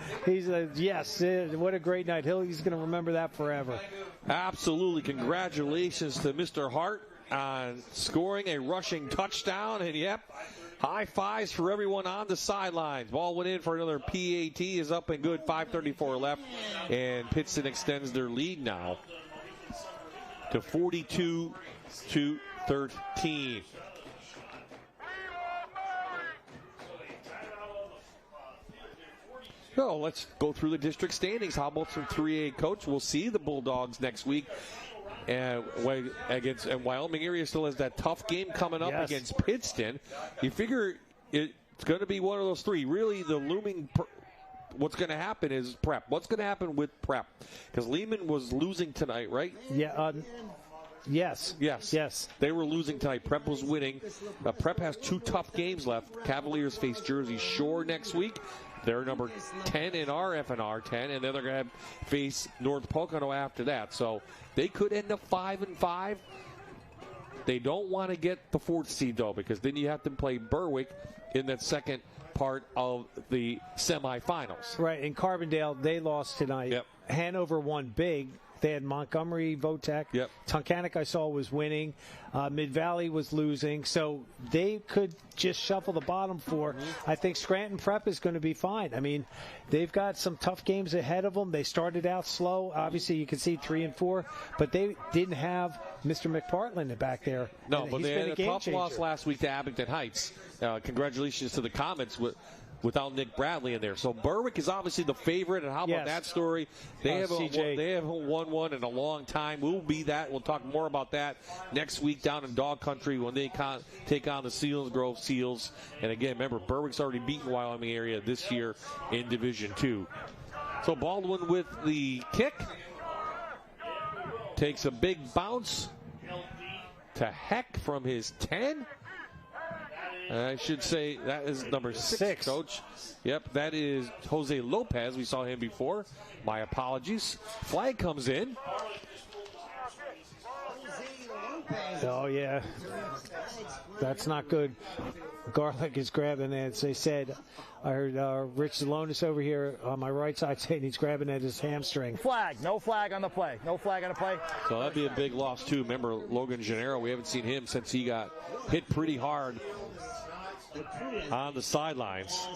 What a great night. He's going to remember that forever. Absolutely. Congratulations to Mr. Hart on scoring a rushing touchdown. And, high fives for everyone on the sidelines. Ball went in for another PAT, is up and good. 5:34 left, and Pittston extends their lead now to 42-13. So let's go through the district standings. How about some 3A, Coach? We'll see the Bulldogs next week. And Wyoming area still has that tough game coming up against Pittston. You figure it's going to be one of those three. Really, the looming what's going to happen is prep. What's going to happen with prep? Because Lehman was losing tonight, right? Yeah. Yes. They were losing tonight. Prep was winning. Prep has 2 tough games left. Cavaliers face Jersey Shore next week. They're number 10 in our FNR 10, and then they're going to face North Pocono after that. So they could end up 5-5. They don't want to get the 4th seed, though, because then you have to play Berwick in that second part of the semifinals. Right, in Carbondale, they lost tonight. Yep. Hanover won big. They had Montgomery, Votech. Yep. Tunkhannock, I saw, was winning. Mid-Valley was losing. So they could just shuffle the bottom 4. I think Scranton Prep is going to be fine. I mean, they've got some tough games ahead of them. They started out slow. Obviously, you can see 3 and 4. But they didn't have Mr. McPartland back there. No, but they had a tough loss last week to Abington Heights. Congratulations to the Comets without Nick Bradley in there. So Berwick is obviously the favorite, and how about that story? They haven't won one in a long time. We'll be that. We'll talk more about that next week down in Dog Country when they take on the Selinsgrove Seals. And again, remember, Berwick's already beaten Wyoming area this year in Division II. So Baldwin with the kick. Takes a big bounce to Heck from his 10. I should say that is number 6, Coach. Yep, that is Jose Lopez. We saw him before. My apologies. Flag comes in. Oh, yeah. That's not good. Garlic is grabbing it. As they said, I heard Rich Zalonis over here on my right side saying he's grabbing at his hamstring. No flag on the play. So that'd be a big loss, too. Remember, Logan Gennaro, we haven't seen him since he got hit pretty hard on the sidelines.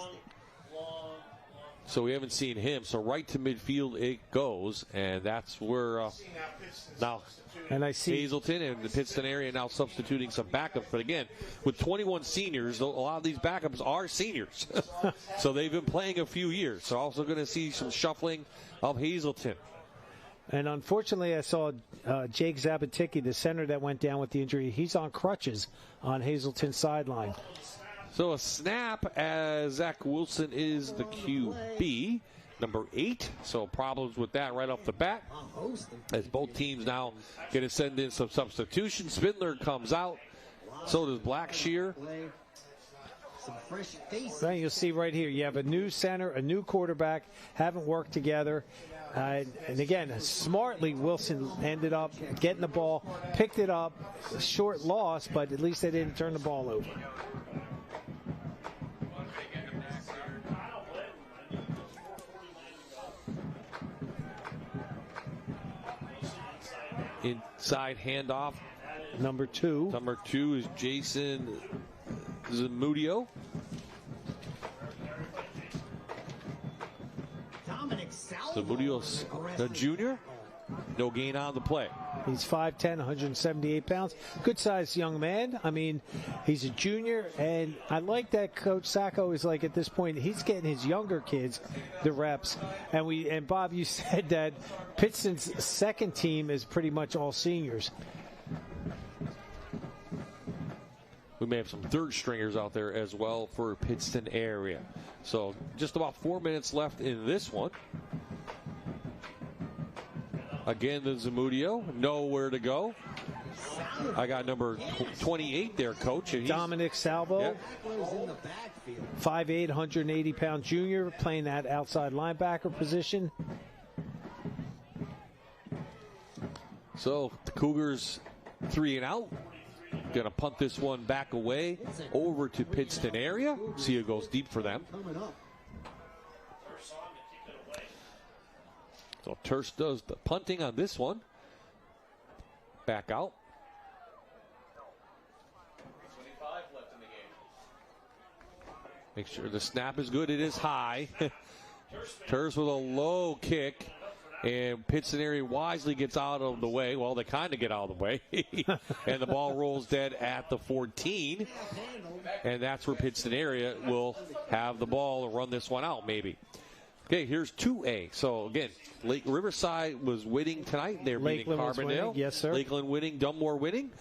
So we haven't seen him. So right to midfield it goes, and that's where now and I see Hazleton and the Pittston area now substituting some backups. But again, with 21 seniors, a lot of these backups are seniors. So they've been playing a few years. So also going to see some shuffling of Hazleton. And unfortunately, I saw Jake Zabaticki, the center that went down with the injury. He's on crutches on Hazleton's sideline. So a snap as Zach Wilson is the QB, number 8. So problems with that right off the bat. As both teams now going to send in some substitutions. Spindler comes out. So does Blackshear. Right, you'll see right here, you have a new center, a new quarterback, haven't worked together. And again, smartly, Wilson ended up getting the ball, picked it up, short loss, but at least they didn't turn the ball over. Inside handoff. Number 2. Number 2 is Jason Zamudio. Zamudio's the junior. No gain on the play. He's 5'10", 178 pounds. Good-sized young man. I mean, he's a junior, and I like that Coach Sacco is like at this point, he's getting his younger kids the reps. And Bob, you said that Pittston's second team is pretty much all seniors. We may have some third stringers out there as well for Pittston area. So just about 4 minutes left in this one. Again, the Zamudio, nowhere to go. I got number 28 there, Coach. And Dominic Salvo, yep. 5'8", 180-pound junior, playing that outside linebacker position. So the Cougars 3 and out. Going to punt this one back away over to Pittston area. See who goes deep for them. So Terse does the punting on this one. Back out. 25 left in the game. Make sure the snap is good. It is high. Terse with a low kick. And Pittston area wisely gets out of the way. Well, they kind of get out of the way. And the ball rolls dead at the 14. And that's where Pittston area will have the ball to run this one out, maybe. Okay, here's 2A. So, again, Lake Riverside was winning tonight. They're beating Carbondale. Yes, sir. Lakeland winning. Dunmore winning.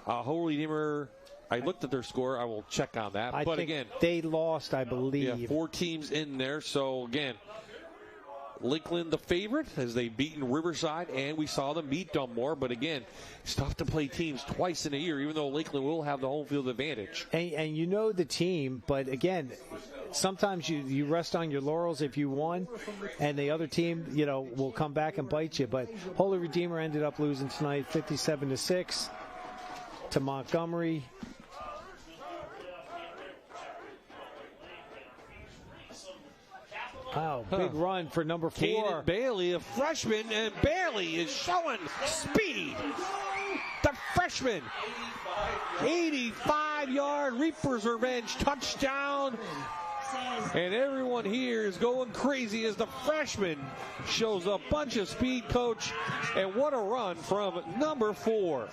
Holy Dimmer, I looked at their score. I will check on that. But again, they lost, I believe. Yeah, 4 teams in there. So, again, Lakeland the favorite as they've beaten Riverside, and we saw them beat Dunmore. But again, it's tough to play teams twice in a year, even though Lakeland will have the home field advantage. And you know the team, but again, sometimes you rest on your laurels if you won, and the other team, will come back and bite you. But Holy Redeemer ended up losing tonight 57-6 to Montgomery. Wow, big run for number 4. Kaden Bailey, a freshman, and Bailey is showing speed. The freshman, 85-yard Reaper's Revenge touchdown. And everyone here is going crazy as the freshman shows a bunch of speed, Coach. And what a run from number 4.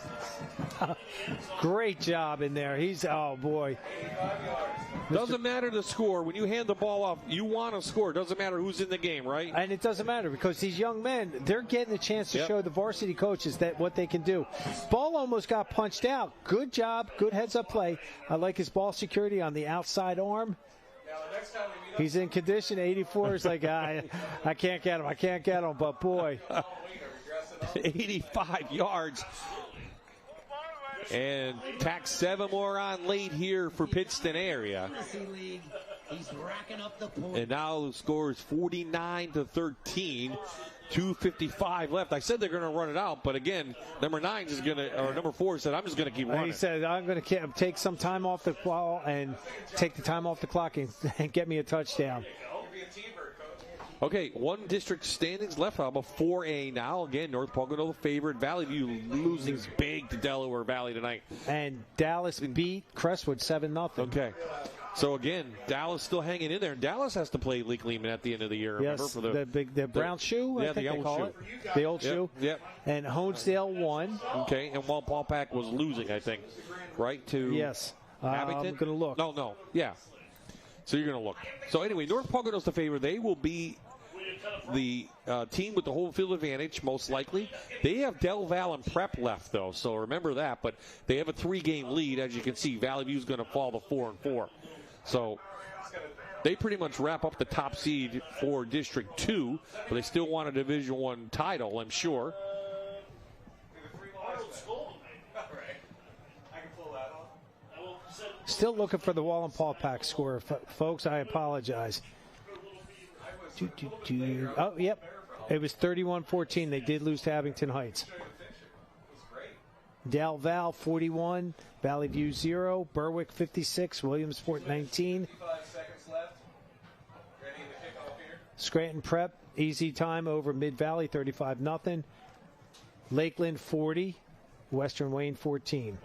Great job in there. Oh, boy. Doesn't matter the score. When you hand the ball off, you want to score. Doesn't matter who's in the game, right? And it doesn't matter because these young men, they're getting a chance to show the varsity coaches what they can do. Ball almost got punched out. Good job. Good heads-up play. I like his ball security on the outside arm. He's in condition. 84 is like, I can't get him. I can't get him. But, boy. 85 yards. And tack 7 more on late here for Pittston area. And now the score is 49-13. 2:55 left. I said they're going to run it out, but again, number 4 said, I'm just going to keep running. He said, I'm going to take some time off the ball and take the time off the clock and get me a touchdown. Okay, 1 district standings left. How about 4A now? Again, North Pocono the favorite. Valley View losing big to Delaware Valley tonight. And Dallas beat Crestwood 7-0. Okay. So again, Dallas still hanging in there. And Dallas has to play Lake Lehman at the end of the year. Yes, remember, for the brown shoe, I think they call it. The old shoe. Yep. And Honesdale won. Okay, and Walpack was losing, I think, right, to Abington? I'm going to look. No. Yeah. So you're going to look. So anyway, North Pocono's the favorite. They will be the team with the home field advantage, most likely. They have Del Val and Prep left, though, so remember that. But they have a 3-game lead. As you can see, Valley View's going to fall to 4-4. So they pretty much wrap up the top seed for District 2, but they still want a Division I title, I'm sure. Still looking for the Wallenpaupack score, folks. I apologize. Oh, yep. It was 31-14. They did lose to Abington Heights. Del Val 41, Valley View 0, Berwick 56, Williamsport 19. Scranton Prep, easy time over Mid-Valley, 35-0. Lakeland 40, Western Wayne 14.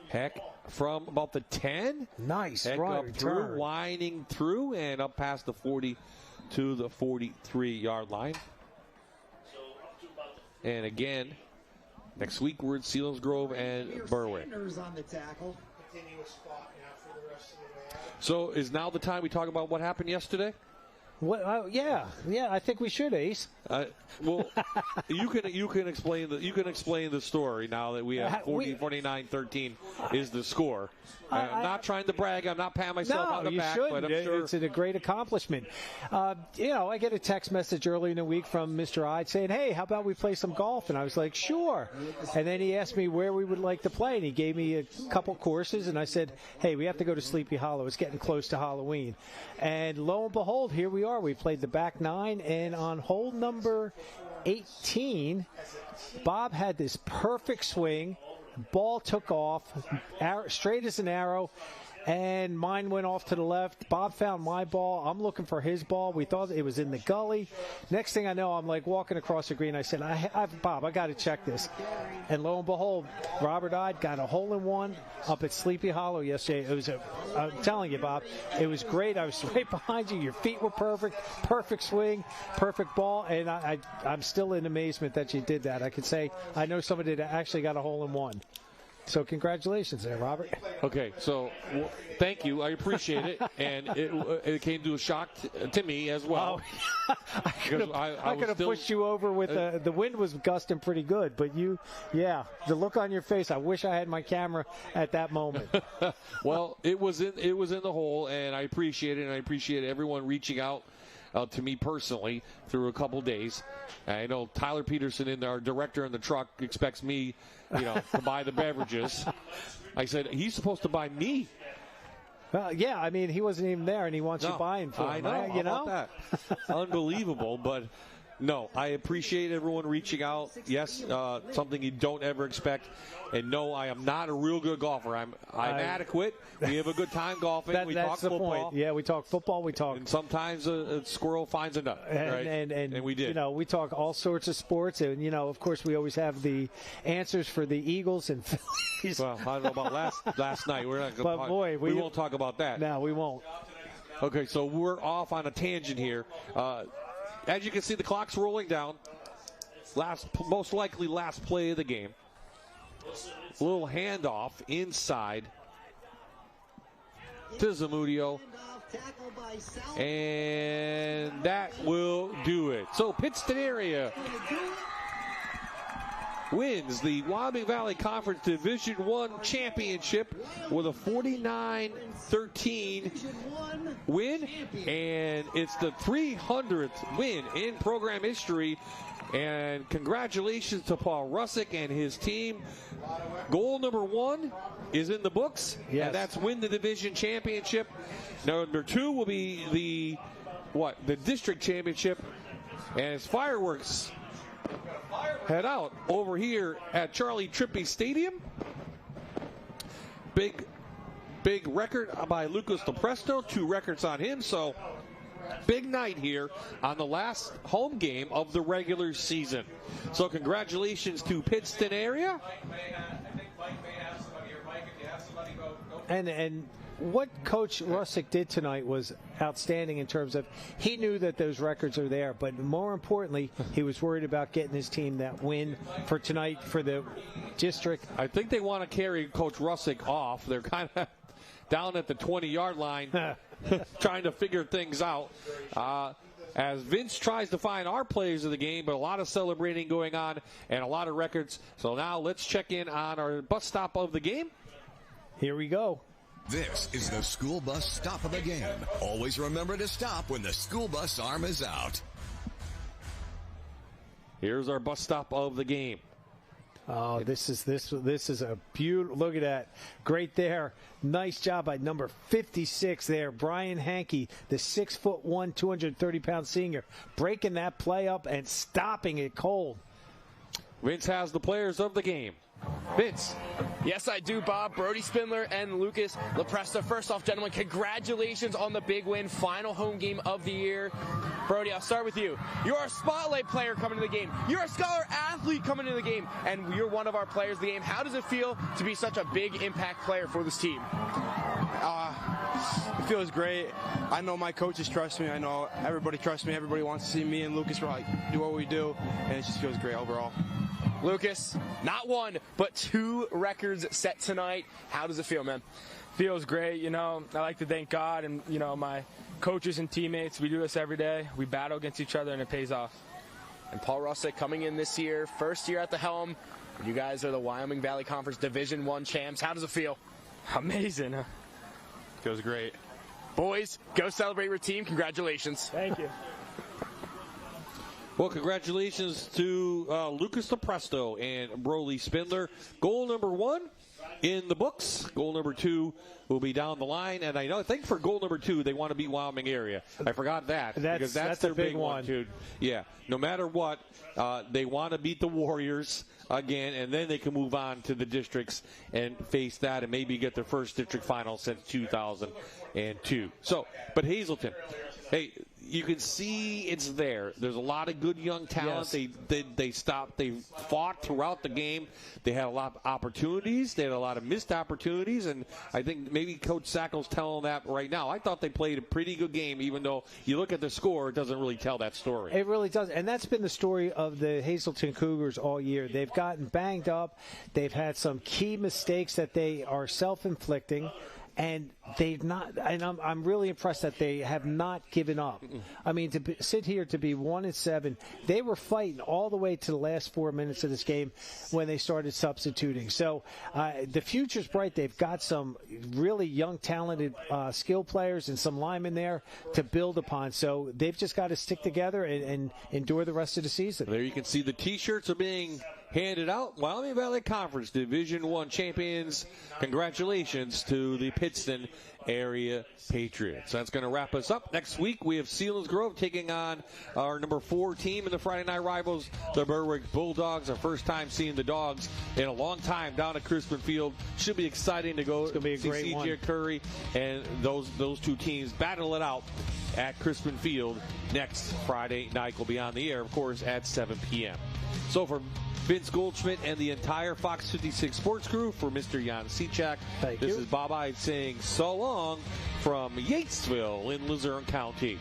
Heck from about the 10. Nice. Heck right up return. through, winding through, and up past the 40 to the 43-yard line. And again, next week we're at Selinsgrove and Berwick. On the tackle. So is now the time we talk about what happened yesterday? What? Yeah. I think we should, Ace. Well, you can explain the story now that we have 49-13 is the score. I'm not trying to brag. I'm not patting myself on the back, but I'm sure it's a great accomplishment. I get a text message early in the week from Mr. Ide saying, "Hey, how about we play some golf?" And I was like, "Sure." And then he asked me where we would like to play, and he gave me a couple courses, and I said, "Hey, we have to go to Sleepy Hollow. It's getting close to Halloween." And lo and behold, here we are. We played the back 9, and on hole number 18, Bob had this perfect swing. Ball took off, straight as an arrow, and mine went off to the left. Bob found my ball. I'm looking for his ball. We thought it was in the gully. Next thing I know, I'm like walking across the green. I said, Bob, I got to check this. And lo and behold, Robert Ide got a hole-in-one up at Sleepy Hollow yesterday. I'm telling you, Bob, it was great. I was right behind you. Your feet were perfect swing, perfect ball, and I'm still in amazement that you did that. I could say I know somebody that actually got a hole-in-one. So congratulations there, Robert. Okay, so thank you. I appreciate it. And it came to a shock to me as well. Oh, I could have pushed you over with the wind was gusting pretty good. But the look on your face, I wish I had my camera at that moment. Well, it was in the hole, and I appreciate it. And I appreciate everyone reaching out to me personally through a couple days. I know Tyler Peterson, our director in the truck, expects me, to buy the beverages. I said, he's supposed to buy me. Yeah, I mean, he wasn't even there, and he wants you buying for him. I know. How about that? Unbelievable, but no, I appreciate everyone reaching out. Yes, something you don't ever expect. And no, I am not a real good golfer. I'm adequate. We have a good time golfing. We talk football. Yeah, we talk football. And sometimes a squirrel finds a nut. Right? And we did. We talk all sorts of sports. And, of course, we always have the answers for the Eagles and Phillies. Well, I don't know about last night. We're not going to we won't talk about that. No, we won't. Okay, so we're off on a tangent here. As you can see, the clock's rolling down. Most likely last play of the game. A little handoff inside to Zamudio. And that will do it. So Pittston area wins the Wyoming Valley Conference Division I championship with a 49-13 win. And it's the 300th win in program history. And congratulations to Paul Russick and his team. Goal number 1 is in the books, and that's win the division championship. Number 2 will be the district championship, and as fireworks head out over here at Charlie Trippi Stadium. Big record by Lucas DePresto, 2 records on him, so big night here on the last home game of the regular season. So congratulations to Pittston area. And what Coach Russick did tonight was outstanding in terms of he knew that those records are there, but more importantly, he was worried about getting his team that win for tonight for the district. I think they want to carry Coach Russick off. They're kind of down at the 20-yard line. trying to figure things out. As Vince tries to find our players of the game, but a lot of celebrating going on and a lot of records. So now let's check in on our bus stop of the game. Here we go. This is the school bus stop of the game. Always remember to stop when the school bus arm is out. Here's our bus stop of the game. Oh, this is a beautiful. Look at that. Great there. Nice job by number 56 there, Brian Hankey, the 6'1", 230-pound senior, breaking that play up and stopping it cold. Vince has the players of the game. Vince. Yes, I do, Bob. Brody Spindler and Lucas Lepresta. First off, gentlemen, congratulations on the big win. Final home game of the year. Brody, I'll start with you. You're a spotlight player coming to the game. You're a scholar athlete coming to the game, and you're one of our players of the game. How does it feel to be such a big impact player for this team? It feels great. I know my coaches trust me. I know everybody trusts me. Everybody wants to see me and Lucas do what we do, and it just feels great overall. Lucas, not one, but 2 records set tonight. How does it feel, man? Feels great. You know, I like to thank God and, you know, my coaches and teammates. We do this every day. We battle against each other, and it pays off. And Paul Russick coming in this year, first year at the helm. You guys are the Wyoming Valley Conference Division I champs. How does it feel? Amazing. Feels great. Boys, go celebrate your team. Congratulations. Thank you. Well, congratulations to Lucas Lepresto and Brody Spindler. Goal number 1 in the books. Goal number 2 will be down the line. And I think for goal number 2, they want to beat Wyoming area. I forgot that. Because that's their big one, too. Yeah, no matter what, they want to beat the Warriors again, and then they can move on to the districts and face that and maybe get their first district final since 2002. So, but Hazleton, hey, you can see it's there. There's a lot of good young talent. Yes. They fought throughout the game. They had a lot of opportunities. They had a lot of missed opportunities, and I think maybe Coach Sackel's telling that right now. I thought they played a pretty good game, even though you look at the score, it doesn't really tell that story. It really does, and that's been the story of the Hazleton Cougars all year. They've gotten banged up. They've had some key mistakes that they are self-inflicting. And they've not, and I'm really impressed that they have not given up. I mean, sit here to be 1-7, they were fighting all the way to the last 4 minutes of this game when they started substituting. So the future's bright. They've got some really young, talented skill players and some linemen there to build upon. So they've just got to stick together and endure the rest of the season. There you can see the T-shirts are being handed out. Wyoming Valley Conference Division I champions. Congratulations to the Pittston area Patriots. That's going to wrap us up. Next week, we have Selinsgrove taking on our number 4 team in the Friday night rivals, the Berwick Bulldogs. Our first time seeing the Dogs in a long time down at Crispin Field. Should be exciting to go see CJ Curry and those 2 teams battle it out at Crispin Field next Friday night. Will be on the air, of course, at 7 p.m. So for Vince Goldschmidt and the entire Fox 56 sports crew, for Mr. Jan Sechak, this is Bob Ide saying so long from Yatesville in Luzerne County.